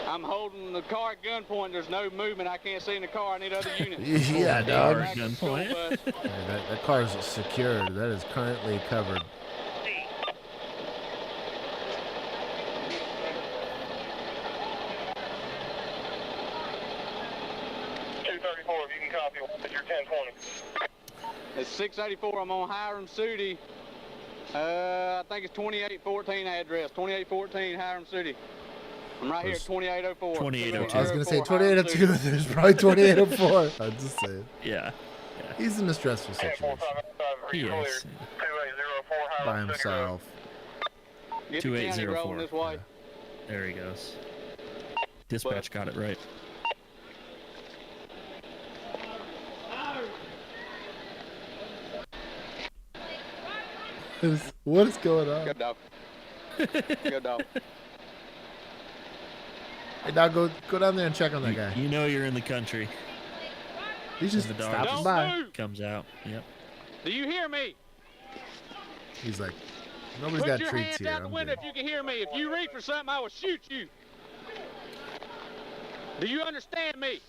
I'm holding the car at gunpoint. There's no movement. I can't see in the car. I need other units. Yeah, dog. Gunpoint. Yeah, that car is secured. That is currently covered. It's 684. I'm on Hiram Sooty. I think it's 2814 address. 2814 Hiram Sooty. I'm right here at 2804. 2802. I was going to say 2802. There's probably 2804. I was just saying. Yeah. He's in a stressful situation. He is. By himself. 2804. There he goes. Dispatch got it right. What is going on? Good dog. Good dog. Hey, dog, go down there and check on that guy. You know you're in the country. He's just the dog stopping by. Comes out. Yep. Do you hear me? He's like, nobody's got treats here. Put your hands out the window if you can hear me. If you reach for something, I will shoot you. Do you understand me?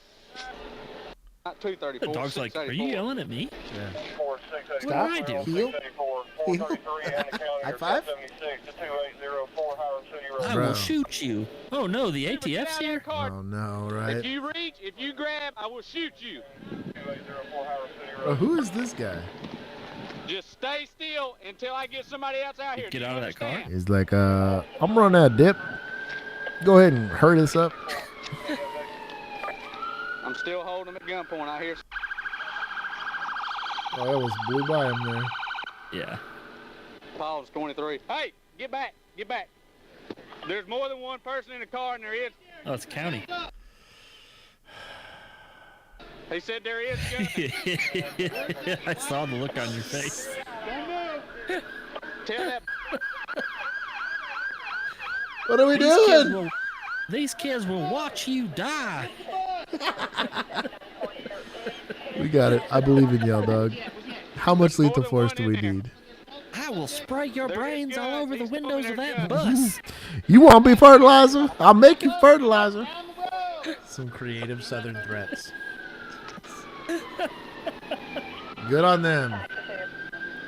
Not 234. The dog's like, are you yelling at me? Yeah. What did I do? Heel? High five? I will shoot you. Oh no, the ATF's here? Oh no, right? If you reach, if you grab, I will shoot you. Oh, who is this guy? Just stay still until I get somebody else out here. Get out of that car. He's like, I'm running that dip. Go ahead and hurry this up. I'm still holding him at gunpoint. I hear. Oh, that was blew by him there. Yeah. Paul's 23. Hey, get back, get back. There's more than one person in the car, and there is. Oh, it's county. He said there is. I saw the look on your face. Tell that. What are we doing? These kids will watch you die. We got it. I believe in y'all, dog. How much lethal force do we need? I will spray your brains all over the windows of that bus. You want to be fertilizer? I'll make you fertilizer. Some creative southern threats. Good on them.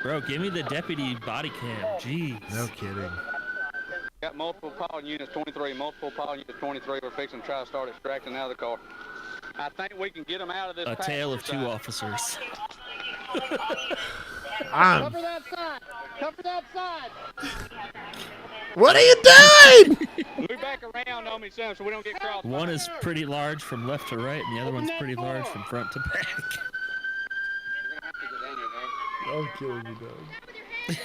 Bro, give me the deputy body cam. Jeez. No kidding. Got multiple pilot units 23, multiple pilot units 23. We're fixing to try to start extracting out of the car. I think we can get them out of this. A tale of two officers. Cover that side. Cover that side. What are you doing? Move back around on me, son, so we don't get crossed. One is pretty large from left to right, and the other one's pretty large from front to back. I'm killing you, dog.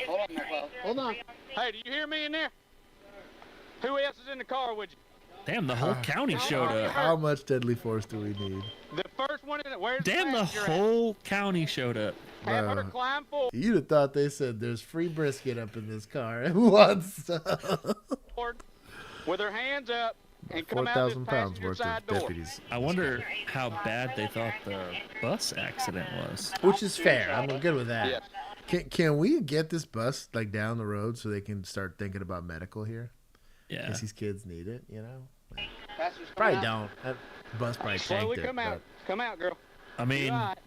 Hold on, McCloud. Hold on. Hey, do you hear me in there? Who else is in the car with you? Damn, the whole county showed up. How much deadly force do we need? The first one in it. Where's Damn, the whole county showed up. Have her climb forward. You'd have thought they said there's free brisket up in this car. Who wants some? With her hands up and come out this 4,000 pounds passenger worth side of door. deputies. I wonder how bad they thought the bus accident was. Which is fair. I'm good with that. Yeah. Can we get this bus like down the road so they can start thinking about medical here? Yeah. Because these kids need it, you know? Probably don't. That bus probably Slowly tanked it. come out. Come out, girl. I mean, You all right?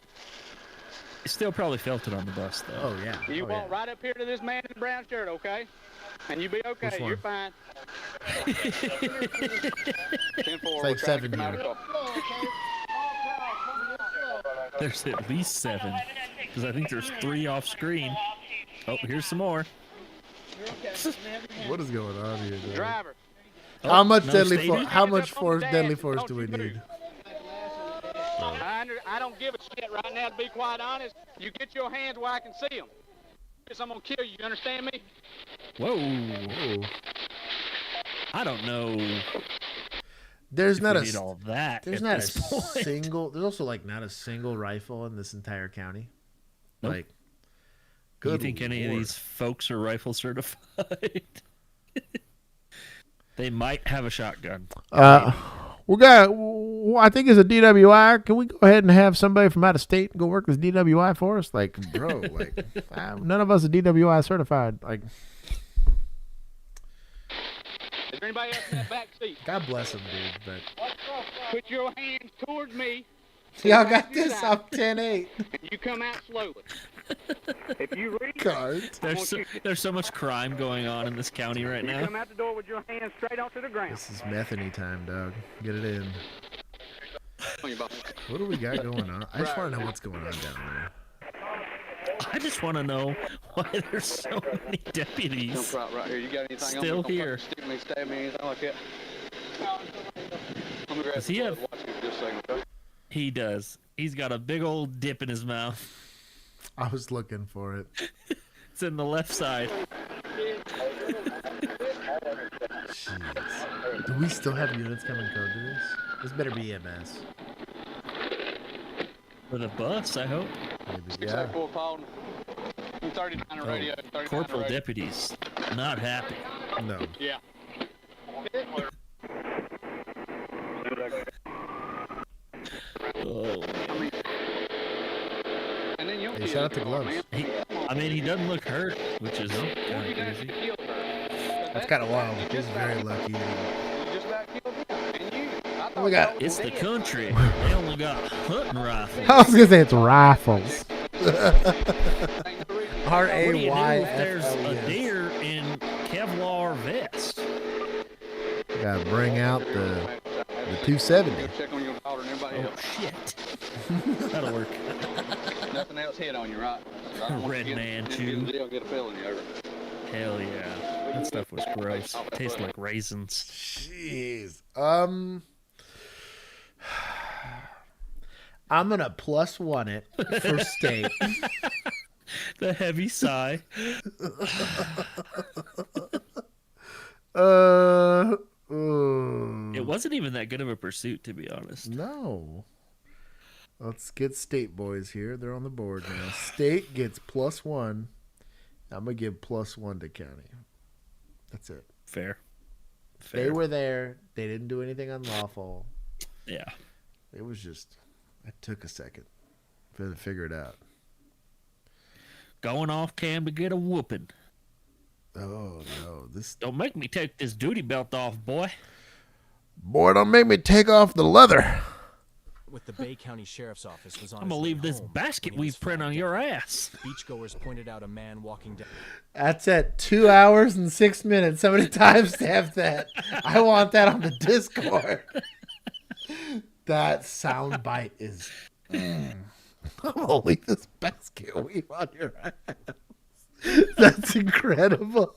it still probably felt it on the bus, though. Oh, yeah. You Oh, walk yeah. right up here to this man in the brown shirt, okay? And you be okay. Which one? You're fine. It's like 7 here. There's at least 7. Because I think there's 3 off screen. Oh, here's some more. What is going on here, dude? Driver. How much no deadly stadium? force? How much Up on the deadly dash, force don't do we you need? move. I don't give a shit right now, to be quite honest. You get your hands where I can see them. I'm going to kill you. You understand me? Whoa. Whoa. I don't know. There's if not we a need all that. There's at not a this point. single. There's also like not a single rifle in this entire county. Nope. Like, Do you good think any of Lord. these folks are rifle certified? They might have a shotgun. We got. I think it's a DWI. Can we go ahead and have somebody from out of state go work as DWI for us? Like, bro, like none of us are DWI certified. Like, Is there anybody else in that back seat? God bless them, dude. But Put your hands towards me. y'all got this. I'm 10-8. You come out slowly. If you reach, God. There's so much crime going on in this county right you now. come out the door with your hands straight onto the ground. This is methany time, dog. Get it in. What do we got going on? I just want to know what's going on down there. I just want to know why there's so many deputies Right here. You got anything still on me? here. Stick me, stab me, anything like that? Let me grab Does he have? watch you for just a second, okay? He does. He's got a big old dip in his mouth. I was looking for it. It's in the left side. Jeez. Do we still have units coming code to this? This better be EMS. With a bus, I hope. Maybe, yeah. Corporal deputies, not happy. No. Yeah. Oh. Hey, shout out to Gloves. He doesn't look hurt, which is kind of crazy. That's kind of wild. He's very lucky. Oh, we got. It's the country. They only got hunting rifles. I was gonna say it's rifles. What do you do if there's a deer in Kevlar vest? You gotta bring out the 270. Oh shit. That'll work. Nothing else hit on you, right? Red man chew. Hell yeah. That stuff was gross. Tastes like raisins. Jeez. I'm gonna +1 it for state. The heavy sigh. It wasn't even that good of a pursuit, to be honest. No. Let's get state boys here. They're on the board now. State gets +1. I'm gonna give +1 to county. That's it. Fair. They were there. They didn't do anything unlawful. Yeah. It was just. It took a second for them to figure it out. Going off cam to get a whooping. Oh no! This don't make me take this duty belt off, boy. Boy, don't make me take off the leather. With the Bay County Sheriff's Office was on I'm gonna leave this basket weave print on your ass. Beachgoers pointed out a man walking down. That's at 2 hours and 6 minutes. Somebody timestamp that. I want that on the Discord. That sound bite is. I'm gonna leave this basket weave on your ass. That's incredible.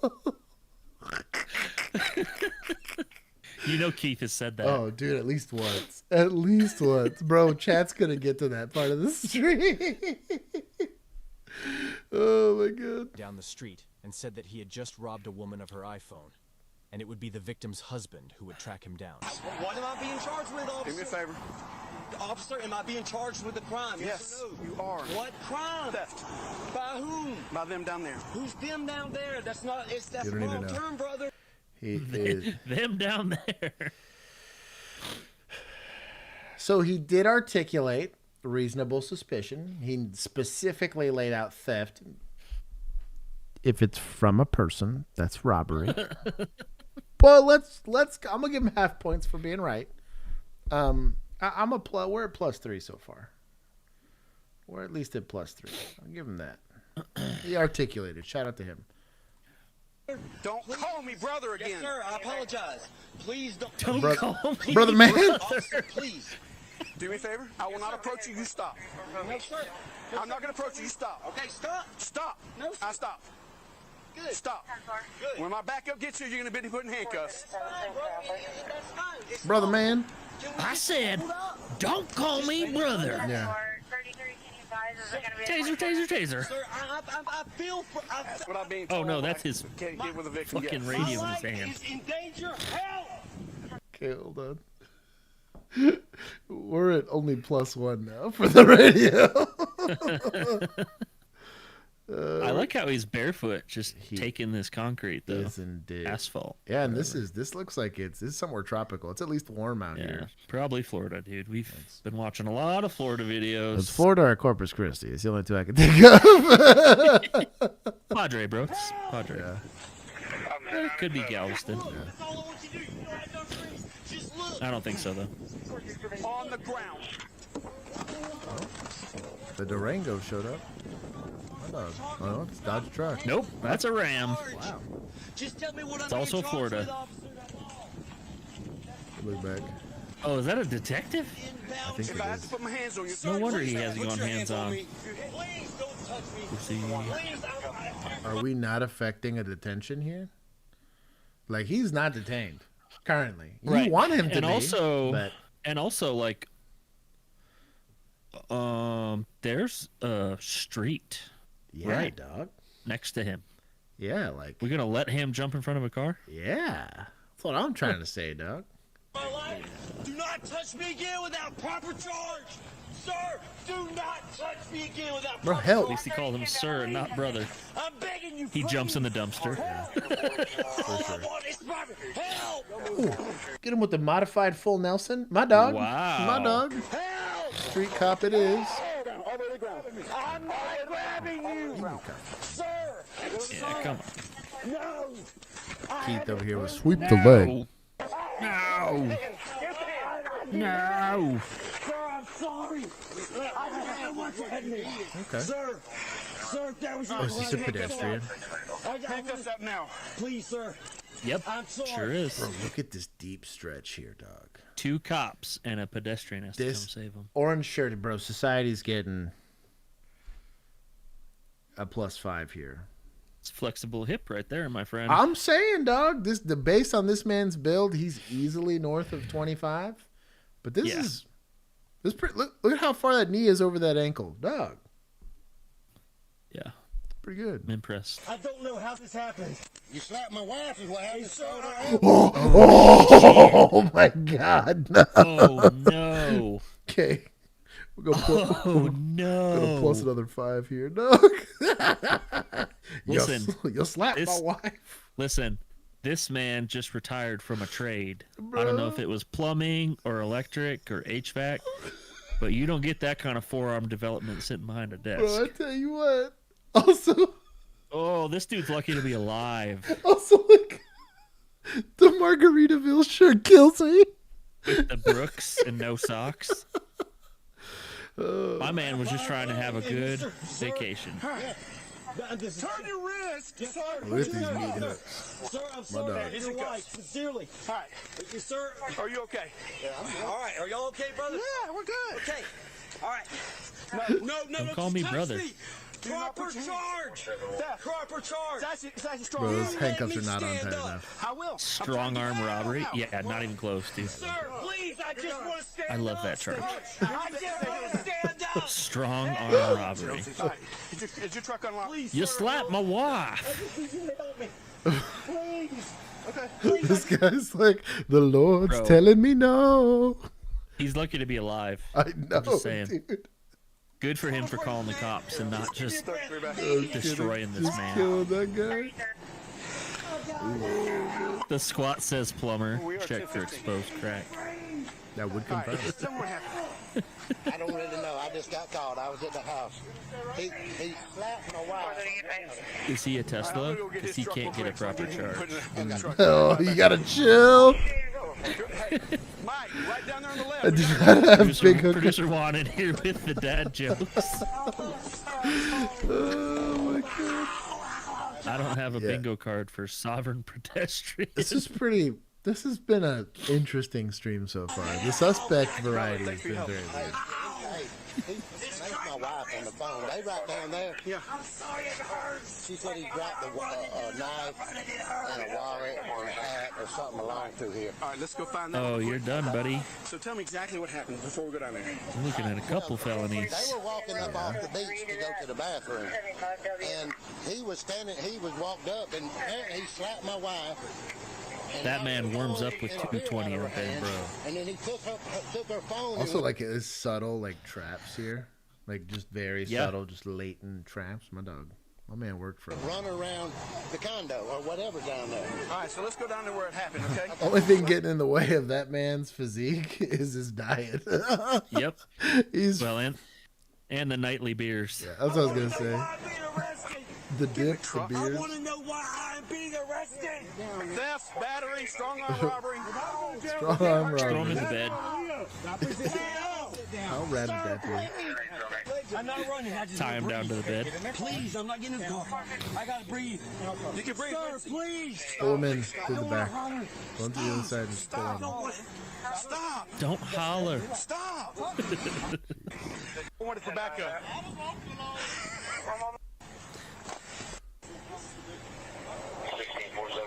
You know Keith has said that. Oh, dude, at least once. At least once. Bro, chat's going to get to that part of the stream. Oh, my God. Down the street and said that he had just robbed a woman of her iPhone. And it would be the victim's husband who would track him down. What am I being charged with, officer? Do me a favor. Officer, am I being charged with a crime? Yes, or no? you are. What crime? Theft. By whom? By them down there. Who's them down there? That's not. That's You don't need to wrong know. term, brother. He is. Them down there. So he did articulate reasonable suspicion. He specifically laid out theft. If it's from a person, that's robbery. But let's. I'm gonna give him half points for being right. We're at +3 so far. We're at least at +3. I'll give him that. He articulated. Shout out to him. Don't call me brother again. Yes, sir. I apologize. Please don't. Don't call me brother man. Officer, please. Do me a favor. I will not approach you. You stop. No, sir. I'm not going to approach you. You stop. Okay, stop. Stop. No, sir. I stop. Good. Stop. Good. When my backup gets you, you're going to be put in handcuffs. That's fine. It's Brother man. I said, don't call me brother. Yeah. Taser, taser, taser. Sir, I feel for. That's what I'm being Oh told. no, that's his Can't get with a victim fucking yet. radio in My his life hand. is in danger. Help! Okay, hold on. We're at only +1 now for the radio. I like how he's barefoot, just taking this concrete though. Yes, indeed. Asphalt. Yeah, and this looks like this is somewhere tropical. It's at least warm out Yeah, here. probably Florida, dude. We've been watching a lot of Florida videos. It's Florida or Corpus Christi. It's the only two I can think of. Padre, bro. It's Padre. Yeah. It could be Galveston. I don't think so though. On the ground. The Durango showed up. Oh, it's Dodge truck. Nope, that's a Ram. Wow. Just tell me what It's I'm also being charged Florida. with, officer. Look back. Oh, is that a detective? I think If I it have to is. put my hands on you, No sir, wonder please he hasn't put gone your hands on. me. Please don't touch me. Let's see. Please, Are we not affecting a detention here? Like, he's not detained currently. You Right. want him to and be, also, but and also, like, There's a street. Yeah, right dog. Next to him. Yeah, like we're gonna let him jump in front of a car? Yeah, that's what I'm trying to say, dog. My life. Do not touch me again without proper charge, sir. Do not touch me again without Bro, proper hell. At least he called him sir and not brother. I'm begging you. He jumps in the dumpster. For sure. Help! Ooh, get him with the modified full Nelson. My dog. Wow. My dog. Street cop it is. I'm not grabbing you, sir. Yeah, come on. No. Keith over here was sweep the leg. No. No. Sir, I'm sorry. I don't know what's happening. Okay. Sir, that was Oh, is this a pedestrian? Handcuffs up now. Please, sir. Yep, I'm sorry. sure is. Bro, look at this deep stretch here, dog. 2 cops and a pedestrian has to come save him. Orange shirt, bro. Society's getting a +5 here. It's flexible hip right there, my friend. I'm saying, dog. Based on this man's build, he's easily north of 25. But this is pretty. Look at how far that knee is over that ankle, dog. Yeah, pretty good. I'm impressed. I don't know how this happened. You slapped my wife is what happened. Oh my God! No. Oh no. Okay, we're gonna no. plus another 5 here, dog. Listen, you'll slap my wife. Listen, this man just retired from a trade. I don't know if it was plumbing or electric or HVAC, but you don't get that kind of forearm development sitting behind a desk. Bro, I tell you what. Also, oh, this dude's lucky to be alive. Also, like, the Margaritaville shirt kills me. With the Brooks and no socks. My man was just trying to have a good vacation. Turn your wrist, sir. Look at these meat hooks. Sir, I'm sorry. It's your wife, sincerely. All right. Sir, are you okay? Yeah, I'm all right. Are y'all okay, brother? Yeah, we're good. Okay. All right. No, Don't call me brother. Proper charge. Proper charge. Bro, those handcuffs are not on tight enough. I will. Strong arm robbery? Yeah, not even close, dude. Sir, please, I just want to stand I love that charge. I just want to stand up. Strong arm robbery. Is your truck unlocked? Please, You slapped my wife. Please. Okay. This guy's like, the Lord's Bro. telling me no. He's lucky to be alive. I know, I'm just saying. dude. Good for him for calling the cops and not just Oh, destroying this just man. killed that guy. The squat says plumber. Check for exposed crack. That would confirm it. I don't really know. I just got called. I was at the house. He slapped my wife. Is he a Tesla? Because he can't get a proper charge. Oh, you gotta chill. Mike, right down there on the left. I do not have big hook. Producer Juan in here with the dad jokes. Oh my God. I don't have a bingo card for sovereign pedestrian. This has been an interesting stream so far. The suspect variety has been very good. He slapped my wife on the phone. They right down there. Yeah. I'm sorry it hurts. She said he dropped a knife and a wallet and a hat or something along through here. All right, let's go find that. Oh, you're done, buddy. So tell me exactly what happened before we go down there. I'm looking at a couple felonies. They were walking up off the beach to go to the bathroom. And he was walked up and apparently he slapped my wife. That man warms up with 220 on bed, bro. And then he took her phone. Also, like, it's subtle, like, traps here. Like, just very subtle, just latent traps. My man worked for him. Run around the condo or whatever down there. All right, so let's go down to where it happened, okay? Only thing getting in the way of that man's physique is his diet. Yep. He's and the nightly beers. Yeah, that's what I was gonna say. The dip, the beers. I want to know why I'm being arrested. Theft, battery, strong arm robbery. Strong arm robbery. Throw him in the bed. How rad would that be? I'm not running. I just Tie him down to the bed. Please, I'm not getting in the car. I gotta breathe. You can breathe. Sir, please. Pull him in through the back. Go to the other side and just pull him. Stop. Don't holler. Stop. I wanted for backup.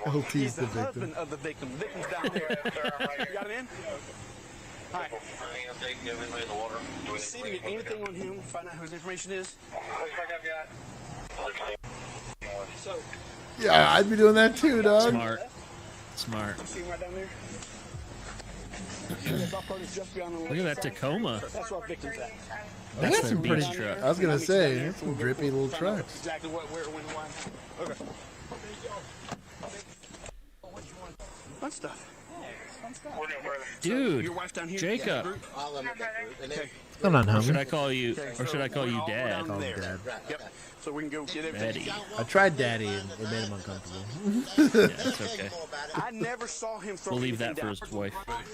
LT's the He's victim. husband of the victim. The victim's down there. You got it in? All right. See if you get anything on him, find out who his information is. So. Yeah, I'd be doing that too, dog. Smart. Smart. See him right down there? Look at that Tacoma. That's where our victim's at. That's their some pretty. beach truck. I was gonna say, that's some drippy little trucks. Exactly what, where, when, why. Okay. Fun stuff. Dude, Your wife's down here? Jacob. Okay. I'm not hungry. Should I call you, or should I call you Dad? Call him Dad. Yep. So we can go get everything. Daddy. I tried Daddy and it made him uncomfortable. Yeah, it's okay. I never saw him throw We'll leave that anything for his down. wife.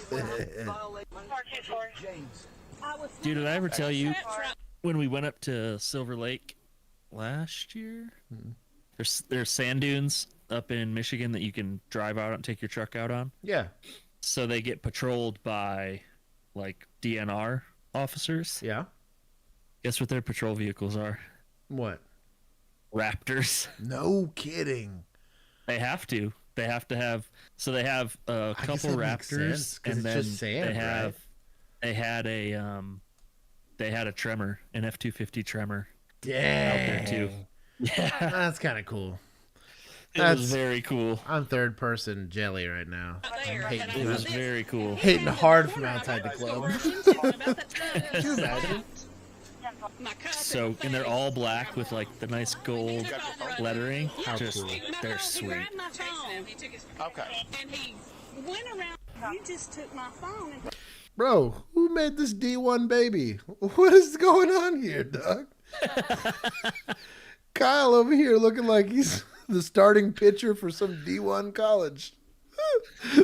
424. Dude, did I ever tell you when we went up to Silver Lake last year? There's sand dunes up in Michigan that you can drive out and take your truck out on. Yeah. So they get patrolled by like DNR officers. Yeah. Guess what their patrol vehicles are? What? Raptors. No kidding. They have to. They have to have. So they have a I guess couple that makes Raptors, sense, 'cause and it's then just sand, they have. right? They had a Tremor, an F-250 Tremor. Dang. Out there too. Yeah. That's kind of cool. It was very cool. I'm third person jelly right now. I'm hating It was very cool. Hitting hard from outside the club. Could you imagine? So, and they're all black with like the nice gold lettering. How Just, cool. they're sweet. Okay. And he went around. You just took my phone. And Bro, who made this D1 baby? What is going on here, Doug? Kyle over here looking like he's the starting pitcher for some D1 college.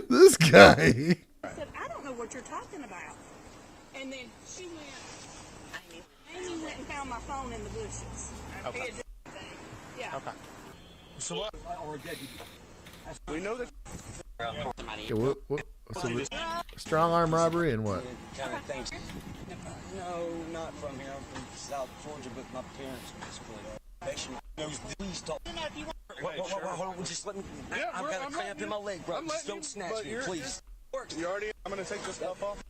This guy. I said, I don't know what you're talking about. And then she went, Amy went and found my phone in the bushes. Okay. Yeah. Okay. So what? We know that. Okay, so strong arm robbery and what? No, not from here. I'm from South Georgia, but my parents were split up. Please stop. Hold on, just let me. I've got a cramp in my leg, bro. Just don't snatch me, please. You already? I'm gonna take this stuff off.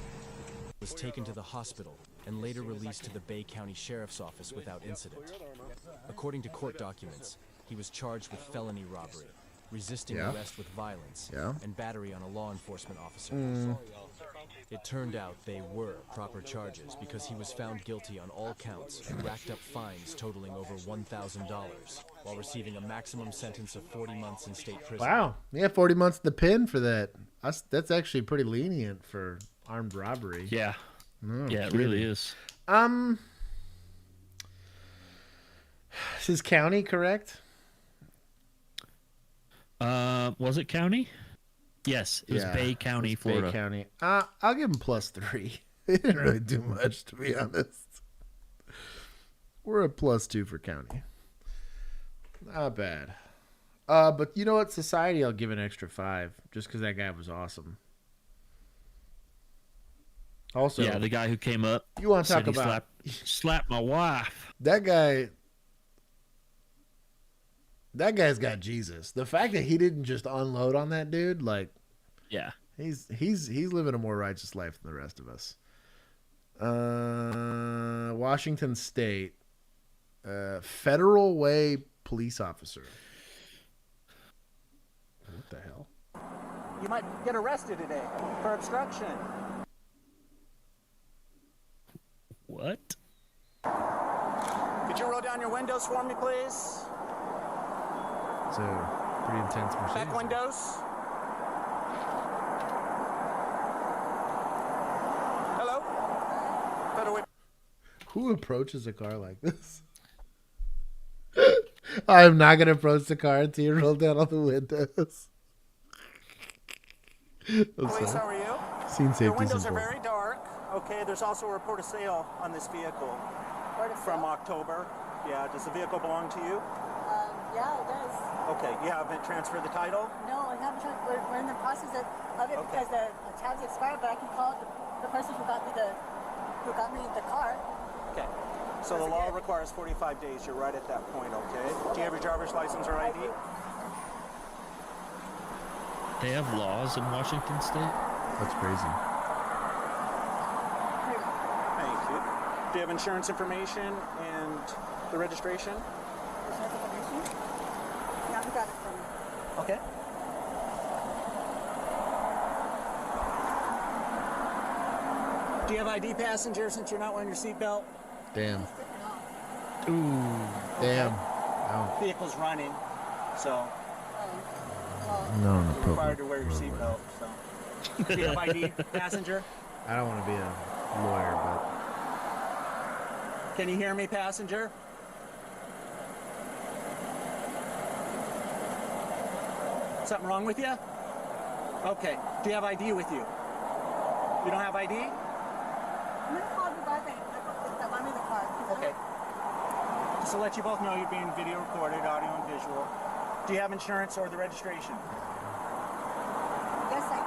Was taken to the hospital and later released to the Bay County Sheriff's Office without incident. According to court documents, he was charged with felony robbery, resisting Yeah. arrest with violence, Yeah. and battery on a law enforcement officer. It turned out they were proper charges because he was found guilty on all counts and racked up fines totaling over $1,000 while receiving a maximum sentence of 40 months in state prison. Wow. Yeah, 40 months the pin for that. That's actually pretty lenient for armed robbery. Yeah. No Yeah, it kidding. really is. Is his county correct? Was it county? Yes, it was Yeah, Bay County, it was Florida. Bay County. I'll give him +3. He didn't really do much, to be honest. We're a +2 for county. Not bad. But you know what? Society, I'll give an extra 5 just because that guy was awesome. Also, Yeah, the guy who came up. You want to said talk he about slapped my wife. that guy? That guy's got Jesus. The fact that he didn't just unload on that dude, like, yeah, he's living a more righteous life than the rest of us. Washington State, Federal Way police officer. What the hell? You might get arrested today for obstruction. What? Could you roll down your windows for me, please? It's a pretty intense Mercedes. Back windows. Hello? Federal Way. Who approaches a car like this? I'm not gonna approach the car until you roll down all the windows. Police, how are you? Scene Your safety windows is are important. very dark. Okay, there's also a report of sale on this vehicle from October. Yeah, does the vehicle belong to you? Yeah, it does. Okay, you haven't transferred the title? No, I haven't. We're in the process of it because the tab's expired, but I can call the person who got me the car. Okay. So the law requires 45 days. You're right at that point, okay? Do you have your driver's license or ID? They have laws in Washington State? That's crazy. Do you have insurance information and the registration? Insurance information? Yeah, we got it for you. Okay. Do you have ID, passenger, since you're not wearing your seatbelt? Damn. Ooh. Damn. Oh. Vehicle's running, so No, you're required to wear your seatbelt. So, do you have ID, passenger? I don't want to be a lawyer, but Can you hear me, passenger? Something wrong with you? Okay. Do you have ID with you? You don't have ID? I'm gonna call the guy that lent me the car. Okay. Just to let you both know, you're being video recorded, audio and visual. Do you have insurance or the registration? Yes, I do.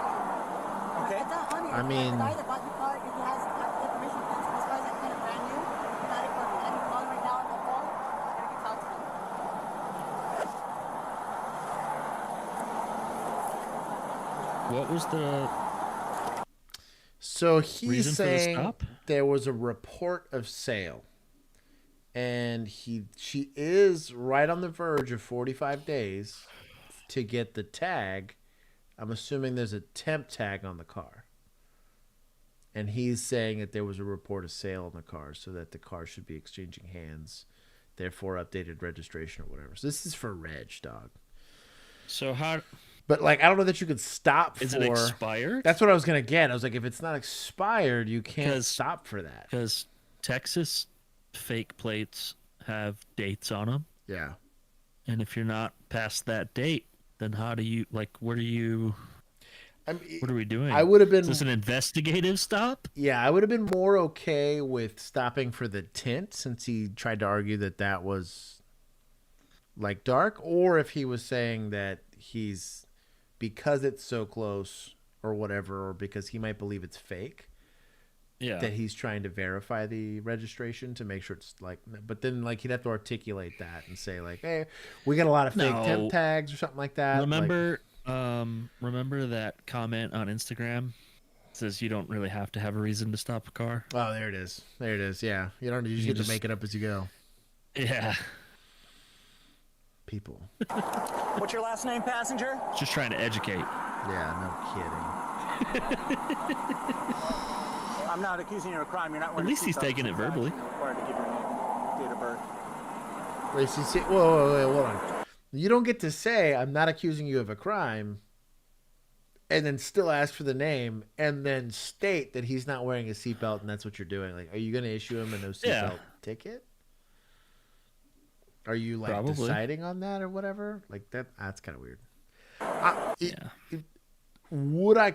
Okay. It's not on here. I mean- The guy that bought the car, if he has information, this guy's like kind of brand new. He got it for me. I can call him right now on the phone, and I can talk to him. What was the so he's reason for the saying stop? there was a report of sale, and she is right on the verge of 45 days to get the tag. I'm assuming there's a temp tag on the car, and he's saying that there was a report of sale on the car, so that the car should be exchanging hands, therefore updated registration or whatever. So this is for reg, dog. So how? But like, I don't know that you could stop. Is for... it expired? That's what I was gonna get. I was like, if it's not expired, you can't stop for that. Because Texas fake plates have dates on them. Yeah. And if you're not past that date, then how do you what are you? What are we doing? I would have been. Is this an investigative stop? Yeah, I would have been more okay with stopping for the tint, since he tried to argue that that was like dark, or if he was saying that he's, because it's so close or whatever, or because he might believe it's fake. Yeah. That he's trying to verify the registration to make sure it's like, but then like he'd have to articulate that and say like, hey, we got a lot of fake temp tags or something like that. Remember that comment on Instagram? It says you don't really have to have a reason to stop a car. Oh, there it is. There it is. Yeah, you don't. You just get to make it up as you go. Yeah. People. What's your last name, passenger? Just trying to educate. Yeah, no kidding. I'm not accusing you of a crime. You're not. At least he's taking it verbally. You're required to give your name, date of birth. Wait, so you see, whoa, hold on. You don't get to say I'm not accusing you of a crime, and then still ask for the name, and then state that he's not wearing a seatbelt, and that's what you're doing. Like, are you going to issue him a no seatbelt ticket? Are you like Probably. deciding on that or whatever? Like that's kind of weird.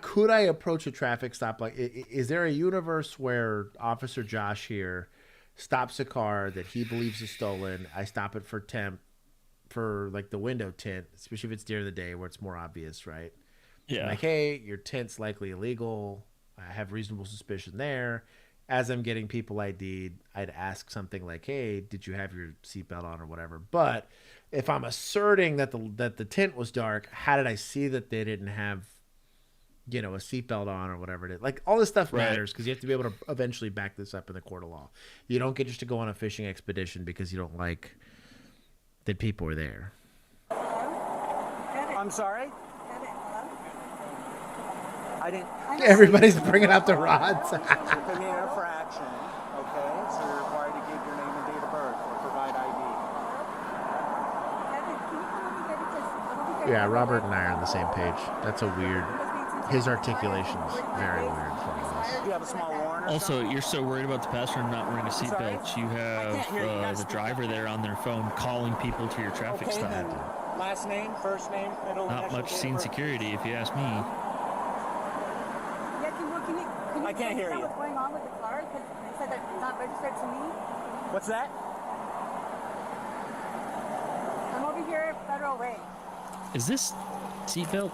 Could I approach a traffic stop? Like, is there a universe where Officer Josh here stops a car that he believes is stolen? I stop it for temp, for like the window tint, especially if it's during the day where it's more obvious, right? Yeah. Like, hey, your tint's likely illegal. I have reasonable suspicion there. As I'm getting people ID'd, I'd ask something like, hey, did you have your seatbelt on or whatever? But if I'm asserting that the tint was dark, how did I see that they didn't have, a seatbelt on or whatever it is? Like, all this stuff matters because you have to be able to eventually back this up in the court of law. You don't get just to go on a fishing expedition because you don't like that people are there. I'm sorry? I didn't. Everybody's bringing out the rods. You're committing an infraction, okay? So you're required to give your name and date of birth or provide ID. Yeah, Robert and I are on the same page. That's a weird. His articulation's very weird. Do you have a small warrant? Also, you're so worried about the passenger not wearing a seatbelt. You have the driver there on their phone calling people to your traffic stop. Then. Last name, first name, middle Not initial, much date of scene birth. security, if you ask me. Can you I can't hear you. What's going on with the car? Because they said that it's not registered to me. What's that? I'm over here Federal Way. Is this seatbelt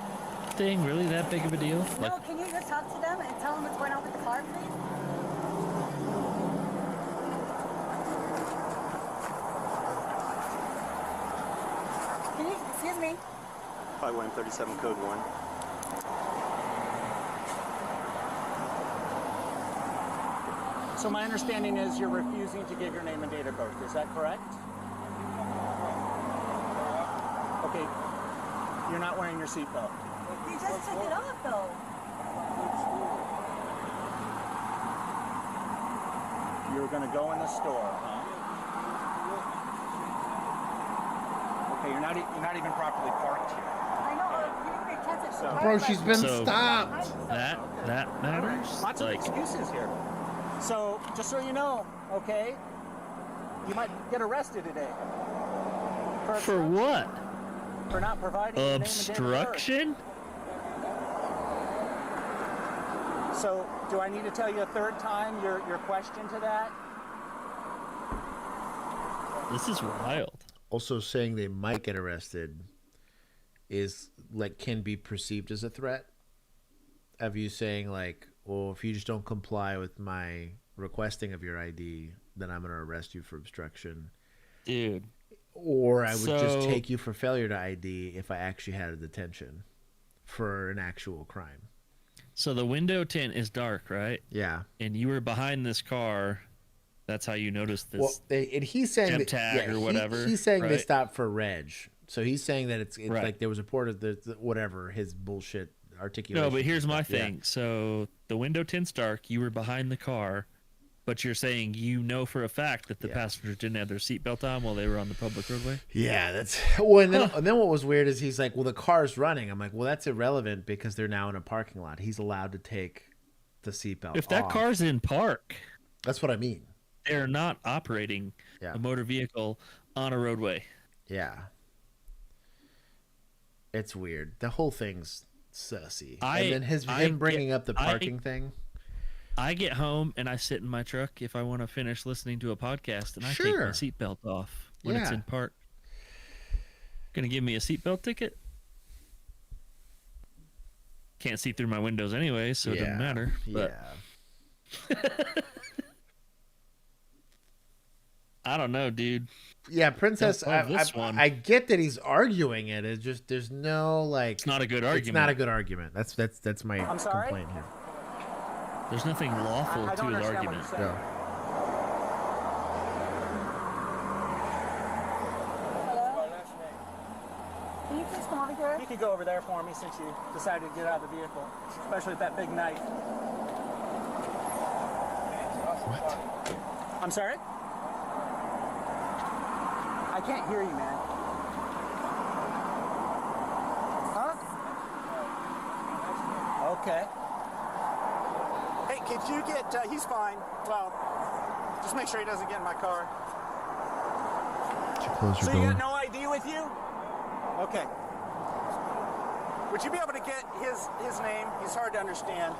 thing really that big of a deal? No, can you just talk to them and tell them what's going on with the car, please? Can you, excuse me? 5137 code 1. So my understanding is you're refusing to give your name and date of birth. Is that correct? Okay. You're not wearing your seatbelt. He just took it off, though. You're going to go in the store, huh? Okay, you're not even properly parked here. I know. You didn't make sense of So, Bro, she's been So- stopped. That matters. Lots of Like, excuses here. So, just so you know, okay, you might get arrested today. for what? For not providing your name and date of birth. Obstruction? So, do I need to tell you a third time your question to that? This is wild. Also, saying they might get arrested is like can be perceived as a threat. Of you saying like, well, if you just don't comply with my requesting of your ID, then I'm going to arrest you for obstruction. Dude. Or I would just So- take you for failure to ID if I actually had a detention for an actual crime. So the window tint is dark, right? Yeah. And you were behind this car. That's how you noticed this. Well, and he's saying temp that, tag or whatever. He's saying they right? stopped for reg. So he's saying that it's Right. like there was a report of the whatever his bullshit articulation. No, but here's my Yeah. thing. So the window tint's dark. You were behind the car, but you're saying you know for a fact that the passengers didn't have their seatbelt on while they were on the public roadway. Yeah, that's well. And then what was weird is he's like, "Well, the car's running." I'm like, "Well, that's irrelevant because they're now in a parking lot. He's allowed to take the seatbelt If that off." car's in park, that's what I mean. They're not operating a motor vehicle on a roadway. Yeah, it's weird. The whole thing's sussy. And then him bringing up the parking thing. I get home and I sit in my truck if I want to finish listening to a podcast, and I take my seatbelt off when it's Yeah. in park. Gonna give me a seatbelt ticket? Can't see through my windows anyway, so it doesn't matter. But I don't know, dude. Yeah, Princess. Don't love this one. I get that he's arguing it. It's just there's no like. It's not a good argument. It's not a good argument. That's my I'm sorry? complaint here. There's nothing lawful I to don't his understand what argument. you're saying. Can you please come over here? You could go over there for me since you decided to get out of the vehicle, especially with that big knife. What? I'm sorry? I can't hear you, man. Huh? Okay. Hey, could you get, he's fine. Well, just make sure he doesn't get in my car. Did you close your So door? you got no ID with you? Okay. Would you be able to get his name? He's hard to understand.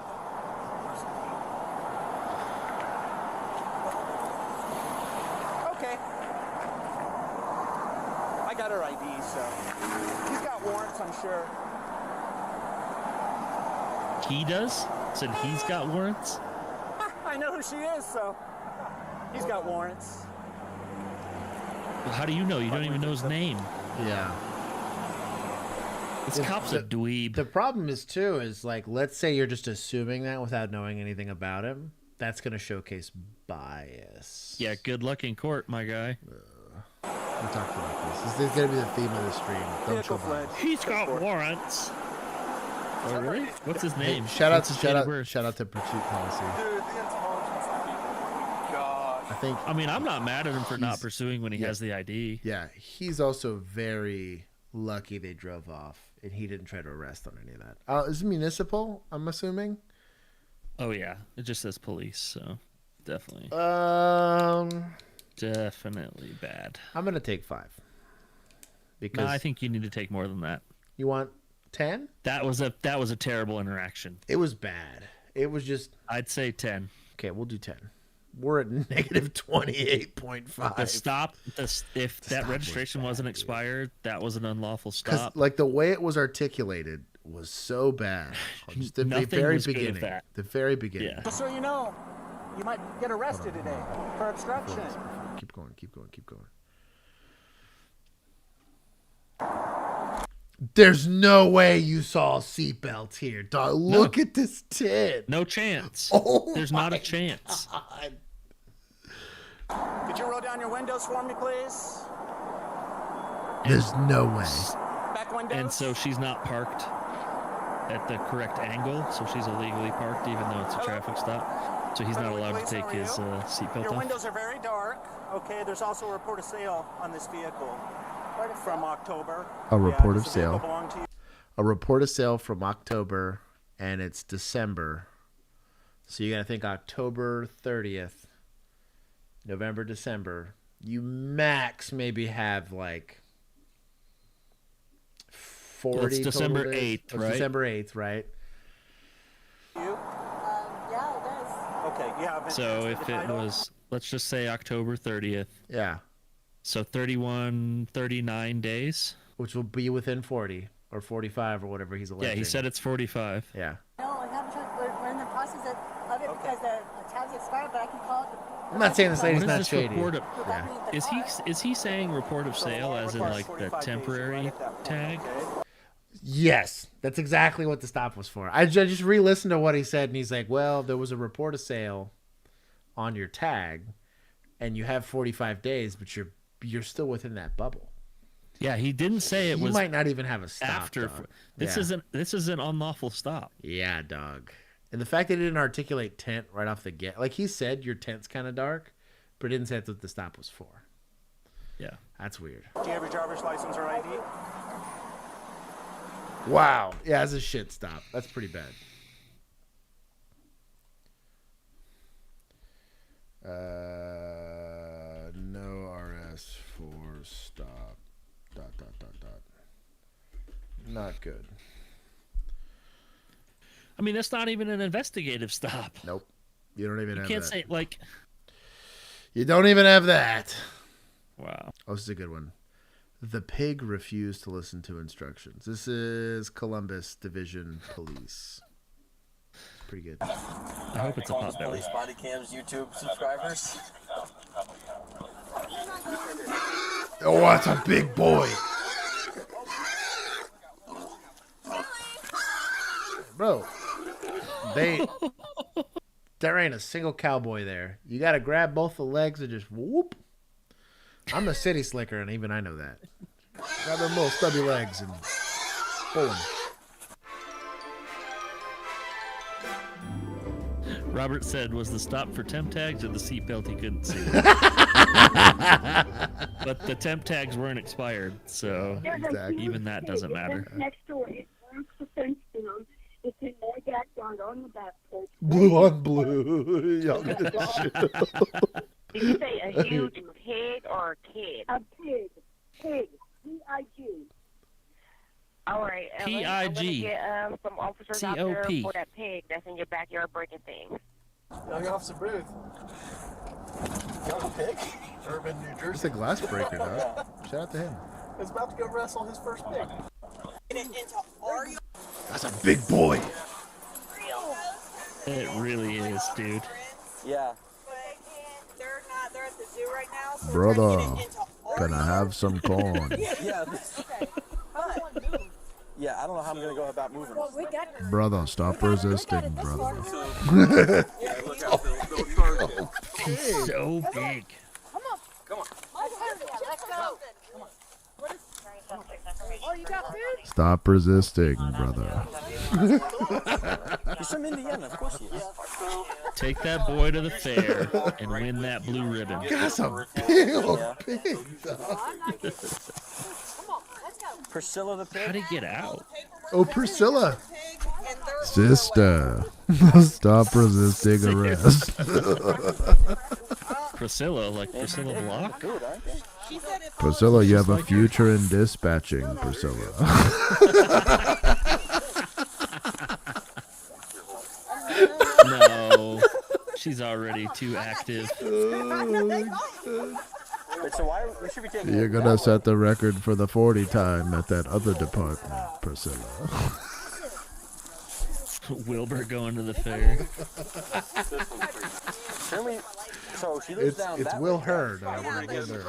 Okay. I got her ID, so he's got warrants, I'm sure. He does? Said he's got warrants? I know who she is, so he's got warrants. Well, how do you know? You don't even know his name. Yeah. This cop's a dweeb. The problem is too is like, let's say you're just assuming that without knowing anything about him. That's going to showcase bias. Yeah, good luck in court, my guy. We'll talk about this. This is going to be the theme of the stream. Don't show bias. He's got warrants. Oh, really? What's his name? Shout out What's to Pursuit Policy. Dude, the intelligence on people. Gosh. I mean, I'm not mad at him for not pursuing when he has the ID. Yeah, he's also very lucky they drove off and he didn't try to arrest on any of that. Is it municipal, I'm assuming? Oh, yeah. It just says police, so definitely. Definitely bad. I'm going to take 5. Because No, I think you need to take more than that. You want 10? That was a terrible interaction. It was bad. It was just... I'd say 10. Okay, we'll do 10. We're at negative 28.5. The stop, if that registration wasn't expired, that was an unlawful Because stop. like the way it was articulated was so bad. Just the Nothing very was good beginning. with that. The very beginning. Yeah. Just so you know, you might get arrested today for obstruction. Keep going, keep going, keep going. There's no way you saw a seatbelt here, dog. Look at this tit. No chance. Oh, There's not a chance. God. Could you roll down your windows for me, please? There's no way. Back windows. And so she's not parked at the correct angle, so she's illegally parked, even though it's a traffic stop. So he's not allowed to take his seatbelt Your off. windows are very dark. Okay, there's also a report of sale on this vehicle from October. A report of does the vehicle sale. belong to you? A report of sale from October, and it's December. So you got to think October 30th, November, December. You max maybe have like 40. Well, it's December total days. 8th, It's right? December 8th, right? You? Yeah, it does. Okay, you have it. So if it was, let's just say October 30th. Yeah. So 31, 39 days. Which will be within 40 or 45 or whatever he's alleging. Yeah, he said it's 45. Yeah. No, we're in the process of it because the tabs expired, but I can call it. I'm not saying this lady's What not is this shady. report of, Yeah. is he saying report of sale as in like the temporary tag? Yes, that's exactly what the stop was for. I just re-listened to what he said, and he's like, well, there was a report of sale on your tag, and you have 45 days, but you're still within that bubble. Yeah, he didn't say it You was. might not even have a stop. After dog. this Yeah. this is an unlawful stop. Yeah, dog. And the fact that he didn't articulate tent right off the get, like he said, your tent's kind of dark, but he didn't say that's what the stop was for. Yeah, that's weird. Do you have your driver's license or ID? Wow. Yeah, that's a shit stop. That's pretty bad. No RS for stop. ... Not good. I mean, that's not even an investigative stop. Nope. You don't even You have can't that. say like. You don't even have that. Wow. Oh, this is a good one. The pig refused to listen to instructions. This is Columbus Division Police. It's pretty good. I hope it's a pot belly. Police Bodycam's YouTube subscribers. Oh, that's a big boy. Bro, there ain't a single cowboy there. You got to grab both the legs and just whoop. I'm a city slicker, and even I know that. Grab them little stubby legs and pull them. Robert said, was the stop for temp tags or the seatbelt he couldn't see? But the temp tags weren't expired, so even that doesn't matter. Next door, it works the fence down. It's in my backyard on the back porch. Blue on blue. Y'all get shit. Did you say a huge pig or a kid? A pig. Pig. P-I-G. All right. P-I-G. I'm gonna get some officers out there C-O-P. for that pig that's in your backyard breaking things. Young Officer Booth. Young pig. Urban, New Jersey. It's a glass breaker, dog. Shout out to him. Is about to go wrestle his first pig. That's a big boy. It really is, dude. Yeah. They're at the zoo right now. So Brother, can I have some corn? Yeah. Yeah, I don't know how I'm gonna go about moving. Well, we got Brother, stop resisting, brother. He's so big. Come on. Come on. Let's go. Oh, you got food? Stop resisting, brother. He's from Indiana, of course he is. Take that boy to the fair and win that blue ribbon. That's a big old pig, dog. Priscilla the pig. How'd he get out? Oh, Priscilla. Sister, stop resisting arrest. Priscilla, like Priscilla Block? Priscilla, you have a future in dispatching, Priscilla. No, she's already too active. Wait, so why we should be taking You're gonna set the record for the 40 time at that other department, Priscilla. Wilbur going to the fair. So she lives down It's that Will way. Hurd. We're gonna give her.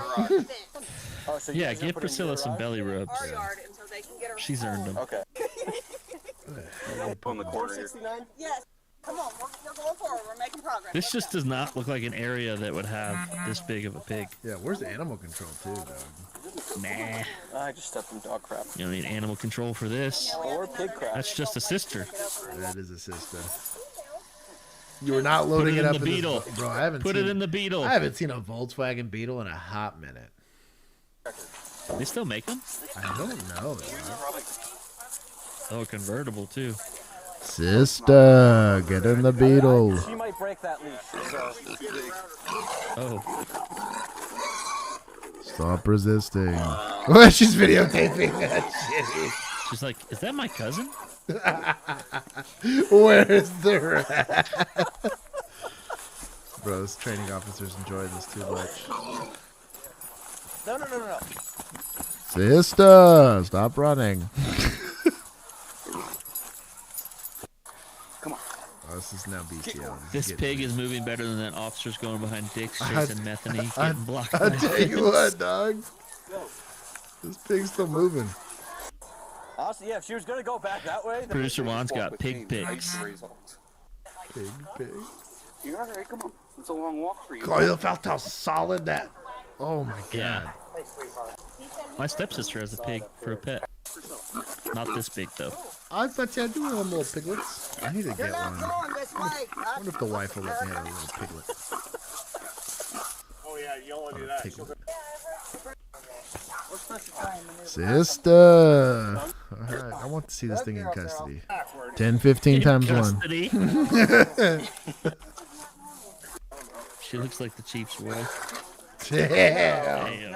Oh, so Yeah, you give Priscilla some belly rubs. She's earned them. Okay. On the corner here. Yes. Come on, we're going forward. We're making progress. This just does not look like an area that would have this big of a pig. Yeah, where's the animal control too, dog? Nah. I just stepped in dog crap. You don't need animal control for this. Or pig crap. That's just a sister. That is a sister. You were not loading it up in the Beetle, bro. I haven't put seen, it in the Beetle. I haven't seen a Volkswagen Beetle in a hot minute. They still make them? I don't know. Oh, convertible too. Sister, get in the Beetle. She might break that leash. So. Oh. Stop resisting. She's videotaping that shit. She's like, is that my cousin? Where is the rat? Bro, those training officers enjoy this too much. No. Sister, stop running. Come on. Oh, this is now BTO. This pig is moving better than that officer's going behind dicks, chasing methane, getting blocked. I tell you what, dog. This pig's still moving. Honestly, yeah, if she was going to go back that way... Producer Juan's got pig pics. Pig. You're all right, come on. It's a long walk for you. Oh, you felt how solid that... Oh, my God. Yeah. My stepsister has a pig for a pet. Not this big, though. I bet you I do have little piglets. I need to get one. I wonder if the wife will let me have a little piglet. Oh, yeah, you only do that. Sister! Alright, I want to see this thing in custody. 10, 15 times custody? 1. She looks like the Chiefs' wife. Damn!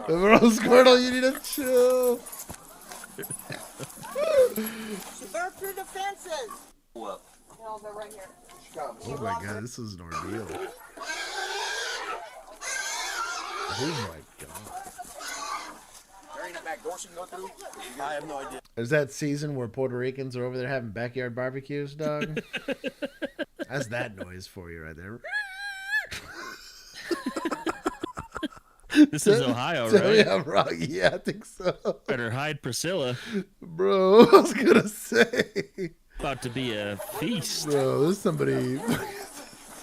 Bro, Squirtle, you need to chill! She burst through the fences. What? No, they're right here. Oh my God, this is an ordeal. Oh my God. There ain't a back door she can go through? I have no idea. Is that season where Puerto Ricans are over there having backyard barbecues, dog? That's that noise for you right there. This is Ohio, Tell right? me I'm wrong. Yeah, I think so. Better hide Priscilla. Bro, I was gonna say. About to be a feast. Bro, there's somebody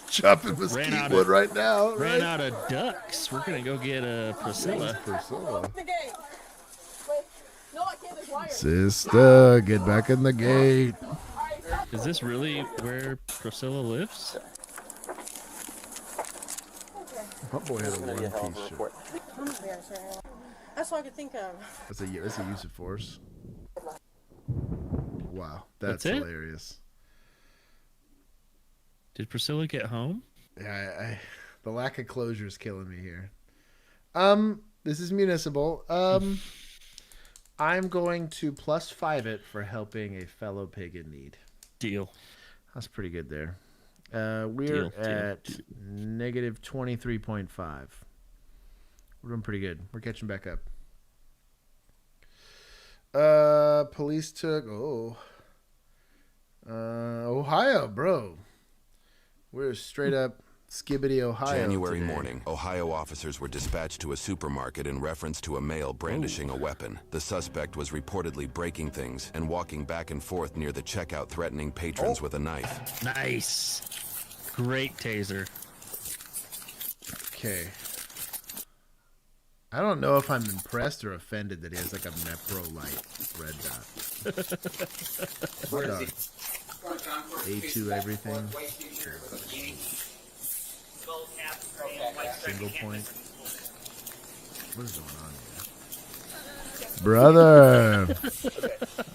chopping mesquite wood right now. Right? Ran out of ducks. We're gonna go get Priscilla. Priscilla. The gate. Wait. No, I can't. There's wires. Sister, get back in the gate. Is this really where Priscilla lives? My boy had a one-piece shirt. That's all I could think of. That's a use of force. Wow, that's it? hilarious. Did Priscilla get home? Yeah, the lack of closure is killing me here. This is municipal. I'm going to +5 it for helping a fellow pig in need. Deal. That's pretty good there. We're at negative 23.5. We're doing pretty good. We're catching back up. Police took Ohio, bro. We're straight up Skibbity, Ohio. January today. morning, Ohio officers were dispatched to a supermarket in reference to a male brandishing a weapon. The suspect was reportedly breaking things and walking back and forth near the checkout, threatening patrons with a knife. Nice. Great taser. Okay. I don't know if I'm impressed or offended that he has like a Mepro Light red dot. What dog? A2 everything. Single point. What is going on here? Brother!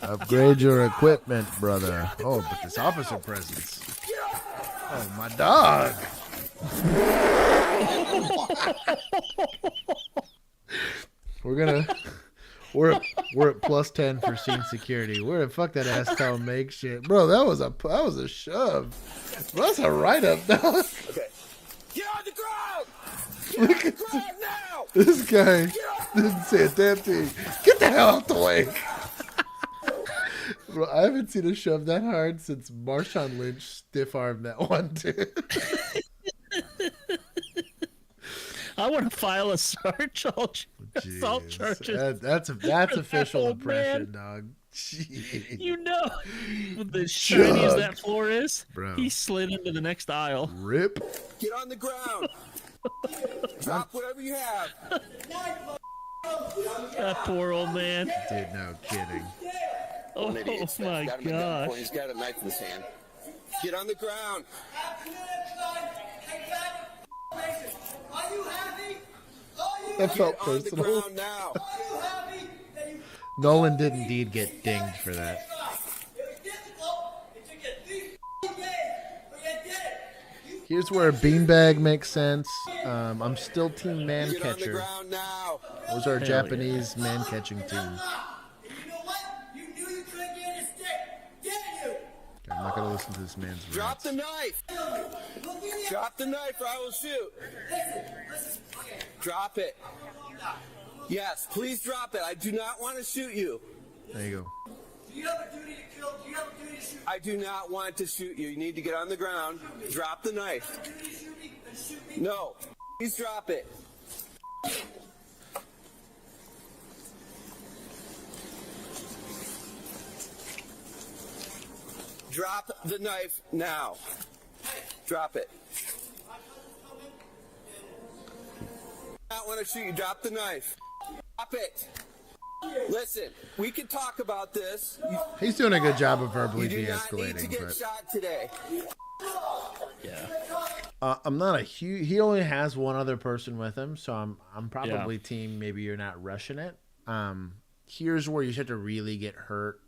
Upgrade your equipment, brother. Oh, but this officer presence. Oh, my dog! We're at +10 for scene security. We're at fuck that ass town make shit. Bro, that was a shove. Bro, that's a write up, dog. Okay. Get on the ground! Look at this guy. Didn't say a damn thing. Get the hell out the way. Bro, I haven't seen a shove that hard since Marshawn Lynch stiff armed that one, dude. I want to file a assault charges. That's official impression, dog. Jeez. You know With the shiny as that Chugged. floor is, Bro. he slid into the next aisle. Rip. Get on the ground. Drop whatever you have. That poor old man. Dude, no kidding. Oh my gosh. He's got a knife in his hand. Get on the ground. That felt Get on the personal. ground now. Nolan did indeed get dinged for that. Here's where a beanbag makes sense. I'm still team man Get on the catcher. ground now. Those are our Hell Japanese man catching team. Okay, I'm not gonna listen to this man's Drop rants. the knife. Drop the knife or I will shoot. Drop it. Yes, please drop it. I do not want to shoot you. There you go. Do you have a duty to kill? Do you have a duty to shoot? I do not want to shoot you. You need to get on the ground. Drop the knife. No. Please drop it. Drop the knife now. Drop it. I don't want to shoot you. Drop the knife. Drop it. Listen, we can talk about this. He's doing a good job of verbally You do not need to de-escalating, get but shot today. Yeah. I'm not a huge. He only has one other person with him, so I'm probably team. Maybe you're not rushing it. Here's where you start to really get hurt.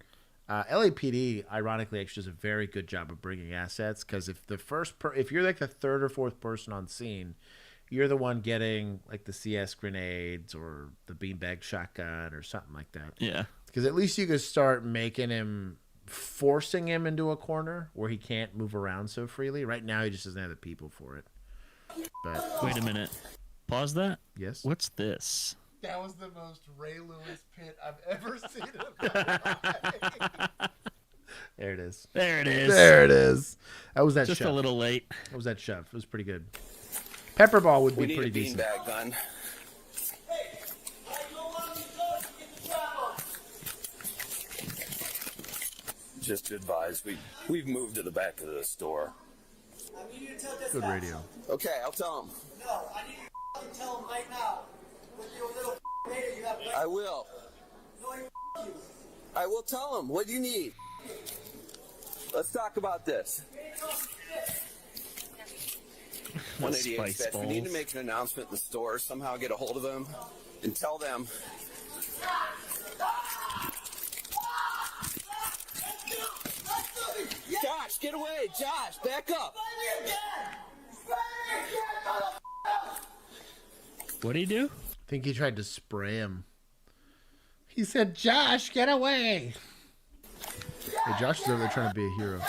LAPD, ironically, actually does a very good job of bringing assets because if if you're like the third or fourth person on scene, you're the one getting like the CS grenades or the beanbag shotgun or something like that. Yeah. Because at least you could start forcing him into a corner where he can't move around so freely. Right now, he just doesn't have the people for it. But Wait a minute. Pause that. Yes. What's this? That was the most Ray Lewis pit I've ever seen in my life. There it is. There it is. There it is. That was that Just shove. a little late. That was that shove. It was pretty good. Pepperball would We be need pretty a decent. beanbag gun. Just advise, we've moved to the back of the store. I need you to tell this Good guy. radio. Okay, I'll tell him. No, I need you to tell him right now. With your little data you have right I will. No, you. I will tell him. What do you need? Let's talk about this. 188 Spice Fest. We need to balls. make an announcement in the store. Somehow get a hold of them and tell them. Josh, get away! Josh, back up! What'd he do? I think he tried to spray him. He said, Josh, get away. Hey, Josh is over there trying to be a hero.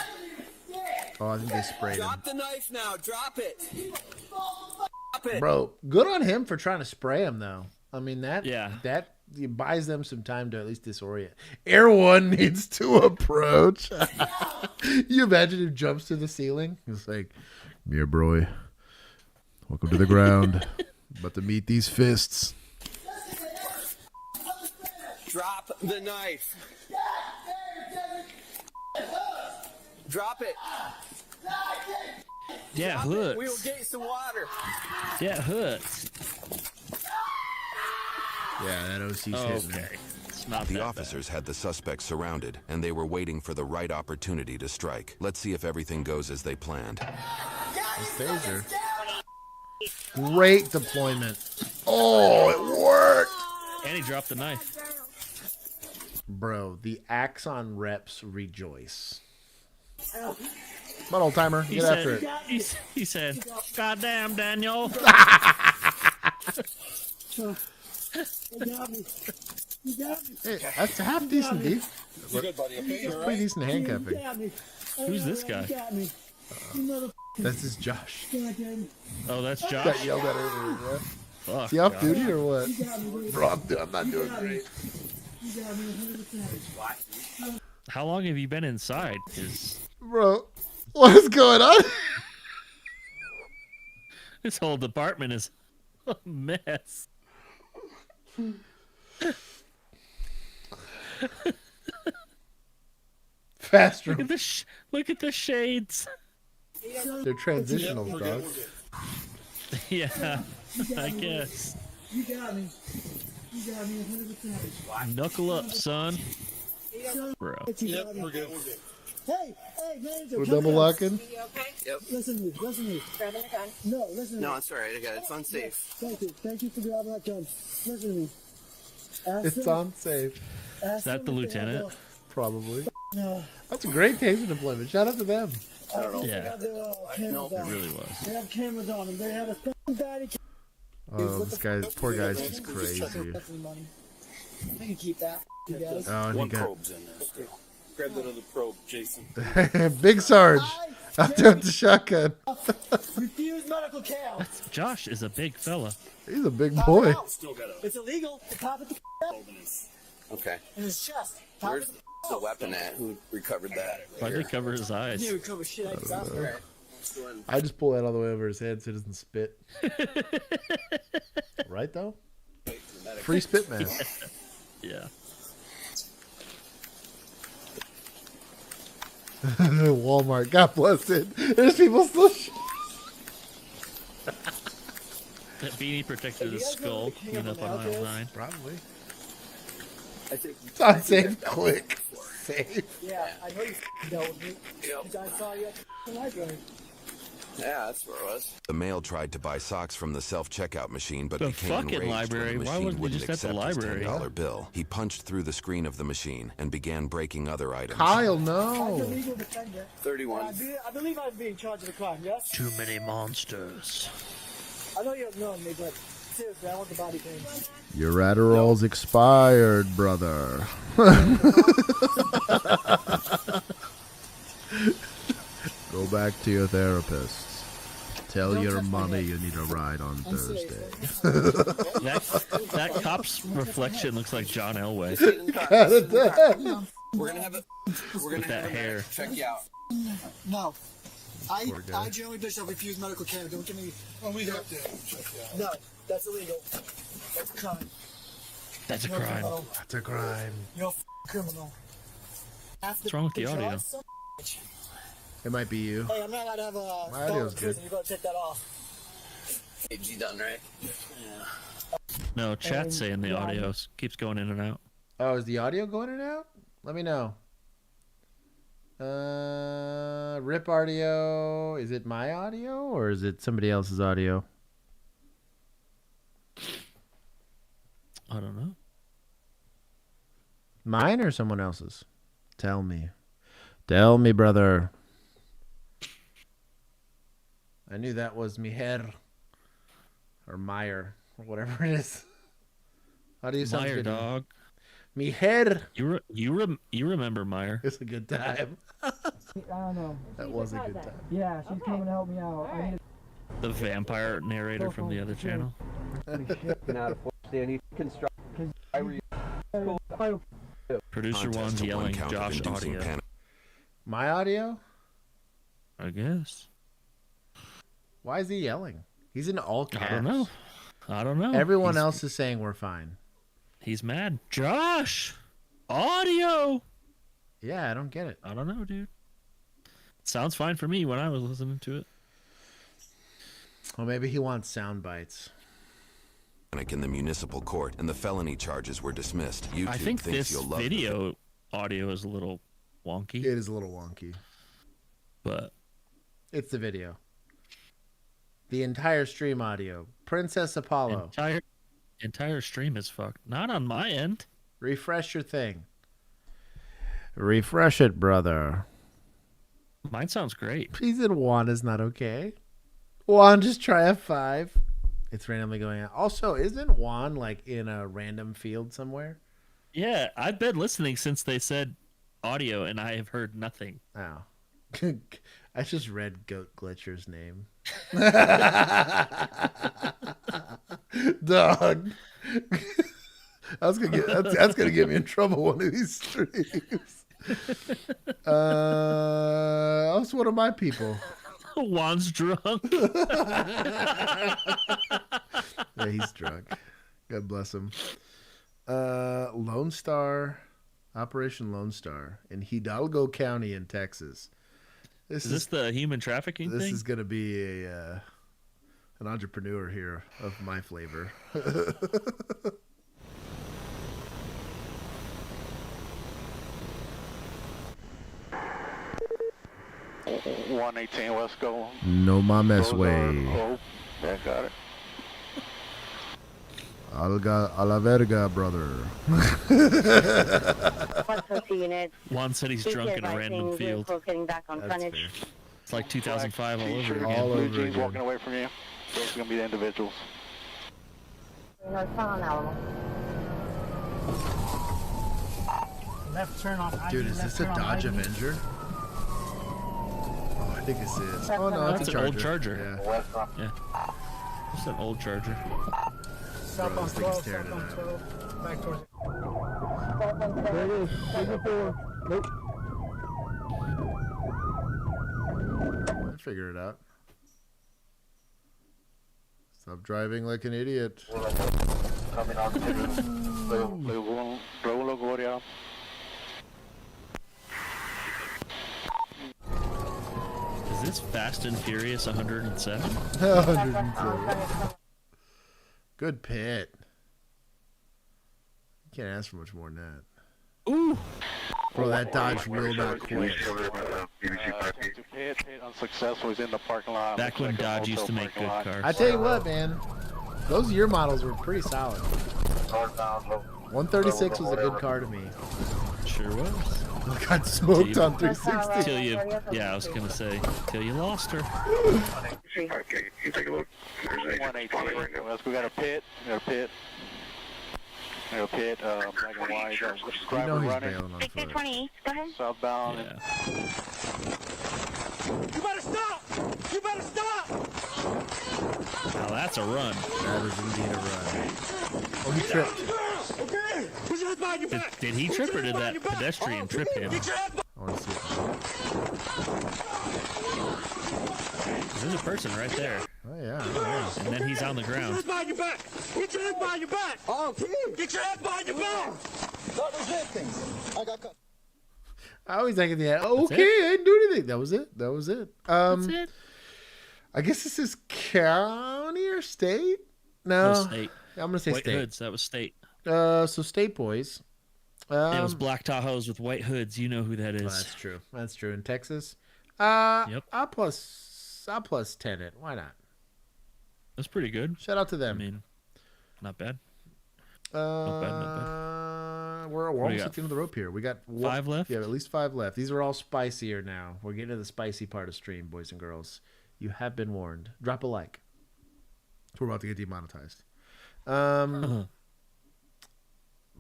Oh, I think they sprayed him. Drop the knife now. Drop it. Drop it. Bro, good on him for trying to spray him, though. I mean, that buys them some time to at least disorient. Air One needs to approach. You imagine he jumps to the ceiling? It's like, yeah, bro. Welcome to the ground. About to meet these fists. Drop the knife. Drop it. Yeah, Drop hoods. it. We will get you some water. Yeah, hoods. Yeah, that OC's hitting me. It's not The that officers had the suspect surrounded, and they were waiting for the right opportunity to strike. Let's see if everything goes as they planned. This taser. Great deployment. Oh, it worked. bad. And he dropped the knife. Bro, the Axon reps rejoice. Come on, old timer. Get after it. He said, God damn, Daniel. Hey, that's half decent, dude. You good, buddy? Okay, That's all pretty right? decent handcuffing. Who's this guy? This is Josh. Oh, that's Josh. Got yelled at earlier, bro. Fuck, Is he off Josh. duty or what? Bro, I'm not doing great. How long have you been inside? Bro, what is going on? This whole department is a mess. Fast Look room. at look at the shades. They're transitional, dog. Yeah, I guess. You got me. You got me 100%. Knuckle up, son. Bro. Yep, we're good. Hey, manager. We're double locking. Yep. Listen to me. Grabbing the gun. No, listen to me. No, it's alright. I got it. It's unsafe. Thank you for grabbing that gun. Listen to me. It's unsafe. Is that the lieutenant? Probably. No. That's a great taser deployment. Shout out to them. I don't know. Yeah. Nope. It really was. They have cameras on them. They have a fucking Bodycam. Oh, this guy, poor guy's just crazy. I can keep that. You guys. Oh, and he One got probe's in there. Grab that other probe, Jason. Big Sarge. Out there with the shotgun. Refuse medical care. Josh is a big fella. He's a big boy. Still got It's illegal to pop it the Okay. in his chest. Pop Where's it the weapon at? Who recovered that? Why'd they cover his eyes? You recover shit out of his mouth. I just pull that all the way over his head so it doesn't spit. Right though? Free spit man. Yeah. Walmart. God bless it. There's people still. That beanie protected his skull. Clean up on aisle 9. Probably. I think It's unsafe. Click. Safe. Yeah, I know you dealt with me. I saw you at the library. Yeah, that's where it was. The male tried to buy socks from the self-checkout machine, but The became fucking enraged library? when the Why machine wasn't he wouldn't just at the accept his library? $10 bill. He punched through the screen of the machine and began breaking other items. Kyle, I'm no. the legal defender. 31. I believe I'd be in charge of the crime, yes? Too many monsters. I know you don't know me, but seriously, I want the body cam. Your Adderall's expired, brother. Go back to your therapist. Tell your mommy you need a ride on Thursday. That cop's reflection looks like John Elway. We're gonna have it. We're gonna With that have hair. check you out. No. I Poor guy. generally bitch I refuse medical care. Don't give me. Well, we have to check you out. No, that's illegal. That's a crime. That's a You're crime. criminal. That's a crime. You're a criminal. What's wrong with the audio? It might be you. Hey, I'm not allowed to have a My phone audio's in good. prison. You gotta take that off. Hey, you done, right? No, chat's saying the audio keeps going in and out. Oh, is the audio going in and out? Let me know. Rip audio. Is it my audio or is it somebody else's audio? I don't know. Mine or someone else's? Tell me. Tell me, brother. I knew that was Miher. Or Meyer. Or whatever it is. How do you sound? Meyer, dog. Miher. You remember Meyer. It's a good time. I don't know. That was a good time. Yeah, she's coming to help me out. I need The vampire narrator from the other channel. Producer Contest one's to one yelling count of Josh inducing audio. panic. My audio? I guess. Why is he yelling? He's in all caps. I don't know. Everyone else is saying we're fine. He's mad. Josh! Audio! Yeah, I don't get it. I don't know, dude. Sounds fine for me when I was listening to it. Well, maybe he wants sound bites. In the municipal court, and the felony charges were dismissed. YouTube I think thinks this you'll love video audio is a little wonky. It is a little wonky. But it's the video. The entire stream audio. Princess Apollo. Entire stream is fucked. Not on my end. Refresh your thing. Refresh it, brother. Mine sounds great. He said Juan is not okay. Juan, just try F5. It's randomly going out. Also, isn't Juan like in a random field somewhere? Yeah, I've been listening since they said audio, and I have heard nothing. Oh. I just read Goat Glitcher's name. Dog. That's gonna get me in trouble one of these streams. That's one of my people. Juan's drunk. Yeah, he's drunk. God bless him. Lone Star. Operation Lone Star in Hidalgo County in Texas. Is this the human trafficking thing? This is going to be an entrepreneur here of my flavor. 118 West Go. No mames way. Oh, yeah, got it. Alga a la verga, brother. Juan said he's drunk in a random field. It's like 2005 all over again. All over again. Walking away from you. Those are going to be the individuals. Left turn on. Dude, is this a Dodge Avenger? Oh, I think this is. Oh no, that's it's an old Charger. Yeah. Yeah. It's an old Charger. South on 12, south on 12. Back towards it. There it is. Nope. I figured it out. Stop driving like an idiot. Coming on to Is this Fast and Furious 107? 107. Good pit. You can't ask for much more than that. Ooh. Bro, that Dodge will not quit. Hit unsuccessful. He's in the parking lot. Back when Dodge used to make good cars. I tell you what, man. Those year models were pretty solid. 136 was a good car to me. Sure was. I got smoked on 360. Till you, yeah, I was gonna say, till you lost her. Okay, you take a look. There's a 118. We got a pit. We got a pit. We got a pit. Black and white. Driver running. Southbound. Yeah. You better stop! You better stop! Now that's a run. That is indeed a run. Oh, he tripped. Okay, put your hands behind your back. Did he trip or did that pedestrian trip him? I want to see it. There's a person right there. Oh yeah, oh, yeah. And then he's on the ground. Get your hands behind your back. Get your hands behind your back. Oh, Get your hands behind your back. that was it, things. I got cut. I always think the end. Okay, I didn't do anything. That was it. That was it. That's it. I guess this is county or state? No, state. I'm gonna say White state. hoods. That was state. So state boys. It was black Tahoes with white hoods. You know who that is. That's true. That's true. In Texas. Yep. I'll plus 10 it. Why not? That's pretty good. Shout out to them. I mean, not bad. Not bad. We're almost at the end of the rope here. We got 5 left? Yeah, at least 5 left. These are all spicier now. We're getting to the spicy part of stream, boys and girls. You have been warned. Drop a like. We're about to get demonetized.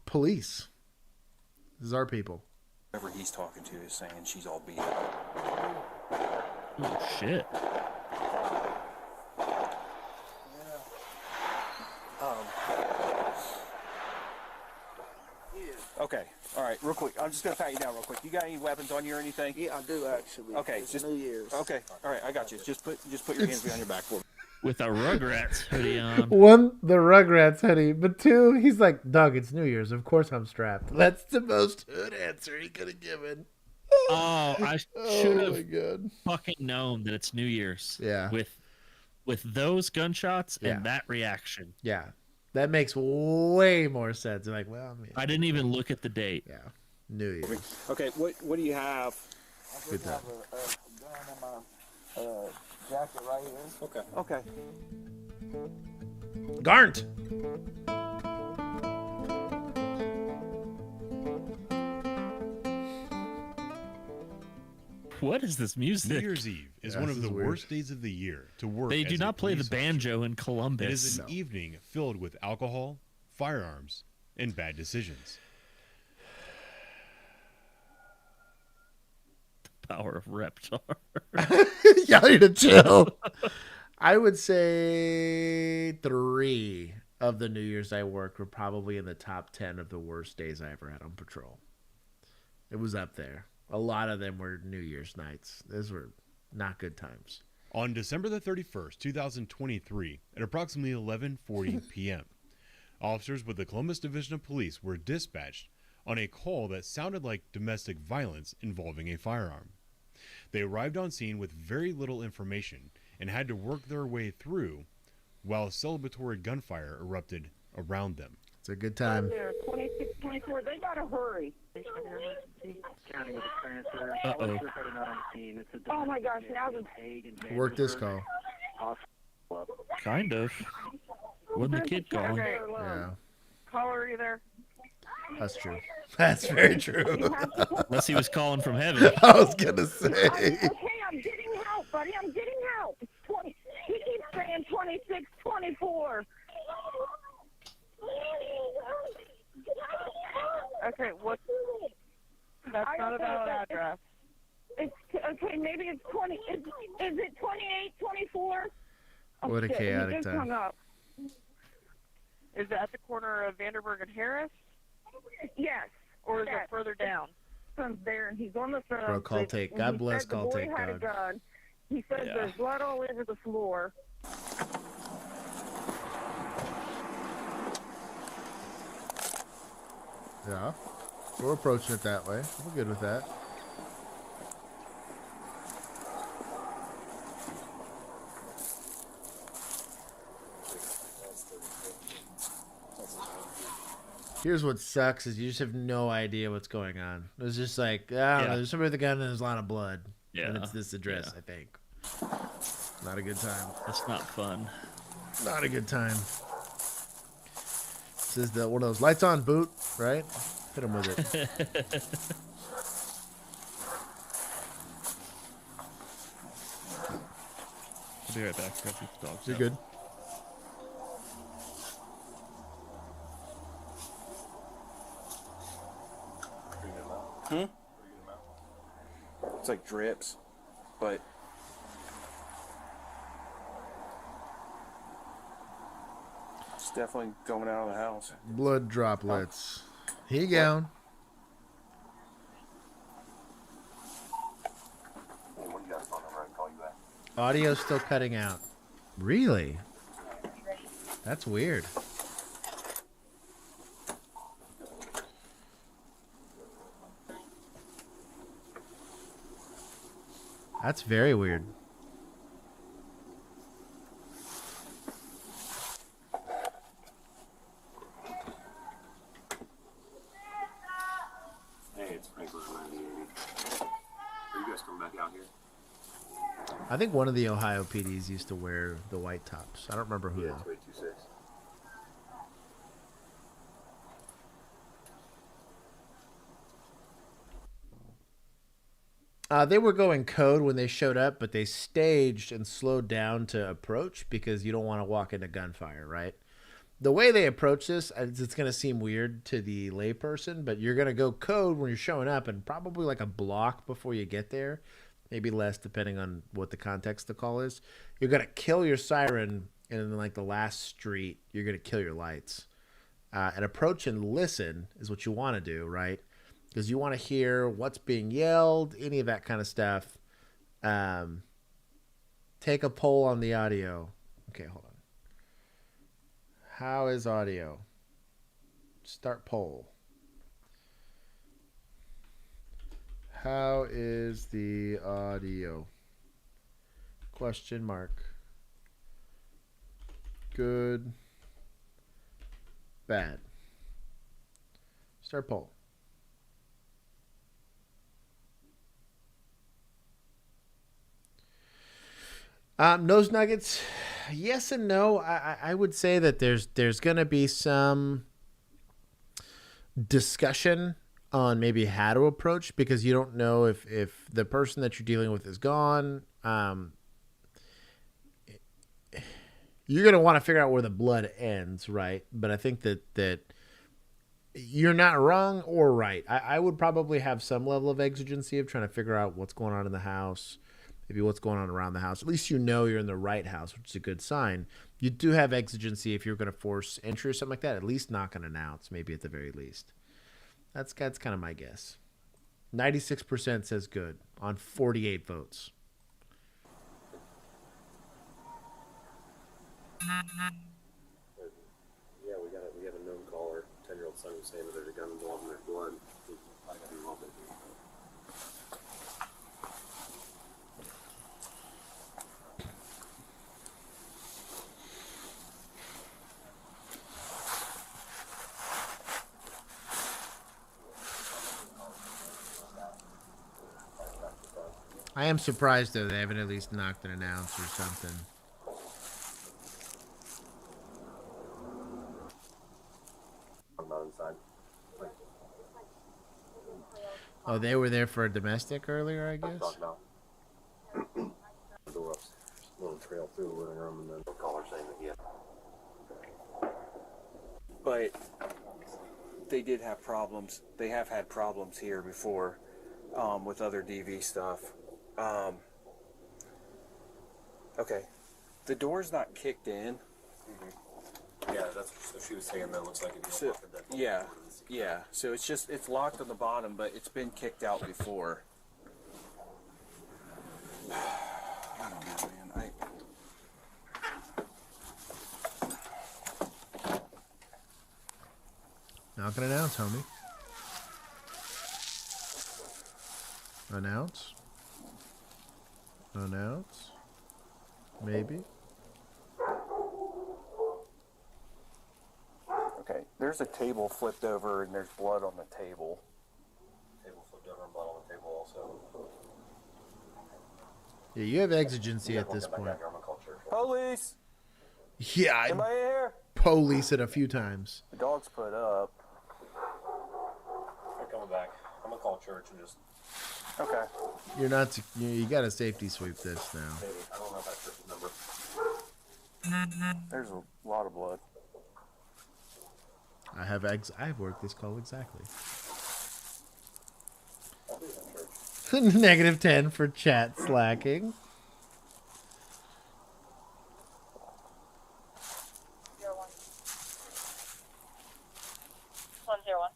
Police. This is our people. Whoever he's talking to is saying she's all beat up. Oh, shit. Okay, all right, real quick. I'm just gonna pat you down real quick. You got any weapons on you or anything? Yeah, I do actually. Okay, it's just New Year's. Okay, all right, I got you. Just put your hands behind your back for me. With a Rugrats hoodie on. 1, the Rugrats hoodie, but 2, he's like, Doug, it's New Year's. Of course I'm strapped. That's the most hood answer he could have given. Oh, I should have God. fucking known that it's New Year's. Yeah. With those gunshots and that reaction. Yeah. That makes way more sense. Like, well, I mean, I didn't even look at the date. Yeah. New Year's. Okay, what do you have? I just have a gun in my jacket right here. Okay. Garnt. What is this music? New Year's Eve is one of the worst days of the year to work. They do as not a play the police banjo in Columbus. It is an evening filled with alcohol, firearms, and bad decisions. Power of Reptar. Y'all need to chill. I would say 3 of the New Year's I worked were probably in the top 10 of the worst days I ever had on patrol. It was up there. A lot of them were New Year's nights. Those were not good times. On December the 31st, 2023, at approximately 11:40 p.m., officers with the Columbus Division of Police were dispatched on a call that sounded like domestic violence involving a firearm. They arrived on scene with very little information and had to work their way through while celebratory gunfire erupted around them. It's a good time. There, 26, 24. They gotta hurry. Uh-oh. Oh my gosh! Now the Work this call. Kind of. Wasn't the kid calling? Yeah, caller, are you there? that's true. That's very true. Unless he was calling from heaven. I was gonna say. Okay, I'm getting help, buddy. I'm getting help. 20. He keeps saying 26, 24. Okay, what? That's not a valid address. It's okay. Maybe it's 20. Is it 28, 24? Oh, What a shit, chaotic he just time. hung up. Is it at the corner of Vanderburg and Harris? Yes. Or is it further down? Son's there, and he's on the phone. Bro, call take. God bless call take, The boy had a dog. gun. He says Yeah. there's blood all over the floor. Yeah, we're approaching it that way. We're good with that. Here's what sucks is you just have no idea what's going on. It was just like, I don't know, there's somebody with a gun and there's a lot of blood. Yeah. And it's this address, I think. Not a good time. That's not fun. Not a good time. This is one of those lights on boot, right? Hit him with it. I'll be right back. Grab these dogs You're out. good. It's like drips, but it's definitely going out of the house. Blood droplets. Here you go. Audio's still cutting out. Really? That's weird. That's very weird. Hey, it's Franklin 98. Are you guys coming back out here? I think one of the Ohio PDs used to wear the white tops. I don't remember who. Yeah, 326. They were going code when they showed up, but they staged and slowed down to approach because you don't want to walk into gunfire, right? The way they approach this, it's going to seem weird to the layperson, but you're going to go code when you're showing up and probably like a block before you get there, maybe less depending on what the context the call is. You're going to kill your siren, and in like the last street, you're going to kill your lights. And approach and listen is what you want to do, right? Because you want to hear what's being yelled, any of that kind of stuff. Take a poll on the audio. Okay, hold on. How is audio? Start poll. How is the audio? Question mark. Good. Bad. Start poll. Nose nuggets, yes and no. I would say that there's going to be some discussion on maybe how to approach because you don't know if the person that you're dealing with is gone. You're going to want to figure out where the blood ends, right? But I think that you're not wrong or right. I would probably have some level of exigency of trying to figure out what's going on in the house. Maybe what's going on around the house. At least you know you're in the right house, which is a good sign. You do have exigency if you're going to force entry or something like that. At least knock and announce, maybe at the very least. That's kind of my guess. 96% says good on 48 votes. Yeah, we have a known caller, 10-year-old So I'm saying that there's a gun involved in their blood. I got involved in it. I am surprised though they haven't at least knocked an ounce or something. I'm not inside. Oh, they were there for a domestic earlier, I guess. The door up, little trail through the living room, and then the caller saying that But they did have problems. They have had problems here before with other DV stuff. Okay, the door's not kicked in. Yeah, that's so she was saying that looks like it. So, yeah. So it's locked on the bottom, but it's been kicked out before. I don't know, man. Knock an announce, homie. Announce. Announce. Maybe. Okay, there's a table flipped over and there's blood on the table. Table flipped over and blood on the table also. Yeah, you have exigency at this point. Police! Yeah, I Anybody here? police it a few times. The dog's put up. They're coming back. I'm gonna call church and just. Okay. You're not. You got to safety sweep this now. Maybe. I don't know if that's church's number. There's a lot of blood. I have worked this call exactly. -10 for chat slacking. 101.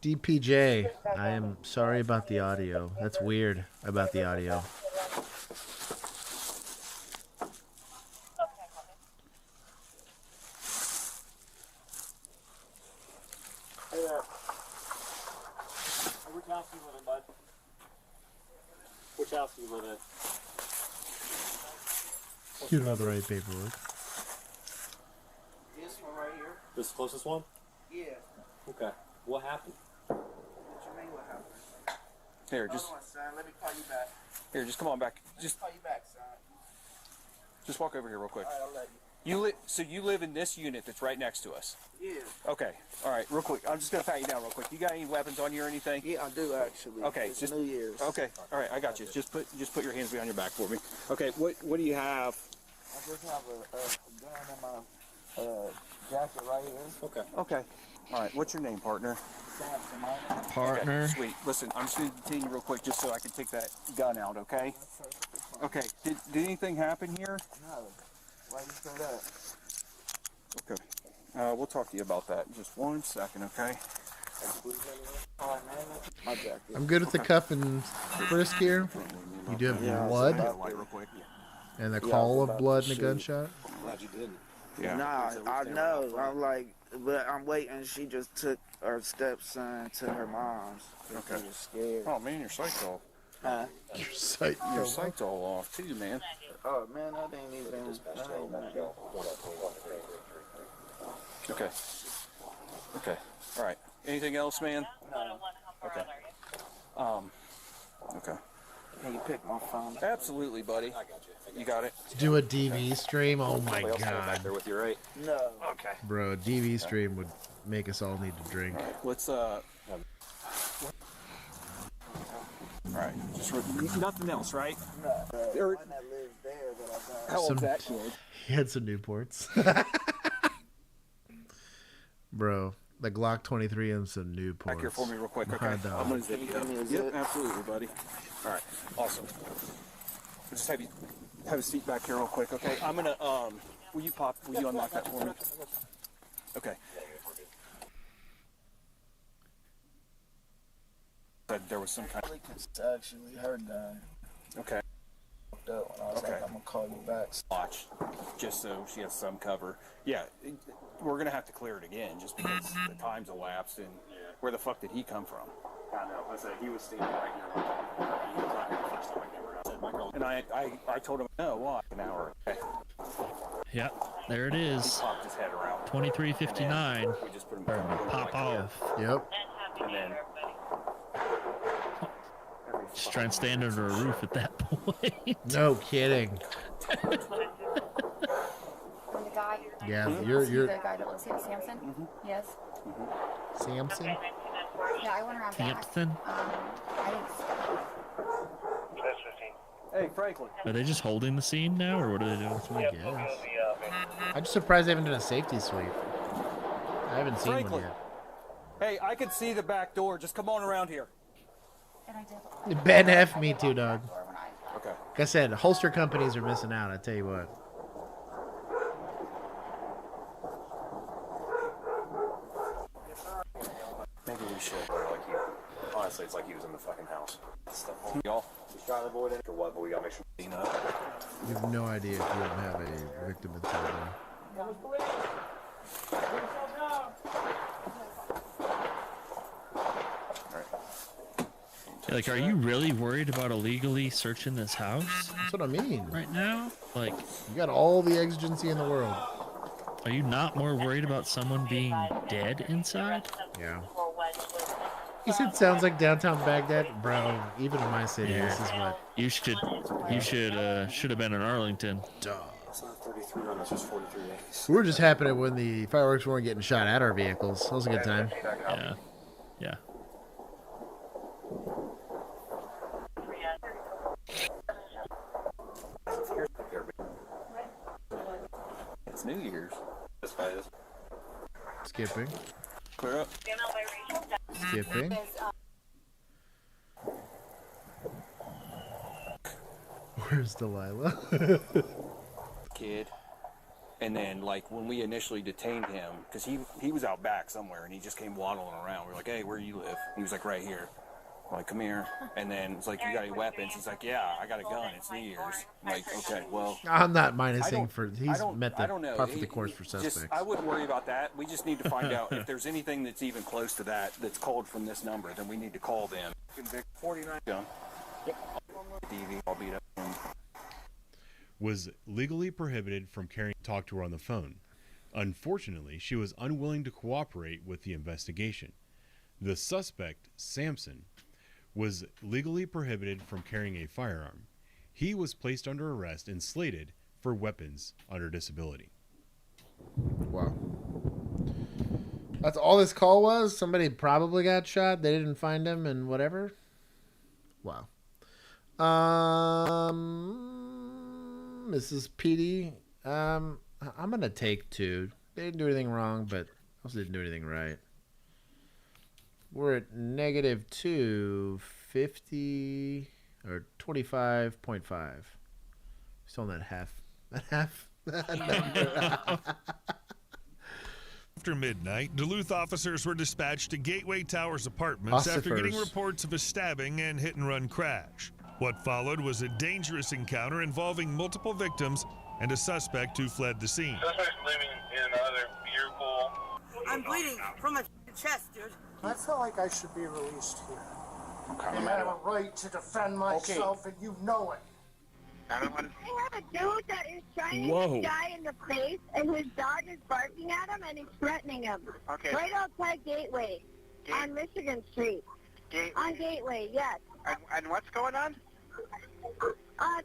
DPJ, I am sorry about the audio. That's weird about the audio. Hey there. Which house do you live in, bud? Which house do you live in? You don't have the right paperwork. This one right here. This closest one? Yeah. Okay. What happened? What you mean what happened? Here, just. Hold on, son. Let me call you back. Here, just come on back. Just Call you back, son. Just walk over here real quick. All right, I'll let you. So you live in this unit that's right next to us? Yeah. Okay. All right, real quick. I'm just going to pat you down real quick. You got any weapons on you or anything? Yeah, I do actually. Okay. It's New Year's. Okay. All right, I got you. Just put your hands behind your back for me. Okay. What do you have? I just have a gun in my jacket right here. Okay. Okay. All right. What's your name, partner? Partner. Okay, sweet. Listen, I'm just going to detain you real quick just so I can take that gun out, okay? Okay. Did anything happen here? No. Why you say that? Okay. We'll talk to you about that in just 1 second, okay? My jacket. I'm good at the cuff and frisk here. You do have blood and the call of blood and a gunshot. Glad you didn't. Yeah. Nah, I know. I'm like, but I'm waiting. She just took her stepson to her mom's. Okay. She was scared. Oh man, your sight's all. Huh? Your sight. Your sight's all off too, man. Oh man, I didn't even. Okay. Okay. All right. Anything else, man? No. Okay. Okay. Can you pick my phone? Absolutely, buddy. You got it. Do a DV stream. Oh my Somebody else god. back there with you, right? No. Okay. Bro, a DV stream would make us all need to drink. Let's All right. Just nothing else, right? No. The one that lives there that I got. How old's that kid? He had some Newports. Bro, the Glock 23 and some Newports. Back here for me real quick, okay? My dog. I'm gonna zip you up. Yep, absolutely, buddy. All right, awesome. We'll just have you have a seat back here real quick, okay? I'm gonna will you unlock that for me? Okay. Said there was some kind of It's actually her gun. Okay. fucked up when I was like, I'm gonna call you back. Watch, just so she has some cover. Yeah, we're gonna have to clear it again just because the time's elapsed and where the fuck did he come from? I know. I said he was standing right here. He was not here the first time I came around. I said, my girl. And I told him, no, why? An hour. Okay. Yeah, there it is. He popped his head around. 23:59. We just put him Pop off. Yep. And then Just try and stand under a roof at that point. No kidding. The guy. Yeah, the you're guy that lives here, Samson. Yes. Samson. Yeah, I went around back. Samson? I didn't. Hey, Franklin. Are they just holding the scene now, or what are they doing? I guess. I'm just surprised they haven't done a safety sweep. I haven't seen Franklin. one yet. Hey, I could see the back door. Just come on around here. And I did. Ben F, me too, dog. Okay. Like I said, holster companies are missing out. I tell you what. Maybe we should. Like he, honestly, it's like he was in the fucking house. Y'all, we try to avoid it or what? But we gotta make sure we know. You have no idea if you don't have a victim inside there. Yeah, like, are you really worried about illegally searching this house? That's what I mean. Right now? Like, you got all the exigency in the world. Are you not more worried about someone being dead inside? Yeah. He said sounds like downtown Baghdad, bro. Even in my city, this is what you should have been in Arlington. Duh. It's not 33 on this, it's 43 days. We were just happening when the fireworks weren't getting shot at our vehicles. That was a good time. Yeah. Yeah. It's New Year's. This guy is. Skipping. Clear up. Skipping. Where's Delilah? Kid. And then, like, when we initially detained him, because he was out back somewhere, and he just came waddling around. We're like, hey, where do you live? He was like, right here. I'm like, come here. And then it's like, you got any weapons? He's like, yeah, I got a gun. It's New Year's. I'm like, okay, well. I'm not minusing for. He's met I the don't know. par for the course for suspects. I wouldn't worry about that. We just need to find out if there's anything that's even close to that that's called from this number. Then we need to call them. Convict 49 gun. Yep. DV. I'll beat up him. Was legally prohibited from carrying. Talk to her on the phone. Unfortunately, she was unwilling to cooperate with the investigation. The suspect, Samson, was legally prohibited from carrying a firearm. He was placed under arrest and slated for weapons under disability. Wow. That's all this call was? Somebody probably got shot. They didn't find him and whatever. Wow. Mrs. PD, I'm going to take 2. They didn't do anything wrong, but also didn't do anything right. We're at negative 250 or 25.5. Still in that half. After midnight, Duluth officers were dispatched to Gateway Towers Apartments after getting reports of a stabbing and hit-and-run crash. What followed was a dangerous encounter involving multiple victims and a suspect who fled the scene. Suspect's living in another vehicle. I'm bleeding from my chest, dude. I feel like I should be released here. Okay, I have a right to defend myself, and you know it. I have a dude that is trying Whoa. to die in the face, and his dog is barking at him, and he's threatening him. Okay. Right outside Gateway, on Michigan Street. On Gateway, yes. And what's going on?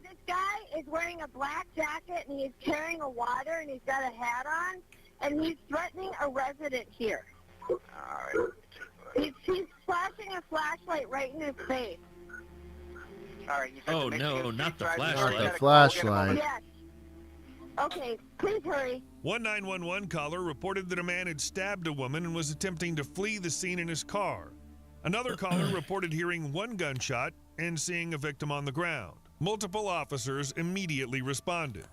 This guy is wearing a black jacket, and he's carrying a water, and he's got a hat on, and he's threatening a resident here. All right. He's flashing a flashlight right in his face. All right. You said Oh, the no, Michigan not the Street drive- flashlight. You gotta The call, get him flashlight. over- Yes. Okay, please hurry. One 911 caller reported that a man had stabbed a woman and was attempting to flee the scene in his car. Another caller reported hearing one gunshot and seeing a victim on the ground. Multiple officers immediately responded.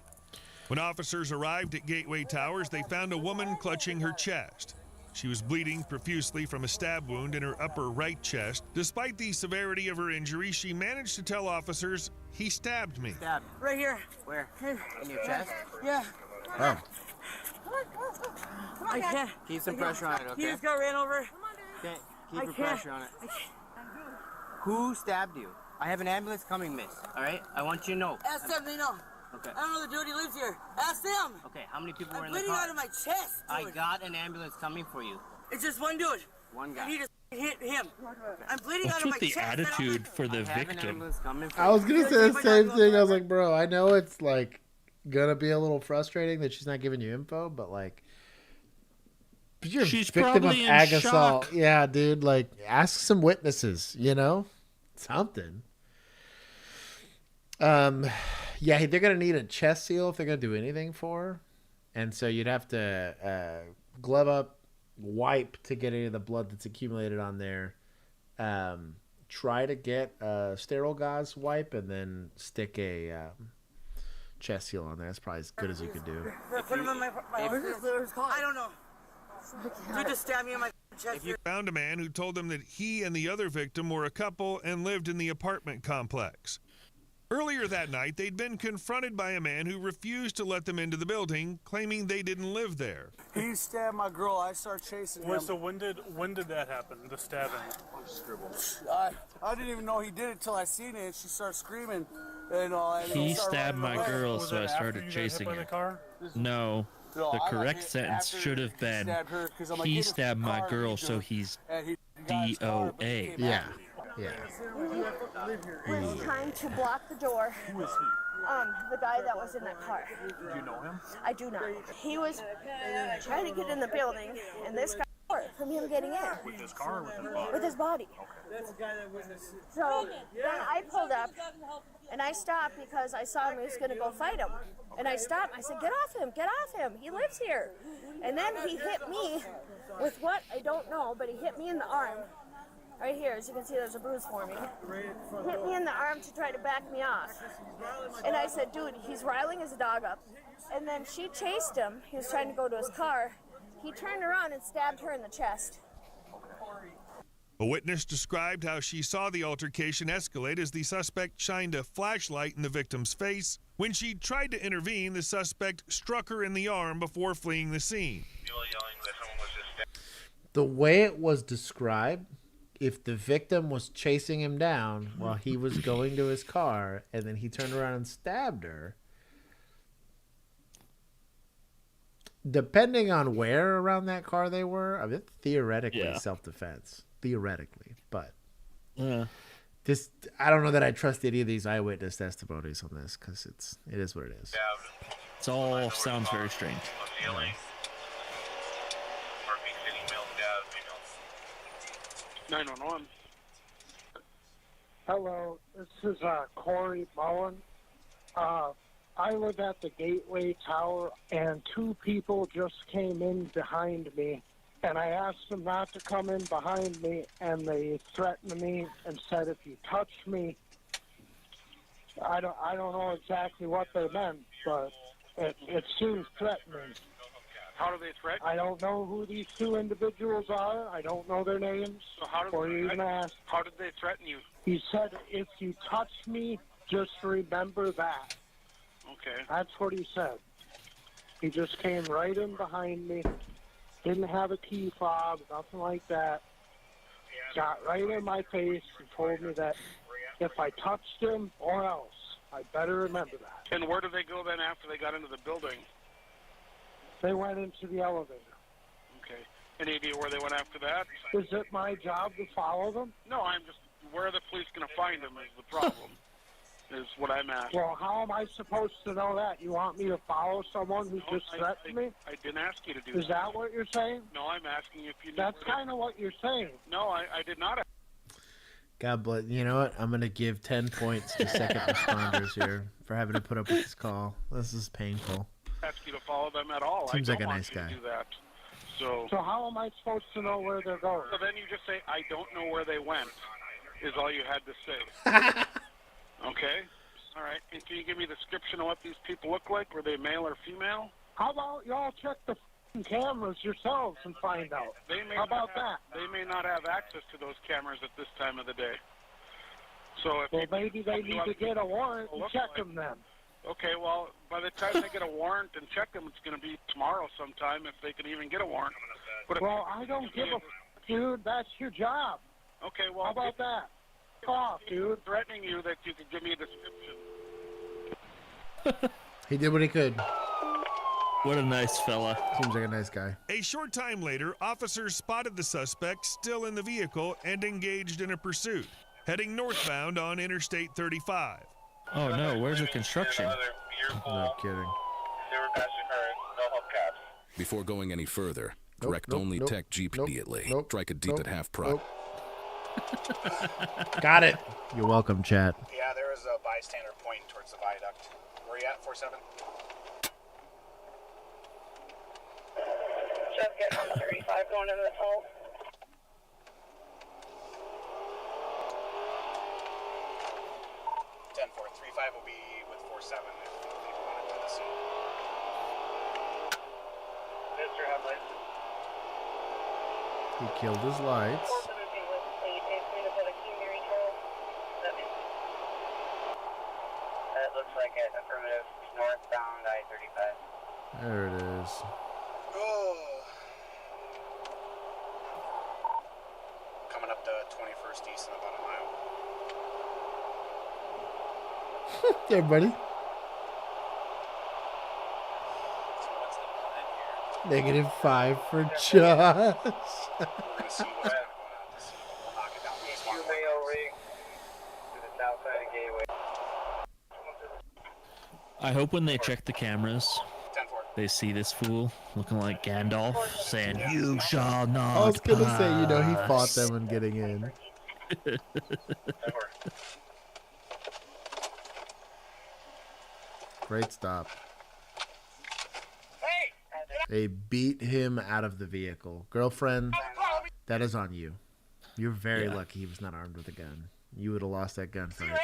When officers arrived at Gateway Towers, they found a woman clutching her chest. She was bleeding profusely from a stab wound in her upper right chest. Despite the severity of her injury, she managed to tell officers, "He stabbed me." Stabbed. Right here. Where? In your chest? Yeah. Oh. I can't. Keep some pressure on it, okay? He just got ran over. Okay, keep your pressure on it. Who stabbed you? I have an ambulance coming, miss. All right? I want you to know. Ask them, they know. Okay. I don't know the dude, he lives here. Ask them. Okay, how many people were I'm in the bleeding car? out of my chest, dude. I got an ambulance coming for you. It's just one dude. One guy. And he just hit him. I'm bleeding What's out of my with the chest. attitude for the victim? I was gonna say the same thing. I was like, bro, I know it's like gonna be a little frustrating that she's not giving you info, but like, you're She's a victim of probably in ag assault. shock. Yeah, dude. Like, ask some witnesses. You know, something. Yeah, they're gonna need a chest seal if they're gonna do anything for her, and so you'd have to glove up, wipe to get any of the blood that's accumulated on there. Try to get a sterile gauze wipe and then stick a chest seal on there. That's probably as good as you could do. Put him in my I don't know. Dude just stabbed me in my chest. You found a man who told them that he and the other victim were a couple and lived in the apartment complex. Earlier that night, they'd been confronted by a man who refused to let them into the building, claiming they didn't live there. He stabbed my girl. I started chasing him. So when did that happen? The stabbing? I didn't even know he did it till I seen it. And she started screaming. And He stabbed my girl, so I started chasing her. No, the correct sentence should have been, he stabbed my girl, so he's DOA. Yeah. Yeah. He was trying to block the door. Who is he? The guy that was in that car. Do you know him? I do not. He was trying to get in the building, and this guy from him getting in. With his car or with his body? With his body. So then I pulled up, and I stopped because I saw him. He was going to go fight him. And I stopped. I said, "Get off him! Get off him! He lives here." And then he hit me with what? I don't know, but he hit me in the arm. Right here, as you can see, there's a bruise forming. Hit me in the arm to try to back me off. And I said, "Dude, he's riling his dog up." And then she chased him. He was trying to go to his car. He turned around and stabbed her in the chest. A witness described how she saw the altercation escalate as the suspect shined a flashlight in the victim's face. When she tried to intervene, the suspect struck her in the arm before fleeing the scene. The way it was described, if the victim was chasing him down while he was going to his car and then he turned around and stabbed her, depending on where around that car they were, I mean, theoretically self-defense. Theoretically. But this, I don't know that I trust any of these eyewitness testimonies on this because it is what it is. It all sounds very strange. Yeah. 911. Hello, this is Corey Bowen. I live at the Gateway Tower, and two people just came in behind me, and I asked them not to come in behind me, and they threatened me and said, "If you touch me," I don't know exactly what they meant, but it seems threatening. How do they threaten? I don't know who these two individuals are. I don't know their names. So how did they threaten you? He said, "If you touch me, just remember that." Okay. That's what he said. He just came right in behind me. Didn't have a key fob, nothing like that. Got right in my face and told me that if I touched him or else, I better remember that. And where did they go then after they got into the building? They went into the elevator. Okay. Any idea where they went after that? Is it my job to follow them? No, I'm just, where are the police going to find them is the problem, is what I'm asking. Well, how am I supposed to know that? You want me to follow someone who just threatened me? I didn't ask you to do that. Is that what you're saying? No, I'm asking if you knew. That's kind of what you're saying. No, I did not. God bless. You know what? I'm going to give 10 points to second responders here for having to put up with this call. This is painful. Ask you to follow them at all. Seems I like don't a want nice you guy. to do that. So how am I supposed to know where they're going? So then you just say, "I don't know where they went," is all you had to say. Okay? All right. And can you give me a description of what these people look like? Were they male or female? How about y'all check the cameras yourselves and find out. How about that? They may not have access to those cameras at this time of the day. So if maybe they need to get a warrant and check them then. Okay, well, by the time they get a warrant and check them, it's going to be tomorrow sometime if they can even get a warrant. But well, I don't give a dude. That's your job. Okay, well, how about that? Off, dude. Threatening you that you could give me a description. He did what he could. What a nice fella. Seems like a nice guy. A short time later, officers spotted the suspect still in the vehicle and engaged in a pursuit, heading northbound on Interstate 35. Oh no, where's the construction? No kidding. Before going any further, correct only tech Jeep immediately. Strike a deep at half price. Got it. You're welcome, chat. Yeah, there was a bystander pointing towards the viaduct. Where are you at, 47? Subject on 35 going to the assault. Will be with 47 if they want to do the scene. Mr. Headlights. He killed his lights. That looks like an affirmative northbound I-35. There it is. Oh. Coming up to 21st East in about a mile. There, buddy. -5 for Josh. I hope when they check the cameras, they see this fool looking like Gandalf saying, "You shall not." I was gonna pass. say, you know, he fought them in getting in. Great stop. They beat him out of the vehicle. Girlfriend, that is on you. You're very lucky he was not armed with a gun. You would have lost that gunfight.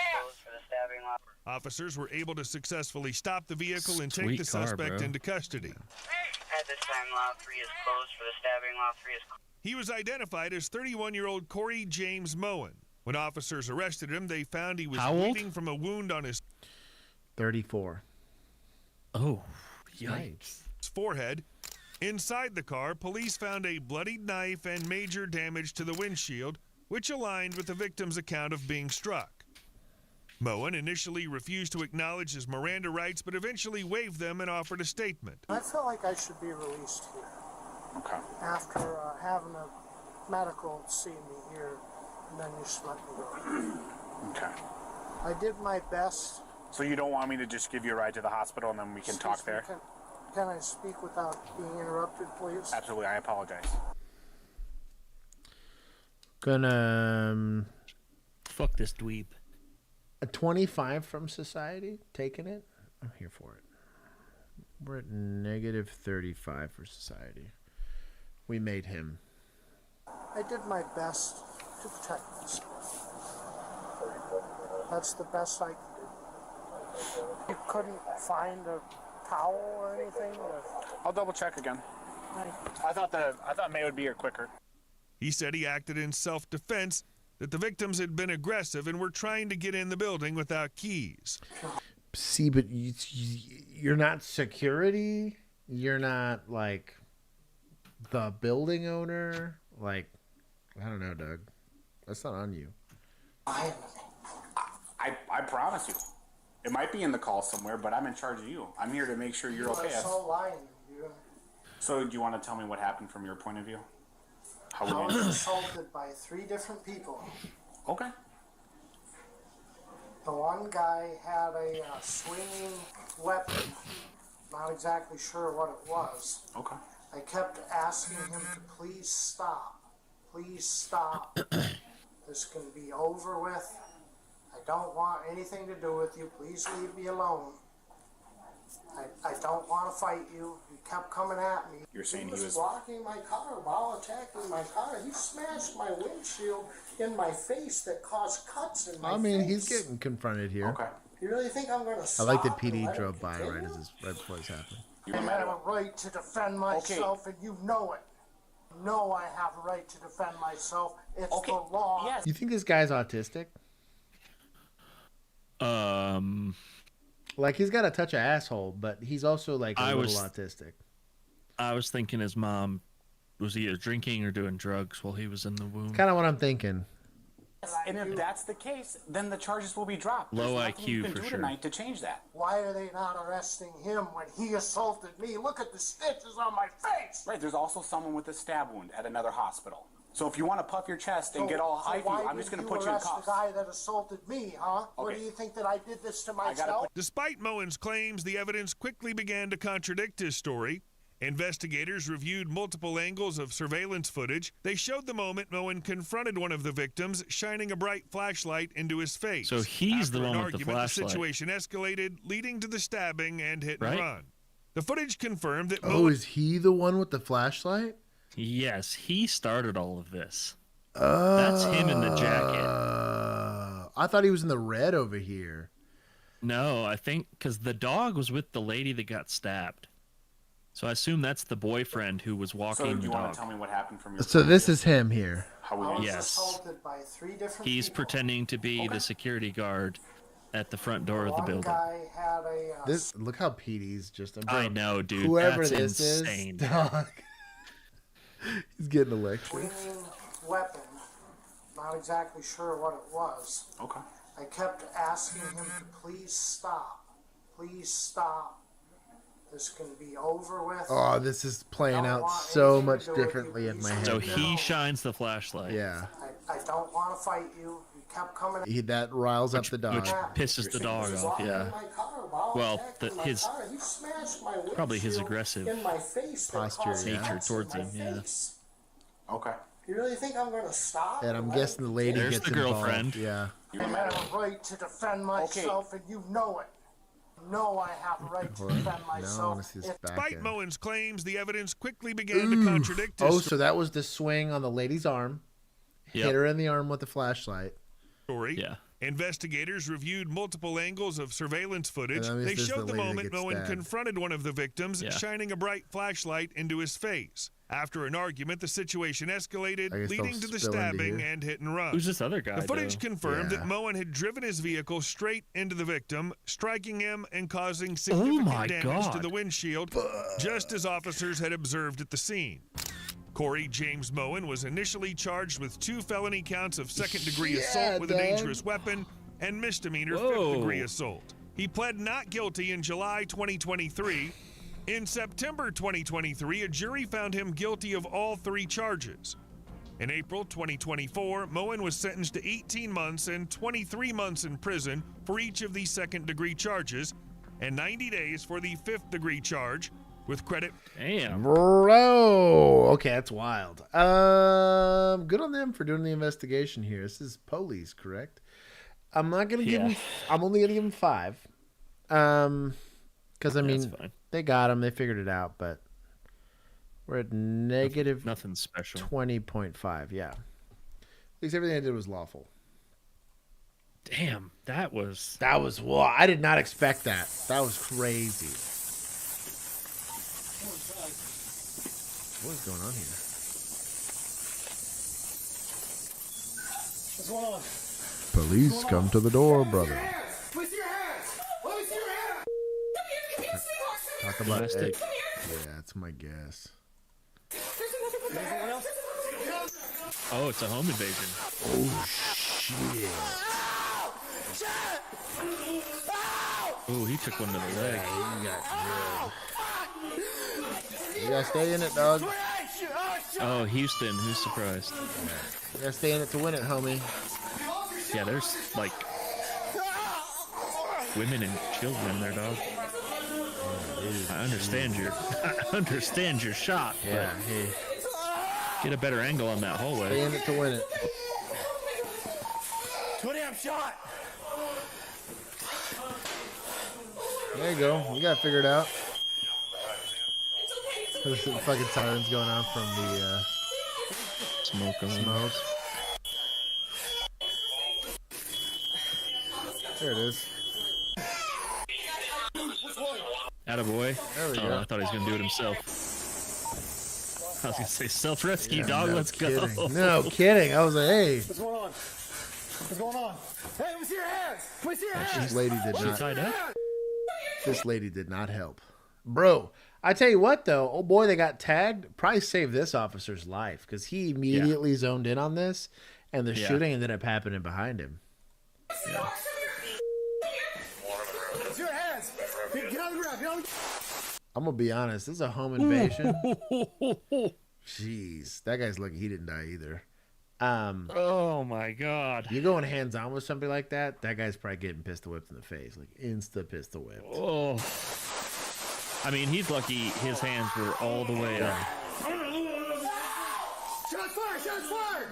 Officers were able to successfully stop the vehicle and take the suspect into custody. At this time, Law 3 is closed for the stabbing. Law 3 is closed. He was identified as 31-year-old Corey James Moen. When officers arrested him, they found he was bleeding from a wound on his 34. Oh, yikes. Forehead. Inside the car, police found a bloodied knife and major damage to the windshield, which aligned with the victim's account of being struck. Moen initially refused to acknowledge his Miranda rights, but eventually waived them and offered a statement. I feel like I should be released here. Okay. After having a medical see me here, and then you just let me go. Okay. I did my best. So you don't want me to just give you a ride to the hospital and then we can talk there? Can I speak without being interrupted, please? Absolutely. I apologize. Gonna fuck this dweeb. A 25 from society, taking it. I'm here for it. We're at -35 for society. We made him. I did my best to protect myself. That's the best I could do. You couldn't find a towel or anything? I'll double check again. I thought May would be here quicker. He said he acted in self-defense, that the victims had been aggressive and were trying to get in the building without keys. See, but you're not security. You're not, like, the building owner. Like, I don't know, Doug. That's not on you. I promise you. It might be in the call somewhere, but I'm in charge of you. I'm here to make sure you're okay. So lying. So do you want to tell me what happened from your point of view? I was assaulted by 3 different people. Okay. The one guy had a swinging weapon. Not exactly sure what it was. Okay. I kept asking him to please stop. Please stop. This can be over with. I don't want anything to do with you. Please leave me alone. I don't want to fight you. He kept coming at me. You're saying he was blocking my car while attacking my car. He smashed my windshield in my face that caused cuts in my face. He's getting confronted here. Okay. You really think I'm going to I stop? like that PD drove by right before this happened. I have a right to defend myself, and you know it. You know I have a right to defend myself. It's the law. Yes. You think this guy's autistic? Like, he's got a touch of asshole, but he's also like a little autistic. I was thinking his mom was either drinking or doing drugs while he was in the womb. Kind of what I'm thinking. And if that's the case, then the charges will be dropped. Low There's nothing you IQ can for do sure. tonight to change that. Why are they not arresting him when he assaulted me? Look at the stitches on my face. Right, there's also someone with a stab wound at another hospital. So if you want to puff your chest and get all hypey, I'm just going to put you in cuffs. Why did you arrest the guy that assaulted me, huh? Or do you think that I did this to myself? Despite Moen's claims, the evidence quickly began to contradict his story. Investigators reviewed multiple angles of surveillance footage. They showed the moment Moen confronted one of the victims, shining a bright flashlight into his face. So he's After the an one with the argument, flashlight. The situation escalated, leading to the stabbing and hit and Right? run. The footage confirmed that Oh, is he the one with the flashlight? Yes, he started all of this. That's him in the jacket. I thought he was in the red over here. No, I think because the dog was with the lady that got stabbed. So I assume that's the boyfriend who was walking So the you want dog. to tell me what happened from your So this is him here. Yes. Assaulted by 3 different He's people. pretending to be the security guard at the front door of the One building. guy had a This look how Petey's just. I know, dude. Whoever That's this insane. is, dog. He's getting a lecture. gleaming weapon. Not exactly sure what it was. Okay. I kept asking him to please stop. Please stop. This can be over with. Oh, this is playing out so much differently in my head. So now. he shines the flashlight. Yeah. I don't want to fight you. You kept coming. That riles up the dog. Which pisses the dog off, yeah. Well, his He smashed my probably his windshield aggressive in my face. posture, nature towards him, yeah. Okay. You really think I'm going to stop? And I'm guessing the lady There's gets the girlfriend. involved. Yeah. I have a right to defend myself, and you know it. You know I have a right to defend Now I myself. want to see his back Despite end. Moen's claims, the evidence quickly began to contradict his Oh, so that was the swing on the lady's arm. Yep. Hit her in the arm with the flashlight. story. Yeah. Investigators reviewed multiple angles of surveillance footage. And They this is showed the the lady that moment gets Moen stabbed. confronted one of the victims, Yeah. shining a bright flashlight into his face. After an argument, the situation escalated, I guess leading they'll to the spill into stabbing here. and hit and run. Who's this other guy? The footage though? confirmed Yeah. that Moen had driven his vehicle straight into the victim, striking him and causing significant my damage to God. the windshield, just as officers had observed at the scene. Corey James Moen was initially charged with 2 felony counts of second-degree assault with a dog. dangerous weapon and misdemeanor Whoa. 5th-degree assault. He pled not guilty in July 2023. In September 2023, a jury found him guilty of all 3 charges. In April 2024, Moen was sentenced to 18 months and 23 months in prison for each of these second-degree charges and 90 days for the 5th-degree charge, with credit. Damn. Bro. Okay, that's wild. Good on them for doing the investigation here. This is police, correct? I'm not gonna give him. I'm only gonna give him 5. Because I mean, fine. they got him. They figured it out. But we're at negative Nothing special. 20.5. Yeah. At least everything I did was lawful. Damn, that was. Well, I did not expect that. That was crazy. What is going on here? What's going on? Police, come to the door, brother. Let me see your hands. Let me see your hands. Talk about Invest it. Yeah, that's my guess. Oh, it's a home invasion. Oh shit! Oh, he took one to the leg. You gotta stay in it, dog. Oh, Houston, who's surprised? You gotta stay in it to win it, homie. Yeah, there's like women and children in there, dog. I understand your shot. Yeah, but hey. get a better angle on that Stay hallway. in it to win it. 20 I'm shot. There you go. We gotta figure it out. There's some fucking sirens going on from the Smoke on. smoke. There it is. Attaboy. There we Oh, go. I thought he was going to do it himself. I was going to say self-rescue, Yeah, dog. no Let's kidding. go. No kidding. I was like, hey. What's going on? What's going on? Hey, let me see your hands. Let me see your hands. This lady did Let me not. see your hands. This lady did not help. Bro, I tell you what, though. Oh, boy, they got tagged. Probably saved this officer's life because he immediately zoned in on this, and the shooting ended up happening behind him. Yeah. It's your hands. Get on the ground. Get on the I'm going to be honest. This is a home invasion. Jeez. That guy's lucky he didn't die either. Oh, my God. You going hands-on with somebody like that, that guy's probably getting pistol whipped in the face. Like, insta-pistol whipped. Oh. I mean, he's lucky his hands were all the way up. Shots fired! Shots fired!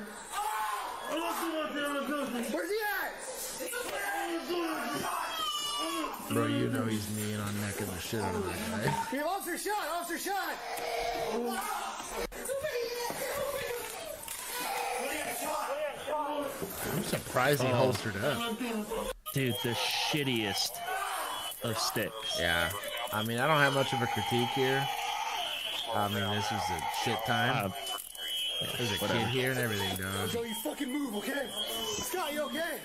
Where's he at? Bro, you know he's kneeing on necking the shit out of that guy. Hey, officer shot! Officer shot! I'm surprised he holstered up. Dude, the shittiest of sticks. Yeah. I mean, I don't have much of a critique here. I mean, this was a shit time. There's a kid here and everything, dog. Joe, you fucking move, okay? Scott, you okay?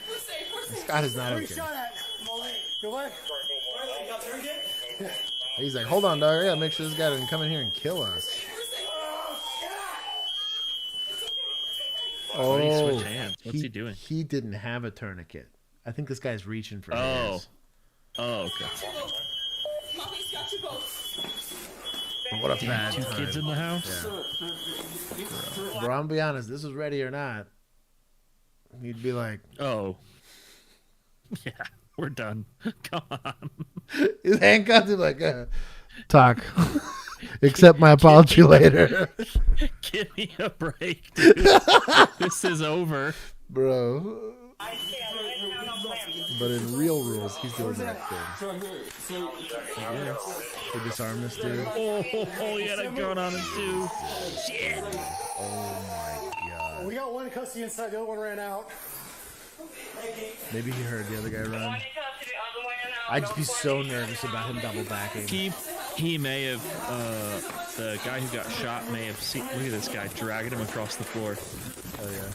Scott is not Where you okay. shot at? Your leg? He's like, hold on, dog. I gotta make sure this guy doesn't come in here and kill us. Why did he switch hands? What's he doing? He didn't have a tourniquet. I think this guy's reaching for his. Oh, okay. What a bad Two time. kids in the house? Yeah. Bro, I'm gonna be honest. This was Ready or Not. You'd be like, oh. Yeah, we're done. Come on. His handcuffs are like, talk. Accept my apology later. Give me a break, dude. This is over. Bro. But in real rules, he's doing that thing. They disarm this dude. Oh, he had a gun on him, too. Shit. Oh, my God. We got one in custody inside. The other one ran out. Maybe he heard the other guy run. I'd just be so nervous about him double backing. He may have, the guy who got shot may have seen, look at this guy dragging him across the floor. Oh, yeah.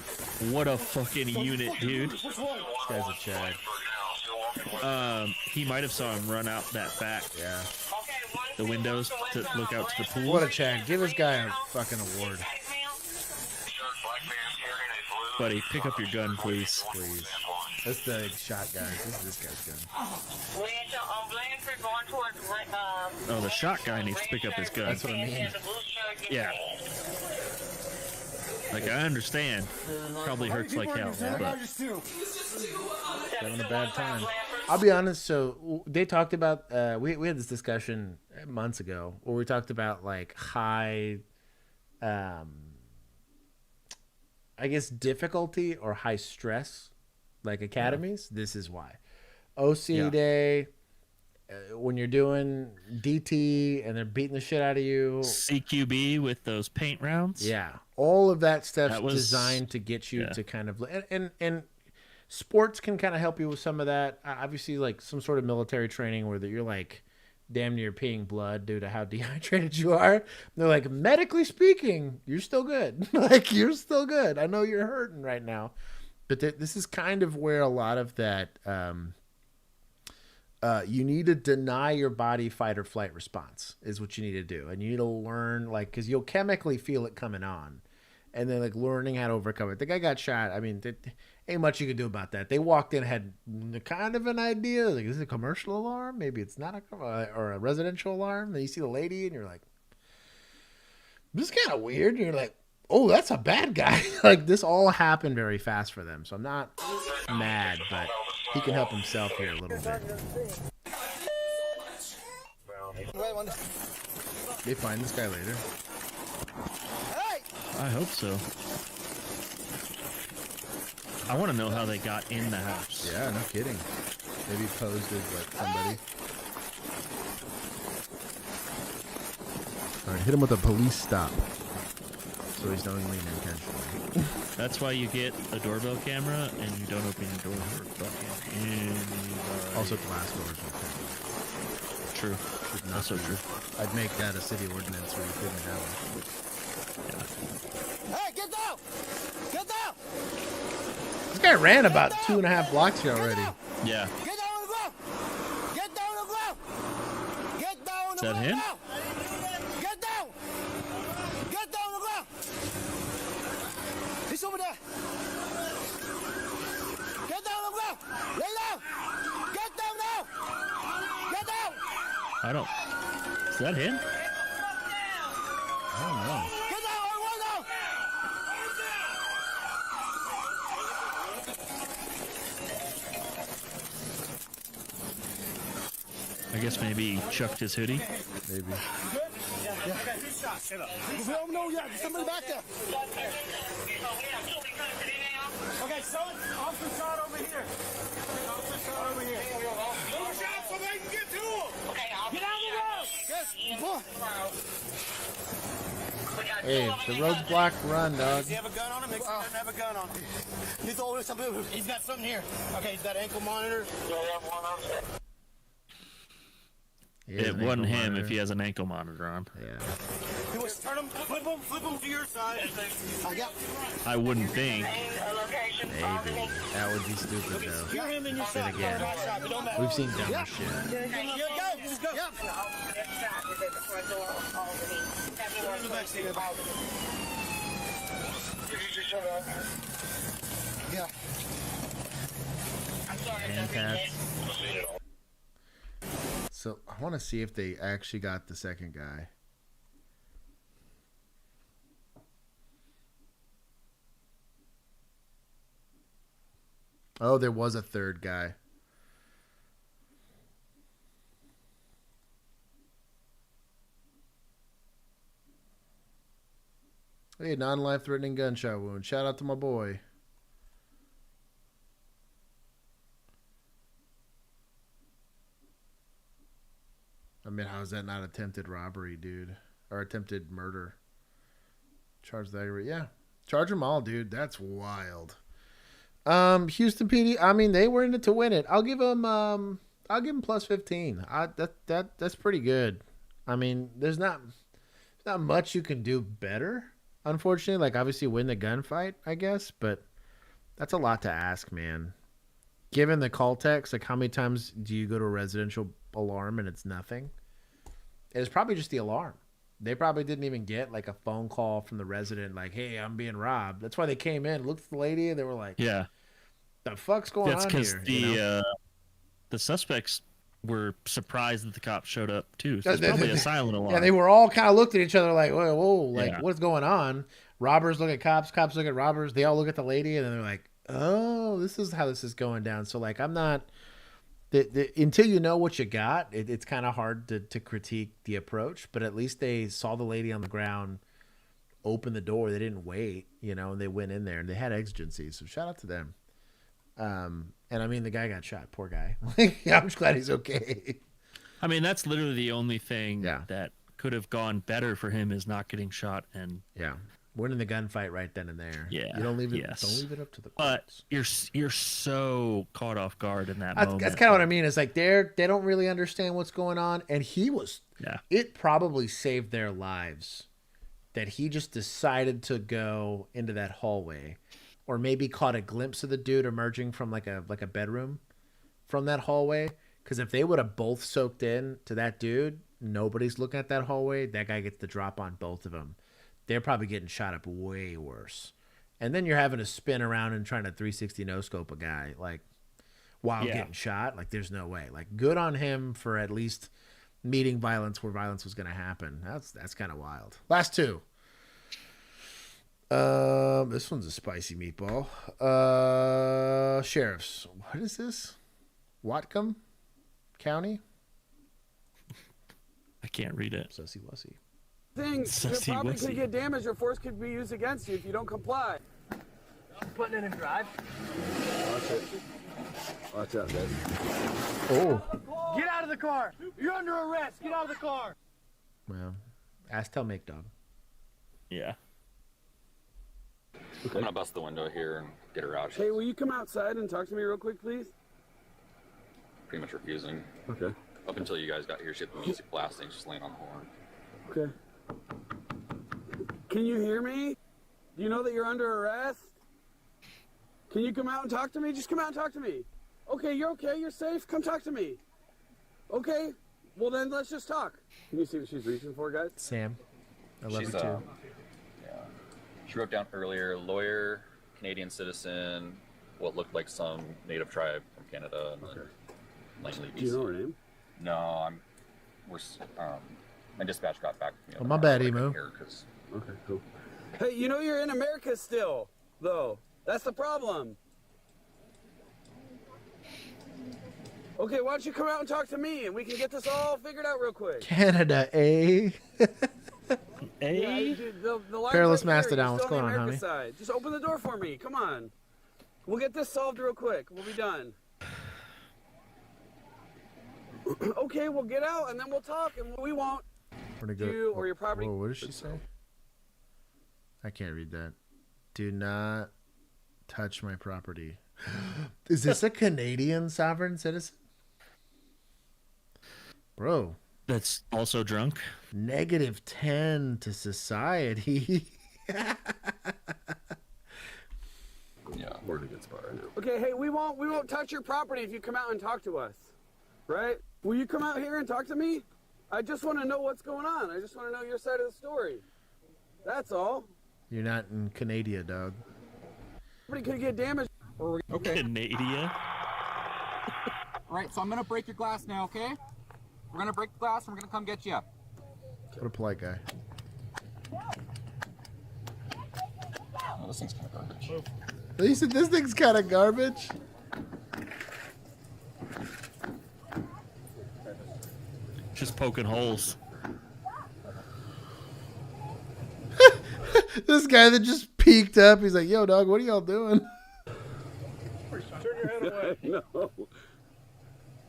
What a fucking unit, dude. This guy's a Chad. He might have saw him run out that back. Yeah. The windows to look out to the pool. What a Chad. Give this guy a fucking award. Buddy, pick up your gun, please. Please. That's the shot, guys. This is this guy's gun. Oh, the shot guy needs to pick up his gun. That's what I mean. Yeah. Like, I understand. Probably hurts like hell, but... Having a bad time. I'll be honest, so they talked about, we had this discussion months ago where we talked about, like, high, I guess, difficulty or high stress, like academies. Yeah. This is why. OC day, when you're doing DT and they're beating the shit out of you. CQB with those paint rounds. Yeah. All of that stuff's designed to get you to kind of, and sports can kind of help you with some of that. Obviously, like some sort of military training where you're like damn near peeing blood due to how dehydrated you are. And they're like, medically speaking, you're still good. Like, you're still good. I know you're hurting right now. But this is kind of where a lot of that, you need to deny your body fight or flight response is what you need to do. And you need to learn, like, because you'll chemically feel it coming on. And then, like, learning how to overcome it. The guy got shot. I mean, ain't much you can do about that. They walked in, had kind of an idea. Like, is it a commercial alarm? Maybe it's not or a residential alarm. Then you see the lady, and you're like, this is kind of weird. And you're like, oh, that's a bad guy. Like, this all happened very fast for them. So I'm not mad, but he can help himself here a little bit. They find this guy later. I hope so. I want to know how they got in the house. Yeah, no kidding. Maybe posed as like somebody. All right, hit him with a police stop. So he's knowingly and intentionally. That's why you get a doorbell camera and you don't open your door for fucking anybody. Also glass doors. true. That's so true. I'd make that a city ordinance where you couldn't have them. Hey, get down! Get down! This guy ran about 2.5 blocks here already. Yeah. Get down on the ground! Get down on the ground! Get down on the Is that ground him? now! Get down! Get down on the ground! He's over there! Get down on the ground! Lay down! Get down now! Get down! I don't. Is that him? I don't know. Get down! I want down! I guess maybe he chucked his hoodie. Maybe. Yeah. No, yeah, there's somebody back there. Okay, son, officer shot over here. Officer shot over here. Move shot so they can get to him. Okay, get out of the road. Yes, boy. Hey, if the road's blocked, run, dog. Does he have a gun on him? Make sure he doesn't have a gun on him. He's got something here. Okay, he's got an ankle monitor. It wasn't him if he has an ankle monitor on. Yeah. Turn him, flip him to your side. I wouldn't think. Maybe. That would be stupid, though. You're him in your Then shot. again, we've seen dumber shit. Yeah, go. Just go. Yeah. Yeah. And cats. So I want to see if they actually got the second guy. Oh, there was a third guy. Hey, non-life-threatening gunshot wound. Shout out to my boy. I mean, how is that not attempted robbery, dude? Or attempted murder? Charge that. Yeah. Charge them all, dude. That's wild. Houston PD, I mean, they were in it to win it. I'll give them plus 15. That's pretty good. I mean, there's not much you can do better, unfortunately. Like, obviously win the gunfight, I guess, but that's a lot to ask, man. Given the call text, like, how many times do you go to a residential alarm and it's nothing? It's probably just the alarm. They probably didn't even get like a phone call from the resident like, hey, I'm being robbed. That's why they came in, looked at the lady, and they were like, yeah, the fuck's going on here? That's because the suspects were surprised that the cops showed up too. So it's probably a silent alarm. Yeah, they were all kind of looked at each other like, whoa, like, what's going on? Robbers look at cops, cops look at robbers. They all look at the lady, and then they're like, oh, this is how this is going down. So, like, I'm not... until you know what you got, it's kind of hard to critique the approach, but at least they saw the lady on the ground, open the door. They didn't wait, and they went in there, and they had exigencies. So shout out to them. And I mean, the guy got shot. Poor guy. I'm just glad he's okay. I mean, that's literally the only thing that could have gone better for him is not getting shot and winning the gunfight right then and there. Yeah, you don't leave it. Don't leave it up to the courts. But you're so caught off guard in that moment. That's kind of what I mean. It's like they don't really understand what's going on, and he was. Yeah. It probably saved their lives that he just decided to go into that hallway, or maybe caught a glimpse of the dude emerging from like a bedroom from that hallway. Because if they would have both soaked in to that dude, nobody's looking at that hallway. That guy gets the drop on both of them. They're probably getting shot up way worse. And then you're having to spin around and trying to 360 no-scope a guy, like, while getting shot. Like, there's no way. Like, good on him for at least meeting violence where violence was going to happen. That's kind of wild. Last two. This one's a spicy meatball. Sheriffs. What is this? Whatcom County? I can't read it. Sussy wussy. Things, your property could get damaged or force could be used against you if you don't comply. Putting it in drive. Watch out, guys. Oh. Get out of the car. You're under arrest. Get out of the car. Well, ask, tell, make, dog. Yeah. I'm gonna bust the window here and get her out. Hey, will you come outside and talk to me real quick, please? Pretty much refusing. Okay. Up until you guys got here, she had the music blasting, just laying on the horn. Okay. Can you hear me? Do you know that you're under arrest? Can you come out and talk to me? Just come out and talk to me. Okay, you're okay. You're safe. Come talk to me. Okay. Well, then let's just talk. Can you see what she's reaching for, guys? Sam, I love She's, you too. Yeah. She wrote down earlier, lawyer, Canadian citizen, what looked like some native tribe from Canada, and then Langley, BC. Do you know her name? No, my dispatch got back to me. Oh, my bad, Emo. Okay, cool. Hey, you know you're in America still, though. That's the problem. Okay, why don't you come out and talk to me, and we can get this all figured out real quick. Canada, eh? Yeah, the line's Perilous right here. Mastodon, You're what's still on going the on, America side. Just open the door for me. Come on. We'll get this solved real quick. We'll be done. Okay, we'll get out, and then we'll talk, and we won't. We're gonna go. You or your property. Whoa, what did she say? I can't read that. Do not touch my property. Is this a Canadian sovereign citizen? Bro. That's also drunk. -10 to society. Yeah, we're in a good spot right now. Okay, hey, we won't touch your property if you come out and talk to us, right? Will you come out here and talk to me? I just want to know what's going on. I just want to know your side of the story. That's all. You're not in Canada, dog. Somebody could get damaged. Okay. Canada. Right, so I'm gonna break your glass now, okay? We're gonna break the glass and we're gonna come get you. What a polite guy. Oh, this thing's kind of garbage. You said this thing's kind of garbage? Just poking holes. This guy that just peeked up, he's like, yo, dog, what are y'all doing? Turn your head away. No.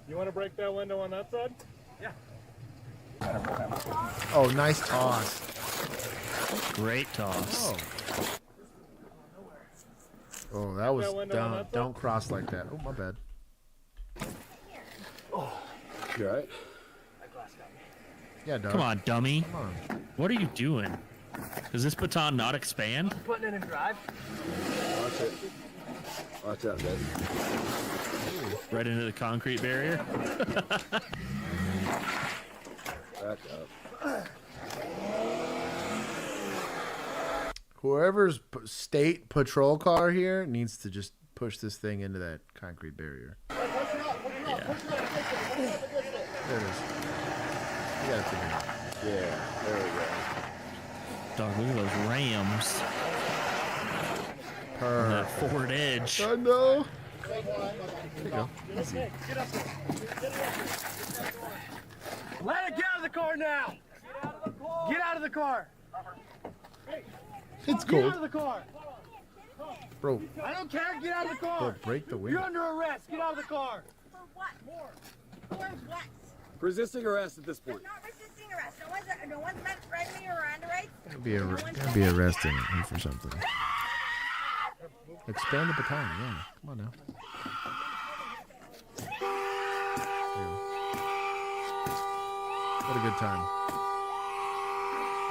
You want to break that window on that side? Yeah. Oh, nice toss. Great toss. Oh, that was That window on that side? don't cross like that. Oh, my bad. You all right? Yeah, dog. Come on, dummy. Come on. What are you doing? Does this baton not expand? Putting it in drive. Watch it. Watch out, guys. Right into the concrete barrier? Back up. Whoever's state patrol car here needs to just push this thing into that concrete barrier. Yeah. There it is. You got it figured out. Yeah, there we go. Dog, look at those Rams. And that Ford Edge. I know. There you go. Easy. Let it get out of the car now. Get out of the car. It's Get out cold. of the car. Bro, I don't care. Get out of the car. bro, break the You're window. under arrest. Get out of the car. For what? For what? Resisting arrest at this point. I'm not resisting arrest. No one's threatening me or under arrest. Gotta be arresting him for something. Expand the baton, yeah. Come on now. What a good time.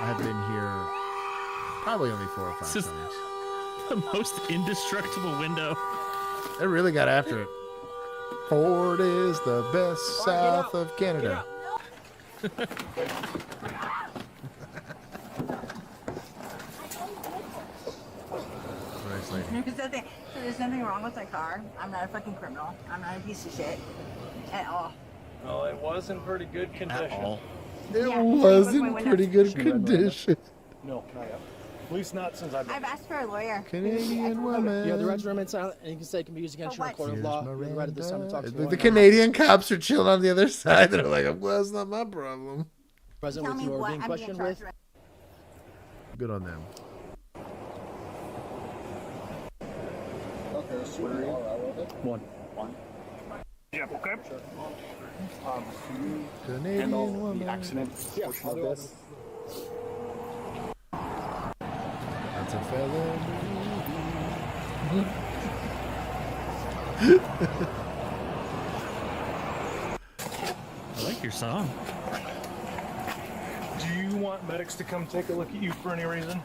I have been here probably only 4 or 5 This is times. the most indestructible window. They really got after it. Ford is the best south of Canada. Nice lady. So there's nothing wrong with my car. I'm not a fucking criminal. I'm not a piece of shit at all. Oh, it was in pretty good condition. At all. It Yeah, was look my in window. pretty good She read my condition. No, not yet. At least not since I've been. I've asked for a lawyer. Canadian woman. Yeah, the rights remain silent, and you can say it can be used against you in a court of Here's law. You have the right at this time to talk to The lawyer. Canadian cops are chilling on the other side. They're like, I'm glad it's not my problem. Present Tell with me you or what being I'm being questioned charged with. with. Good on them. One. Yeah, okay. Canadian handle woman. the accident portion of this. That's a fellow. I like your song. Do you want medics to come take a look at you for any reason?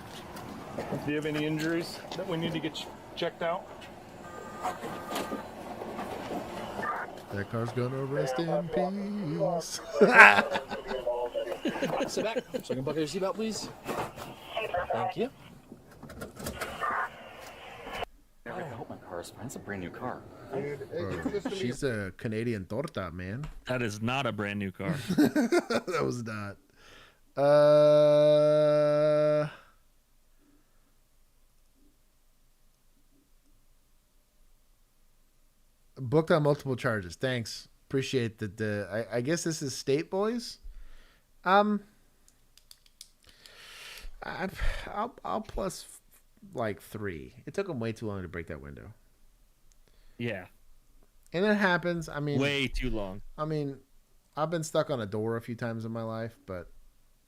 Do you have any injuries that we need to get checked out? That car's gonna rest in peace. Sit back. So you can buckle your seatbelt, please. Thank you. I hope my car's fine. It's a brand new car. She's a Canadian torta, man. That is not a brand new car. That was not. Booked on multiple charges. Thanks. Appreciate that. I guess this is State Boys. I'll plus like 3. It took them way too long to break that window. Yeah. And it happens. I mean, way too long. I mean, I've been stuck on a door a few times in my life, but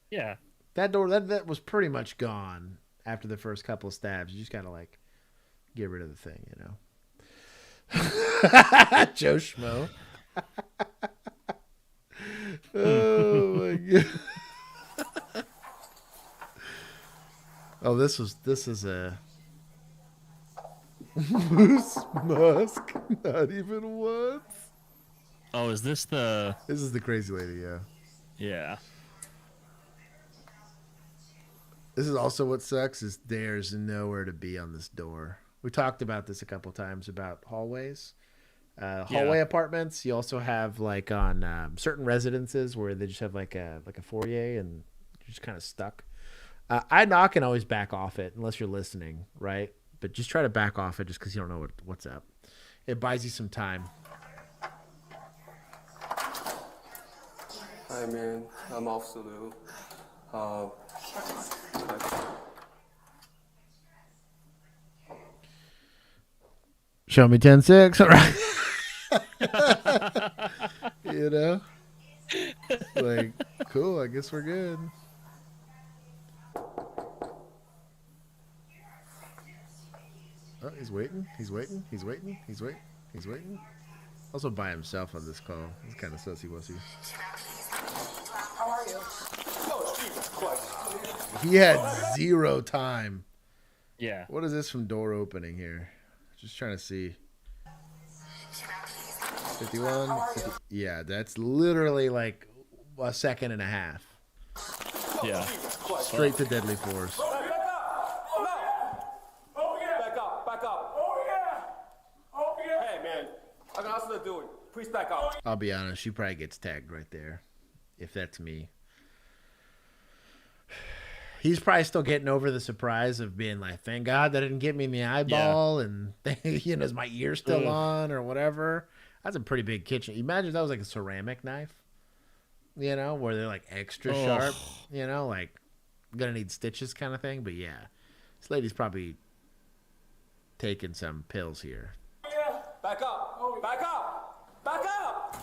yeah, that door that was pretty much gone after the first couple of stabs. You just gotta like get rid of the thing, you know. Joe Schmo. Oh my god. Oh, this is a Moose Musk. Not even once. Oh, is this the? This is the crazy lady. Yeah. Yeah. This is also what sucks is there's nowhere to be on this door. We talked about this a couple times about hallways, hallway apartments. You also have like on certain residences where they just have like a foyer and you're just kind of stuck. I knock and always back off it unless you're listening, right? But just try to back off it just because you don't know what's up. It buys you some time. Hi man, I'm Officer Lou. Show me 10-6. All right. You know? Like, cool, I guess we're good. Oh, he's waiting. He's waiting. He's waiting. He's waiting. He's waiting. Also by himself on this call. He's kind of sussy-wussy. How are you? He had 0 time. Yeah. What is this from door opening here? Just trying to see. 51. 50, yeah, that's literally like a second and a half. Yeah. Straight to deadly force. Back up. Back up. Oh yeah. Oh yeah. Hey man, I got nothing to do it. Please back up. I'll be honest, she probably gets tagged right there. If that's me. He's probably still getting over the surprise of being like, thank God that didn't get me in the eyeball, and you know, is my ear still on or whatever. That's a pretty big kitchen. Imagine if that was like a ceramic knife, you know, where they're like extra sharp, you know, like gonna need stitches kind of thing. But yeah, this lady's probably taking some pills here. Yeah. Back up. Back up. Back up.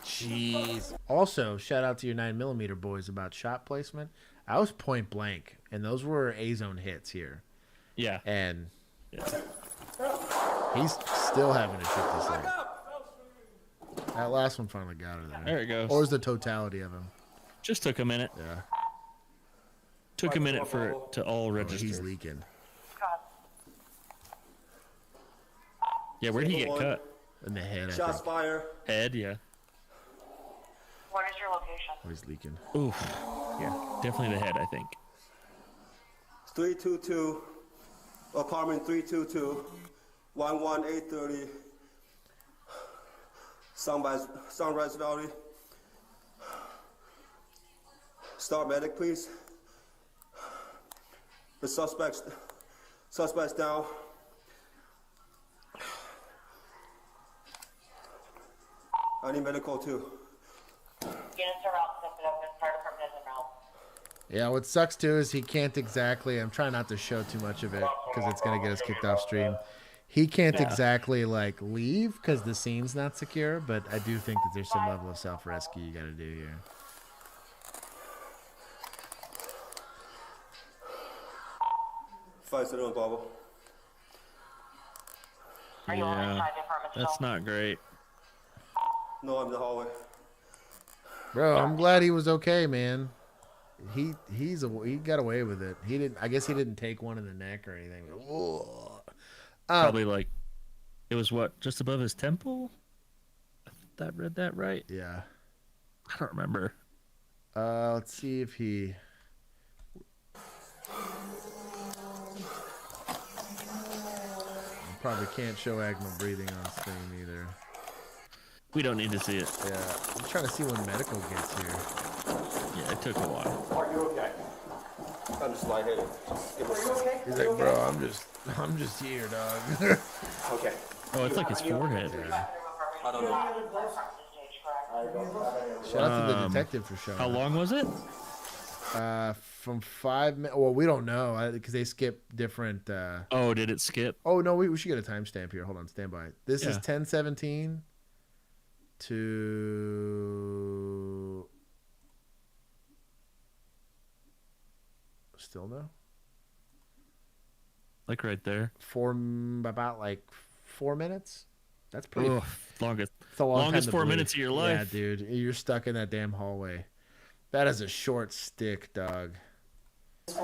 Jeez. Also, shout out to your 9mm boys about shot placement. I was point blank, and those were A-zone hits here. Yeah. And he's still having to shoot this thing. That last one finally got her there. There it goes. Or is the totality of him? Just took a minute. Yeah. Took a minute for it to all register. He's leaking. Yeah, where'd he get cut? In the head, Shots fire. Head, yeah. What is your location? Oh, he's leaking. Oof. Yeah, definitely the head, I think. 322, apartment 322, 11830, Sunrise Valley. Start medic, please. The suspect's down. I need medical too. Units are out, step it up, and fire department is en route. Yeah, what sucks too is he can't exactly. I'm trying not to show too much of it because it's gonna get us kicked off stream. He can't exactly like leave because the scene's not secure. But I do think that there's some level of self-rescue you got to do here. Five sit on bubble. Yeah, that's not great. No, I'm in the hallway. Bro, I'm glad he was okay, man. He got away with it. He didn't. I guess he didn't take one in the neck or anything. Probably like it was what, just above his temple. That read that right? Yeah. I don't remember. Let's see if he. Probably can't show agonal breathing on stream either. We don't need to see it. Yeah, I'm trying to see when medical gets here. Yeah, it took a while. Are you okay? I'm just lightheaded. He's like, bro, I'm just here, dog. Okay. Oh, it's like his forehead. I don't know. Shout out to the detective for showing. How long was it? From 5 minutes. Well, we don't know because they skip different. Oh, did it skip? Oh no, we should get a timestamp here. Hold on, stand by. This is 10:17 to. Still no. Like right there. About like 4 minutes. That's pretty. Longest. It's a long longest time to 4 bleed. minutes of your life. Yeah, dude, you're stuck in that damn hallway. That is a short stick, dog. But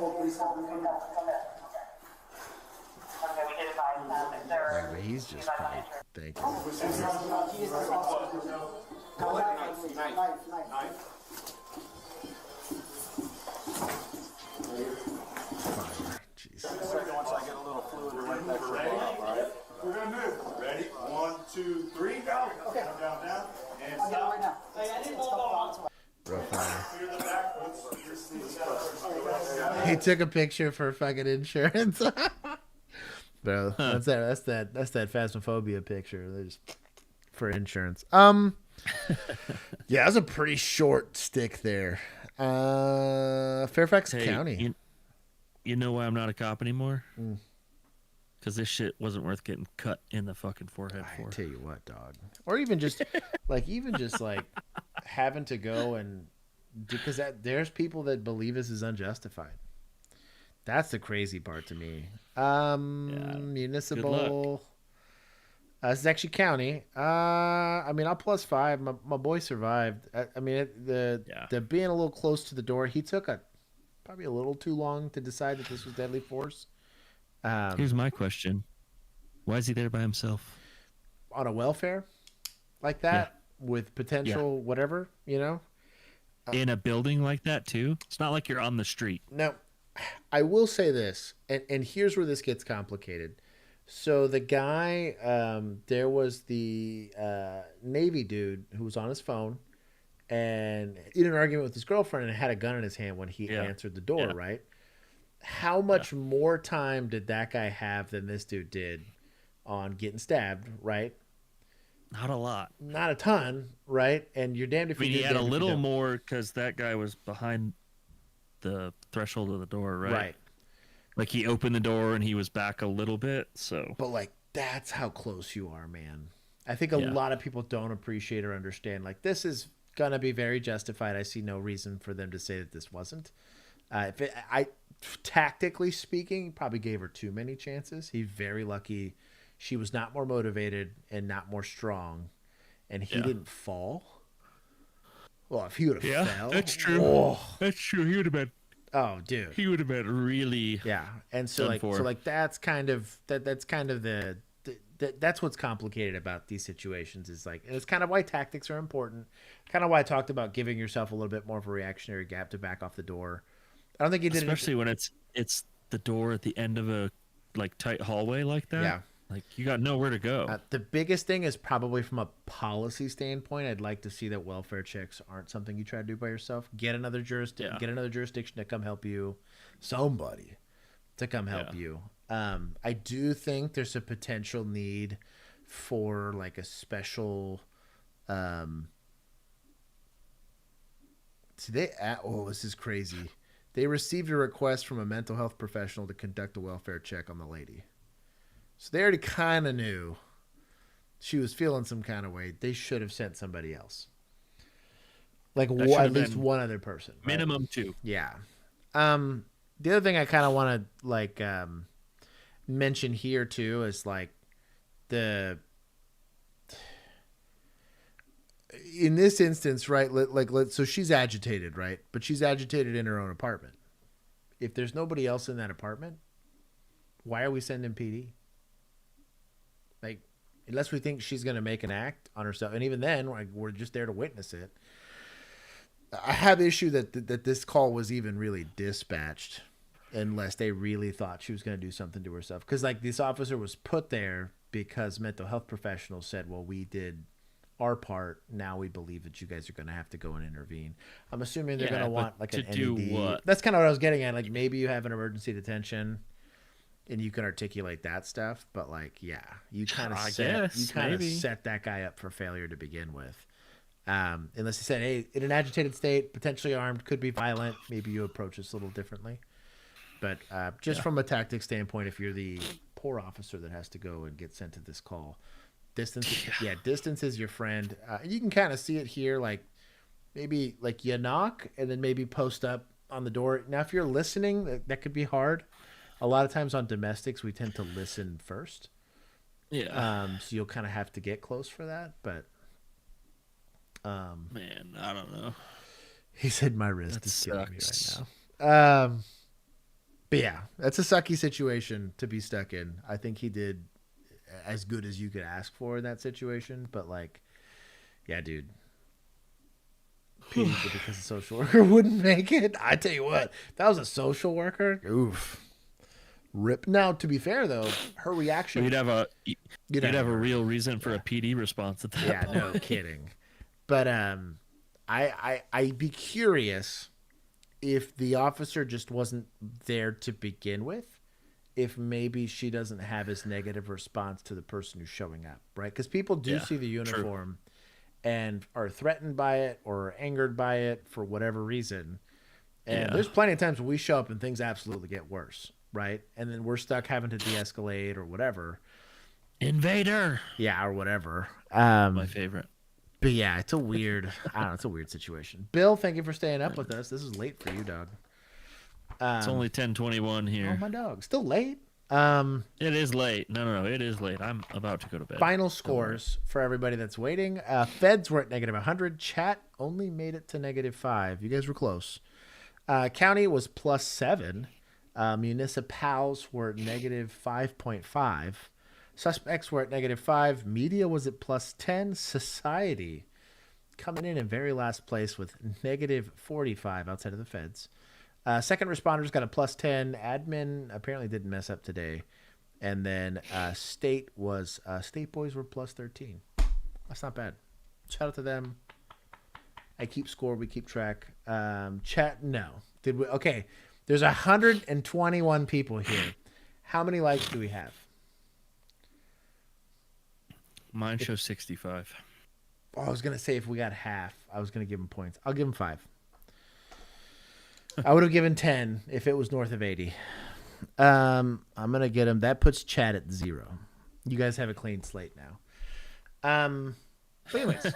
he's just probably thinking. Fire. Jesus. Once I get a little fluid, we're right back to We're gonna move. Ready? 1, 2, 3, go. Okay. Down, down, and stop. Right now. Real fire. He took a picture for fucking insurance. Bro, that's that phasmophobia picture. They just for insurance. Yeah, that was a pretty short stick there. Fairfax County. You know why I'm not a cop anymore? Because this shit wasn't worth getting cut in the fucking forehead for. I tell you what, dog. Or even just like having to go and because there's people that believe this is unjustified. That's the crazy part to me. Municipal. This is actually county. I mean, I'll +5. My boy survived. I mean, the being a little close to the door, he took probably a little too long to decide that this was deadly force. Here's my question: why is he there by himself? On a welfare like that with potential whatever, you know? In a building like that too? It's not like you're on the street. No. I will say this, and here's where this gets complicated. So the guy, there was the Navy dude who was on his phone and in an argument with his girlfriend and had a gun in his hand when he answered the door, right? How much more time did that guy have than this dude did on getting stabbed, right? Not a lot. Not a ton, right? And you're damned if you he do, had a damned if you little don't. more because that guy was behind the threshold of the door, right? Right. Like he opened the door and he was back a little bit, so. But like that's how close you are, man. I think a lot of people don't appreciate or understand. Like this is gonna be very justified. I see no reason for them to say that this wasn't. Tactically speaking, probably gave her too many chances. He's very lucky. She was not more motivated and not more strong, and he didn't fall. Well, if he would have fell, that's true. Oh. That's true. He would have been. Oh, dude, he would have been really. Yeah, and so that's kind of that's kind of that's what's complicated about these situations is like, and it's kind of why tactics are important. Kind of why I talked about giving yourself a little bit more of a reactionary gap to back off the door. I don't think he did, especially when it's the door at the end of a like tight hallway like that. Yeah. Like you got nowhere to go. The biggest thing is probably from a policy standpoint. I'd like to see that welfare checks aren't something you try to do by yourself. Get another jurisdiction to come help you. Somebody to come help you. I do think there's a potential need for like a special. This is crazy. They received a request from a mental health professional to conduct a welfare check on the lady. So they already kind of knew she was feeling some kind of way. They should have sent somebody else. Like at least one other person. Right? Minimum 2. Yeah. The other thing I kind of want to like mention here too is like in this instance, right? So she's agitated, right? But she's agitated in her own apartment. If there's nobody else in that apartment, why are we sending PD? Like, unless we think she's going to make an act on herself, and even then, we're just there to witness it. I have issue that this call was even really dispatched, unless they really thought she was going to do something to herself. Because like this officer was put there because mental health professionals said, "Well, we did our part. Now we believe that you guys are going to have to go and intervene." I'm assuming they're going to want like an do NED. what? That's kind of what I was getting at. Like maybe you have an emergency detention, and you can articulate that stuff. But like, yeah, you kind of set that guy up for failure to begin with. Unless he said, "Hey, in an agitated state, potentially armed, could be violent." Maybe you approach this a little differently. But just from a tactic standpoint, if you're the poor officer that has to go and get sent to this call, distance is your friend. You can kind of see it here, like maybe like you knock and then maybe post up on the door. Now, if you're listening, that could be hard. A lot of times on domestics, we tend to listen first. Yeah. So you'll kind of have to get close for that. But man, I don't know. He said my wrist is killing me right now. But yeah, that's a sucky situation to be stuck in. I think he did as good as you could ask for in that situation. But like, yeah, dude, PD because a social worker wouldn't make it. I tell you what, if that was a social worker, oof. Rip. Now, to be fair though, her reaction, you'd have a real reason for a PD response at that. Yeah, point. no kidding. But I'd be curious if the officer just wasn't there to begin with, if maybe she doesn't have as negative response to the person who's showing up, right? Because people do see the uniform and are threatened by it or angered by it for whatever reason. And there's plenty of times when we show up and things absolutely get worse, right? And then we're stuck having to de-escalate or whatever. Invader. Yeah, or whatever. My favorite. But yeah, it's a weird, I don't know, it's a weird situation. Bill, thank you for staying up with us. This is late for you, dog. It's only 10:21 here. Oh, my dog. Still late? It is late. No, it is late. I'm about to go to bed. Final scores for everybody that's waiting. Feds were at negative 100. Chat only made it to negative 5. You guys were close. County was plus 7. Municipals were at negative 5.5. Suspects were at negative 5. Media was at plus 10. Society coming in very last place with negative 45 outside of the feds. Second responders got a plus 10. Admin apparently didn't mess up today. And then state boys were plus 13. That's not bad. Shout out to them. I keep score. We keep track. Chat, no. Did we? Okay. There's 121 people here. How many likes do we have? Mine shows 65. Oh, I was going to say if we got half, I was going to give him points. I'll give him 5. I would have given 10 if it was north of 80. I'm going to get him. That puts chat at 0. You guys have a clean slate now. But anyways,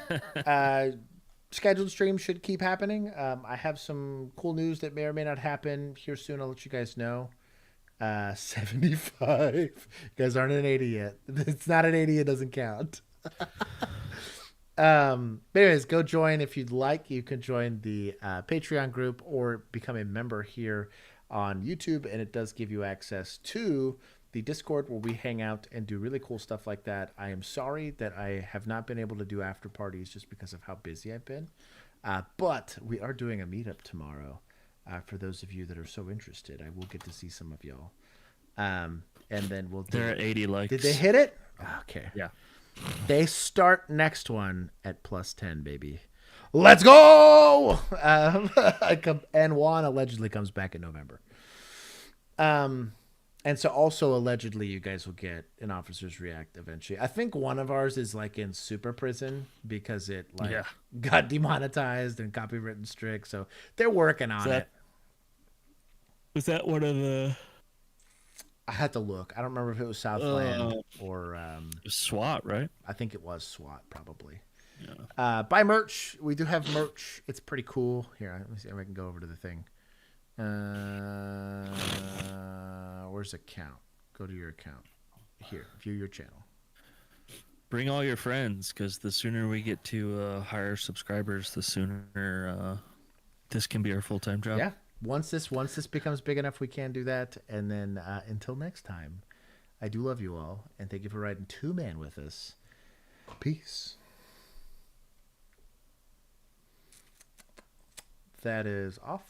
scheduled stream should keep happening. I have some cool news that may or may not happen here soon. I'll let you guys know. 75. You guys aren't at 80 yet. It's not at 80. It doesn't count. But anyways, go join if you'd like. You can join the Patreon group or become a member here on YouTube, and it does give you access to the Discord where we hang out and do really cool stuff like that. I am sorry that I have not been able to do after parties just because of how busy I've been, but we are doing a meetup tomorrow. For those of you that are so interested, I will get to see some of y'all. And then we'll do. They're at 80 likes. Did they hit it? Okay. Yeah. They start next one at plus 10, baby. Let's go! And Juan allegedly comes back in November. And so also allegedly you guys will get an Officers React eventually. I think one of ours is like in super prison because it got demonetized and copywritten strict. So they're working on it. Was that one of the... I had to look. I don't remember if it was Southland or SWAT, right? I think it was SWAT, probably. Yeah. Buy merch. We do have merch. It's pretty cool. Here, let me see if I can go over to the thing. Where's account? Go to your account. Here, view your channel. bring all your friends, because the sooner we get to higher subscribers, the sooner this can be our full-time job. Yeah. Once this becomes big enough, we can do that. And then until next time, I do love you all, and thank you for riding 2-man with us. Peace. That is off.